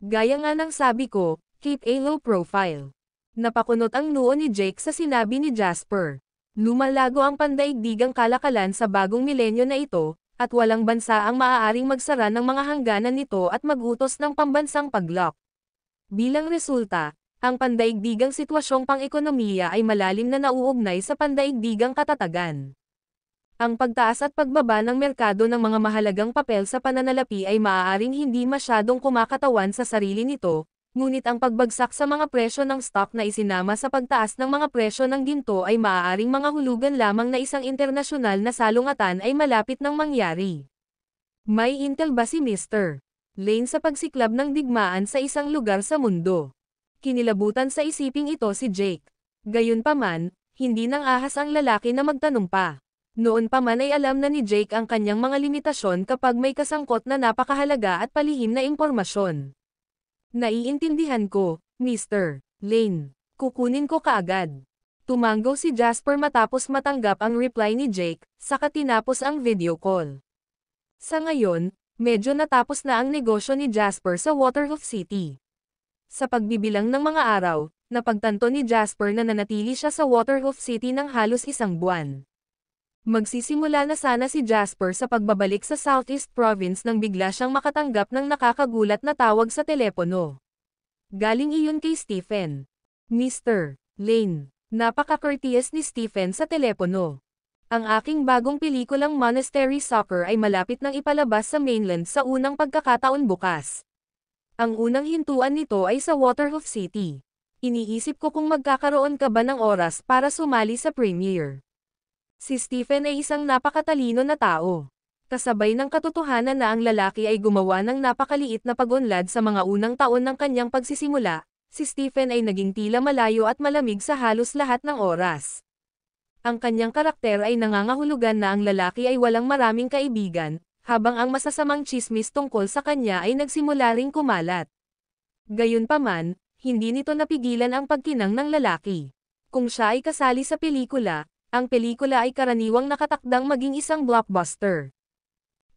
Gaya nga ng sabi ko, keep a low profile. Napakunot ang noo ni Jake sa sinabi ni Jasper. Lumalago ang pandaigdigang kalakalan sa bagong milenyo na ito, at walang bansa ang maaaring magsara ng mga hangganan nito at magutos ng pambansang paglock. Bilang resulta, ang pandaigdigang sitwasyong pang-ekonomiya ay malalim na nauugnay sa pandaigdigang katatagan. Ang pagtaas at pagbaba ng merkado ng mga mahalagang papel sa pananalapi ay maaaring hindi masyadong kumakatawan sa sarili nito, ngunit ang pagbagsak sa mga presyo ng stock na isinama sa pagtaas ng mga presyo ng ginto ay maaaring mga hulugan lamang na isang internasyonal na salungatan ay malapit nang mangyari. May intel ba si Mr. Lane sa pagsiklab ng digmaan sa isang lugar sa mundo? Kinilabutan sa isiping ito si Jake. Gayunpaman, hindi nang ahas ang lalaki na magtanong pa. Noon pa man ay alam na ni Jake ang kanyang mga limitasyon kapag may kasangkot na napakahalaga at palihim na impormasyon. Naiintindihan ko, Mr. Lane. Kukunin ko kaagad. Tumanggo si Jasper matapos matanggap ang reply ni Jake, saka tinapos ang video call. Sa ngayon, medyo natapos na ang negosyo ni Jasper sa Waterhoof City. Sa pagbibilang ng mga araw, napagtanto ni Jasper na nanatili siya sa Waterhoof City ng halos 1 buwan. Magsisimula na sana si Jasper sa pagbabalik sa Southeast Province nang bigla siyang makatanggap ng nakakagulat na tawag sa telepono. Galing iyon kay Stephen. Mr. Lane. Napaka-courteous ni Stephen sa telepono. Ang aking bagong pelikulang Monastery Soccer ay malapit nang ipalabas sa mainland sa unang pagkakataon bukas. Ang unang hintuan nito ay sa Waterhoof City. Iniisip ko kung magkakaroon ka ba ng oras para sumali sa premiere. Si Stephen ay isang napakatalino na tao. Kasabay ng katotohanan na ang lalaki ay gumawa ng napakaliit na pag-unlad sa mga unang taon ng kanyang pagsisimula, si Stephen ay naging tila malayo at malamig sa halos lahat ng oras. Ang kanyang karakter ay nangangahulugan na ang lalaki ay walang maraming kaibigan, habang ang masasamang tsismis tungkol sa kanya ay nagsimula ring kumalat. Gayunpaman, hindi nito napigilan ang pagkinang ng lalaki. Kung siya ay kasali sa pelikula, ang pelikula ay karaniwang nakatakdang maging isang blockbuster.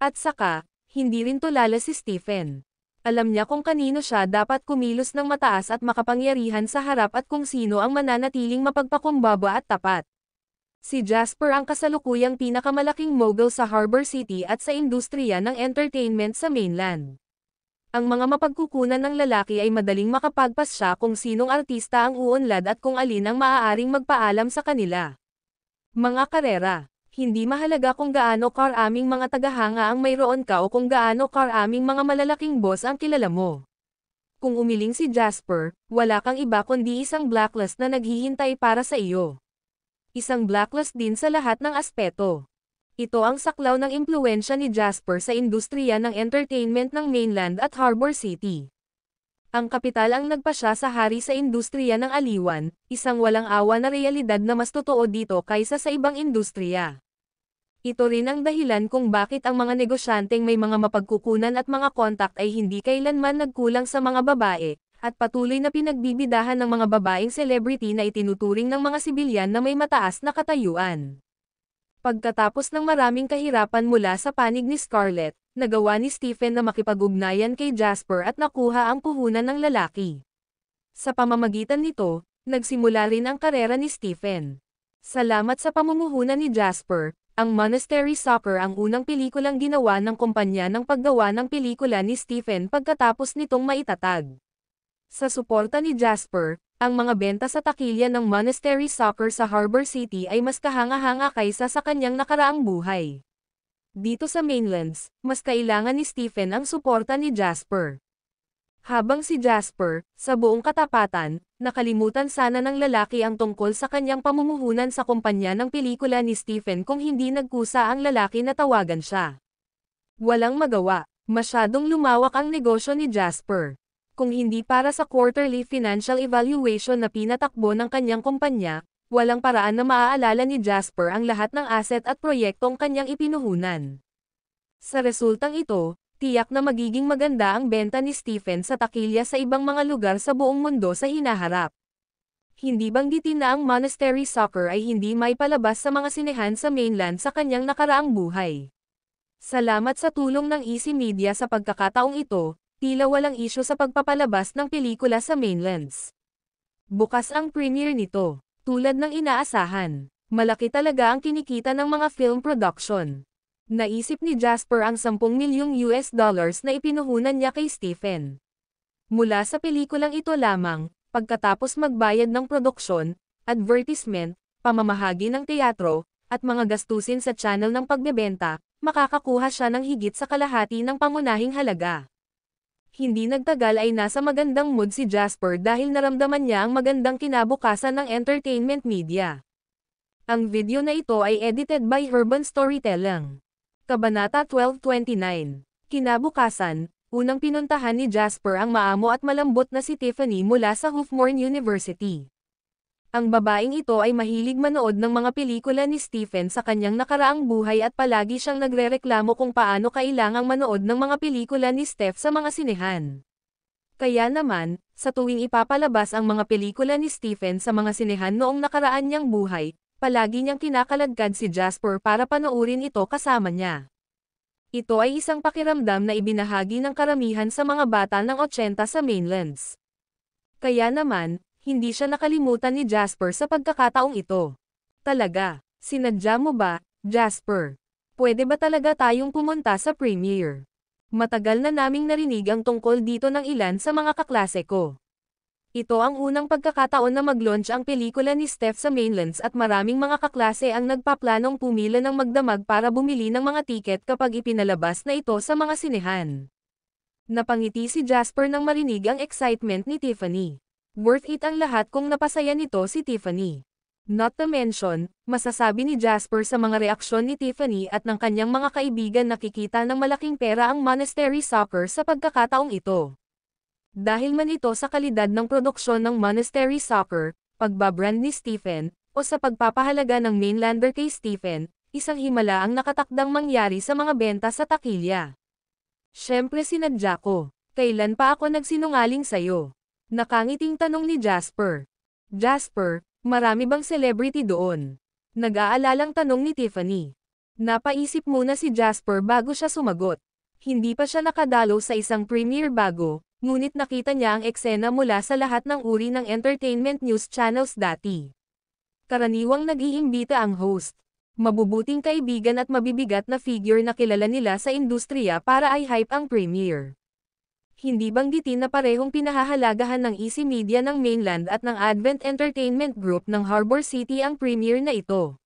At saka, hindi rin tulala si Stephen. Alam niya kung kanino siya dapat kumilos ng mataas at makapangyarihan sa harap at kung sino ang mananatiling mapagpakumbaba at tapat. Si Jasper ang kasalukuyang pinakamalaking mogul sa Harbor City at sa industriya ng entertainment sa mainland. Ang mga mapagkukunan ng lalaki ay madaling makapagpas siya kung sinong artista ang uunlad at kung alin ang maaaring magpaalam sa kanila. Mga karera. Hindi mahalaga kung gaano karaming mga tagahanga ang mayroon ka o kung gaano karaming mga malalaking boss ang kilala mo. Kung umiling si Jasper, wala kang iba kundi isang blacklist na naghihintay para sa iyo. Isang blacklist din sa lahat ng aspeto. Ito ang saklaw ng impluwensya ni Jasper sa industriya ng entertainment ng mainland at Harbor City. Ang kapital ang nagpasya sa hari sa industriya ng aliwan, isang walang awa na realidad na mas totoo dito kaysa sa ibang industriya. Ito rin ang dahilan kung bakit ang mga negosyanteng may mga mapagkukunan at mga kontak ay hindi kailanman nagkulang sa mga babae, at patuloy na pinagbibidahan ng mga babaeng celebrity na itinuturing ng mga sibilyan na may mataas na katayuan. Pagkatapos ng maraming kahirapan mula sa panig ni Scarlett, nagawa ni Stephen na makipag-ugnayan kay Jasper at nakuha ang puhunan ng lalaki. Sa pamamagitan nito, nagsimula rin ang karera ni Stephen. Salamat sa pamumuhunan ni Jasper, ang Monastery Soccer ang unang pelikulang ginawa ng kumpanya ng paggawa ng pelikula ni Stephen pagkatapos nitong maitatag. Sa suporta ni Jasper, ang mga benta sa takilya ng Monastery Soccer sa Harbor City ay mas kahanga-hanga kaysa sa kanyang nakaraang buhay. Dito sa mainlands, mas kailangan ni Stephen ang suporta ni Jasper. Habang si Jasper, sa buong katapatan, nakalimutan sana ng lalaki ang tungkol sa kanyang pamumuhunan sa kumpanya ng pelikula ni Stephen kung hindi nagkusa ang lalaki na tawagan siya. Walang magawa, masyadong lumawak ang negosyo ni Jasper. Kung hindi para sa quarterly financial evaluation na pinatakbo ng kanyang kumpanya, walang paraan na maaalala ni Jasper ang lahat ng asset at proyektong kanyang ipinuhunan. Sa resultang ito, tiyak na magiging maganda ang benta ni Stephen sa takilya sa ibang mga lugar sa buong mundo sa hinaharap. Hindi banggitin na ang Monastery Soccer ay hindi may palabas sa mga sinehan sa mainland sa kanyang nakaraang buhay. Salamat sa tulong ng Easy Media sa pagkakataong ito, tila walang isyu sa pagpapalabas ng pelikula sa mainlands. Bukas ang premiere nito, tulad ng inaasahan. Malaki talaga ang kinikita ng mga film production. Naisip ni Jasper ang 10 milyong US dollars na ipinuhunan niya kay Stephen. Mula sa pelikulang ito lamang, pagkatapos magbayad ng produksyon, advertisement, pamamahagi ng teatro, at mga gastusin sa channel ng pagbebenta, makakakuha siya ng higit sa kalahati ng pangunahing halaga. Hindi nagtagal ay nasa magandang mood si Jasper dahil naramdaman niya ang magandang kinabukasan ng entertainment media. Ang video na ito ay edited by Urban Storytelling. Kabanata 12:29. Kinabukasan, unang pinuntahan ni Jasper ang maamo at malambot na si Tiffany mula sa Hawthorne University. Ang babaeng ito ay mahilig manood ng mga pelikula ni Stephen sa kanyang nakaraang buhay at palagi siyang nagrereklamo kung paano kailangang manood ng mga pelikula ni Steph sa mga sinehan. Kaya naman, sa tuwing ipapalabas ang mga pelikula ni Stephen sa mga sinehan noong nakaraan niyang buhay, palagi niyang kinakaladkad si Jasper para panoorin ito kasama niya. Ito ay isang pakiramdam na ibinahagi ng karamihan sa mga bata ng 80 sa mainlands. Kaya naman, hindi siya nakalimutan ni Jasper sa pagkakataong ito. Talaga, sinadya mo ba, Jasper? Pwede ba talaga tayong pumunta sa premiere? Matagal na naming narinig ang tungkol dito ng ilan sa mga kaklase ko. Ito ang unang pagkakataon na mag-launch ang pelikula ni Steph sa mainlands at maraming mga kaklase ang nagpaplanong pumila ng magdamag para bumili ng mga tiket kapag ipinalabas na ito sa mga sinehan. Napangiti si Jasper nang marinig ang excitement ni Tiffany. Worth it ang lahat kung napasaya nito si Tiffany. Not to mention, masasabi ni Jasper sa mga reaksyon ni Tiffany at ng kanyang mga kaibigan nakikita ng malaking pera ang Monastery Soccer sa pagkakataong ito. Dahil man ito sa kalidad ng produksyon ng Monastery Soccer, pagbabrand ni Stephen, o sa pagpapahalaga ng mainlander kay Stephen, isang himala ang nakatakdang mangyari sa mga benta sa takilya. Siyempre sinadya ko, kailan pa ako nagsinungaling sayo? Nakangiting tanong ni Jasper. Jasper, marami bang celebrity doon? Nag-aalalang tanong ni Tiffany. Napaisip muna si Jasper bago siya sumagot. Hindi pa siya nakadalo sa isang premiere bago, ngunit nakita niya ang eksena mula sa lahat ng uri ng entertainment news channels dati. Karaniwang nag-iimbita ang host, mabubuting kaibigan at mabibigat na figure na kilala nila sa industriya para i-hype ang premiere. Hindi banggitin na parehong pinahahalagahan ng Easy Media ng mainland at ng Advent Entertainment Group ng Harbor City ang premiere na ito.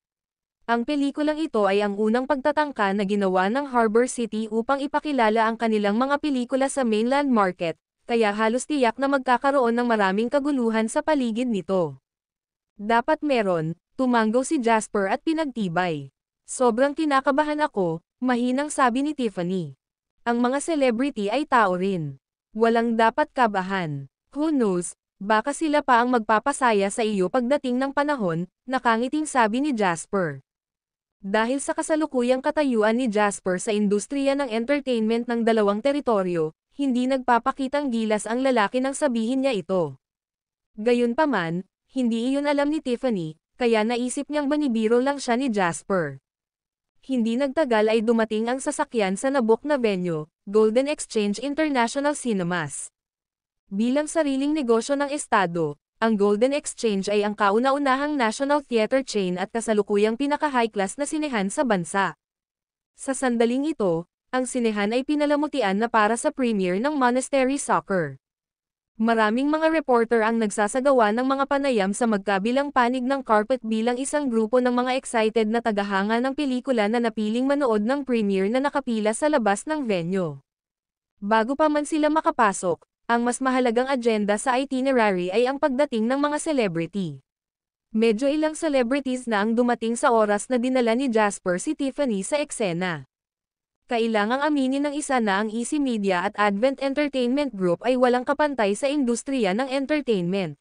Ang pelikulang ito ay ang unang pagtatangka na ginawa ng Harbor City upang ipakilala ang kanilang mga pelikula sa mainland market, kaya halos tiyak na magkakaroon ng maraming kaguluhan sa paligid nito. Dapat meron, tumanggo si Jasper at pinagtibay. Sobrang kinakabahan ako, mahinang sabi ni Tiffany. Ang mga celebrity ay tao rin. Walang dapat kabahan. Who knows, baka sila pa ang magpapasaya sa iyo pagdating ng panahon, nakangiting sabi ni Jasper. Dahil sa kasalukuyang katayuan ni Jasper sa industriya ng entertainment ng dalawang teritoryo, hindi nagpapakitang gilas ang lalaki nang sabihin niya ito. Gayunpaman, hindi iyon alam ni Tiffany, kaya naisip niyang banibiro lang siya ni Jasper. Hindi nagtagal ay dumating ang sasakyan sa nabook na venue, Golden Exchange International Cinemas. Bilang sariling negosyo ng estado, ang Golden Exchange ay ang kauna-unahang national theater chain at kasalukuyang pinaka-high class na sinehan sa bansa. Sa sandaling ito, ang sinehan ay pinalamutian na para sa premiere ng Monastery Soccer. Maraming mga reporter ang nagsasagawa ng mga panayam sa magkabilang panig ng carpet bilang isang grupo ng mga excited na tagahanga ng pelikula na napiling manood ng premiere na nakapila sa labas ng venue. Bago pa man sila makapasok, Ang mas mahalagang agenda sa itinerary ay ang pagdating ng mga celebrity. Medyo ilang celebrities na ang dumating sa oras na dinala ni Jasper si Tiffany sa eksena. Kailangang aminin ng isa na ang Easy Media at Advent Entertainment Group ay walang kapantay sa industriya ng entertainment.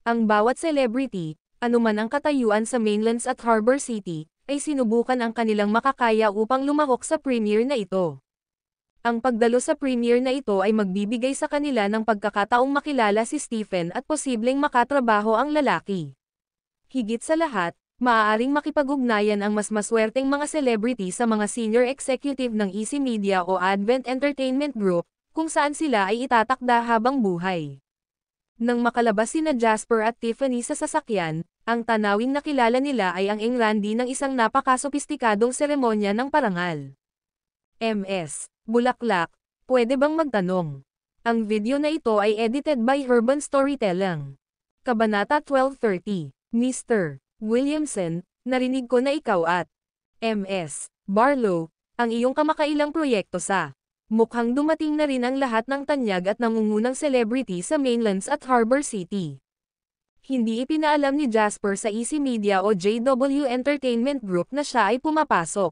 Ang bawat celebrity, anuman ang katayuan sa mainlands at Harbor City, ay sinubukan ang kanilang makakaya upang lumahok sa premiere na ito. Ang pagdalo sa premiere na ito ay magbibigay sa kanila ng pagkakataong makilala si Stephen at posibleng makatrabaho ang lalaki. Higit sa lahat, maaaring makipag-ugnayan ang mas maswerteng mga celebrity sa mga senior executive ng Easy Media o Advent Entertainment Group, kung saan sila ay itatakda habang buhay. Nang makalabas sina Jasper at Tiffany sa sasakyan, ang tanawing nakilala nila ay ang engrandi ng isang napakasopistikadong seremonya ng parangal. MS. Bulaklak, pwede bang magtanong? Ang video na ito ay edited by Urban Storytelling. Kabanata 1230. Mr. Williamson, narinig ko na ikaw at MS. Barlow, ang iyong kamakailang proyekto sa mukhang dumating na rin ang lahat ng tanyag at nangungunang celebrity sa mainlands at Harbor City. Hindi ipinaalam ni Jasper sa Easy Media o JW Entertainment Group na siya ay pumapasok.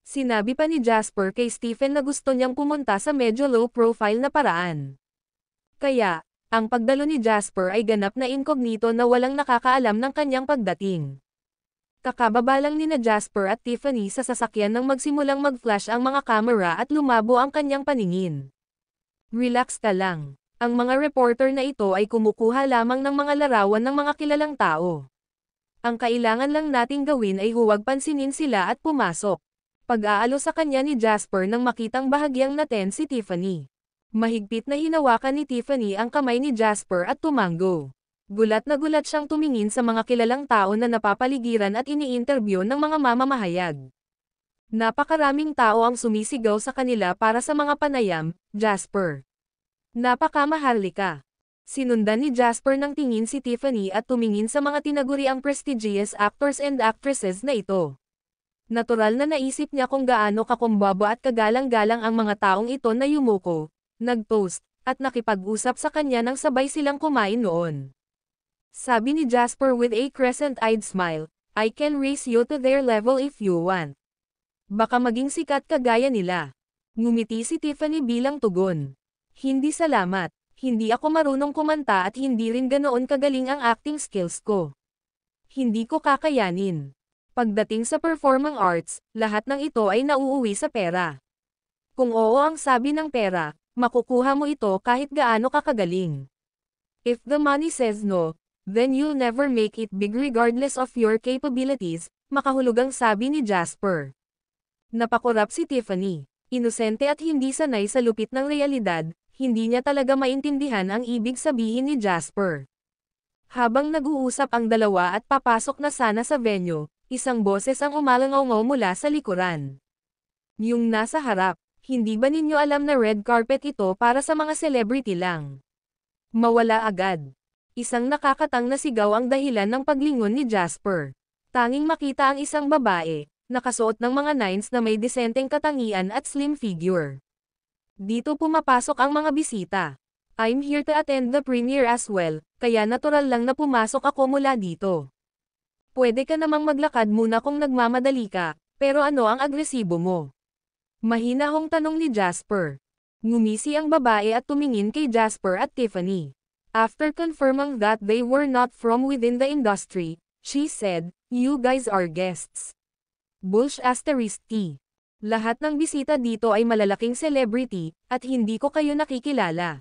Sinabi pa ni Jasper kay Stephen na gusto niyang pumunta sa medyo low-profile na paraan. Kaya, ang pagdalo ni Jasper ay ganap na incognito na walang nakakaalam ng kanyang pagdating. Kakababa lang ni Jasper at Tiffany sa sasakyan nang magsimulang mag-flash ang mga kamera at lumabo ang kanyang paningin. Relax ka lang. Ang mga reporter na ito ay kumukuha lamang ng mga larawan ng mga kilalang tao. Ang kailangan lang nating gawin ay huwag pansinin sila at pumasok. Pag-aalo sa kanya ni Jasper nang makitang bahagyang naten si Tiffany. Mahigpit na hinawakan ni Tiffany ang kamay ni Jasper at tumango. Gulat na gulat siyang tumingin sa mga kilalang tao na napapaligiran at ini-interview ng mga mamamahayag. Napakaraming tao ang sumisigaw sa kanila para sa mga panayam, Jasper. Napakamaharlika. Sinundan ni Jasper ng tingin si Tiffany at tumingin sa mga tinaguriang prestigious actors and actresses na ito. Natural na naisip niya kung gaano kakumbaba at kagalang-galang ang mga taong ito na yumuko, nag-toast, at nakipag-usap sa kanya nang sabay silang kumain noon. Sabi ni Jasper with a crescent-eyed smile, I can raise you to their level if you want. Baka maging sikat kagaya nila. Ngumiti si Tiffany bilang tugon. Hindi salamat, hindi ako marunong kumanta at hindi rin ganoon kagaling ang acting skills ko. Hindi ko kakayanin. Pagdating sa performing arts, lahat ng ito ay nauuwi sa pera. Kung oo ang sabi ng pera, makukuha mo ito kahit gaano kakagaling. If the money says no, then you'll never make it big regardless of your capabilities, makahulugang sabi ni Jasper. Napakurap si Tiffany. Inosente at hindi sanay sa lupit ng realidad, hindi niya talaga maintindihan ang ibig sabihin ni Jasper. Habang nag-uusap ang dalawa at papasok na sana sa venue, isang boses ang umalangaw mula sa likuran. Yung nasa harap, hindi ba ninyo alam na red carpet ito para sa mga celebrity lang? Mawala agad. Isang nakakatang na sigaw ang dahilan ng paglingon ni Jasper. Tanging makita ang isang babae, nakasuot ng mga nines na may disenteng katangian at slim figure. Dito pumapasok ang mga bisita. I'm here to attend the premiere as well, kaya natural lang na pumasok ako mula dito. Pwede ka namang maglakad muna kung nagmamadali ka, pero ano ang agresibo mo? Mahinahong tanong ni Jasper. Ngumisi ang babae at tumingin kay Jasper at Tiffany. After confirming that they were not from within the industry, she said, you guys are guests. Bullsh asterisk T. Lahat ng bisita dito ay malalaking celebrity, at hindi ko kayo nakikilala.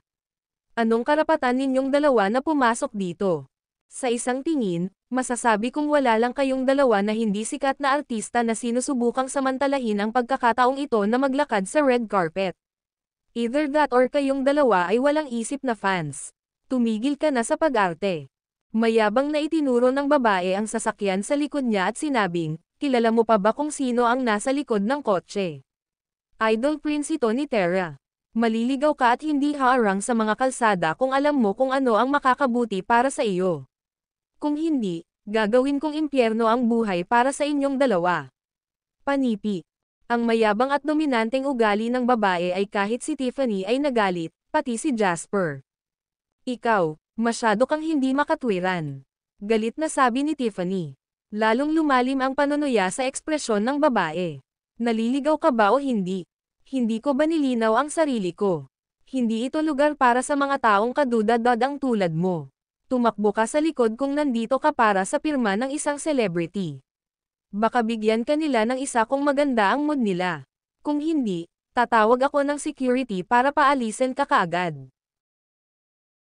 Anong karapatan ninyong dalawa na pumasok dito? Sa isang tingin, masasabi kong wala lang kayong dalawa na hindi sikat na artista na sinusubukang samantalahin ang pagkakataong ito na maglakad sa red carpet. Either that or kayong dalawa ay walang isip na fans. Tumigil ka na sa pag-arte. Mayabang na itinuro ng babae ang sasakyan sa likod niya at sinabing, kilala mo pa ba kung sino ang nasa likod ng kotse? Idol Prince ito ni Tara. Maliligaw ka at hindi haarang sa mga kalsada kung alam mo kung ano ang makakabuti para sa iyo. Kung hindi, gagawin kong impyerno ang buhay para sa inyong dalawa. Panipi. Ang mayabang at dominanteng ugali ng babae ay kahit si Tiffany ay nagalit, pati si Jasper. Ikaw, masyado kang hindi makatwiran. Galit na sabi ni Tiffany. Lalong lumalim ang panunuya sa ekspresyon ng babae. Naliligaw ka ba o hindi? Hindi ko ba nilinaw ang sarili ko? Hindi ito lugar para sa mga taong kadudad-dadang tulad mo. Tumakbo ka sa likod kung nandito ka para sa pirma ng isang celebrity. Baka bigyan ka nila ng isa kung maganda ang mood nila. Kung hindi, tatawag ako ng security para paalisin ka kaagad.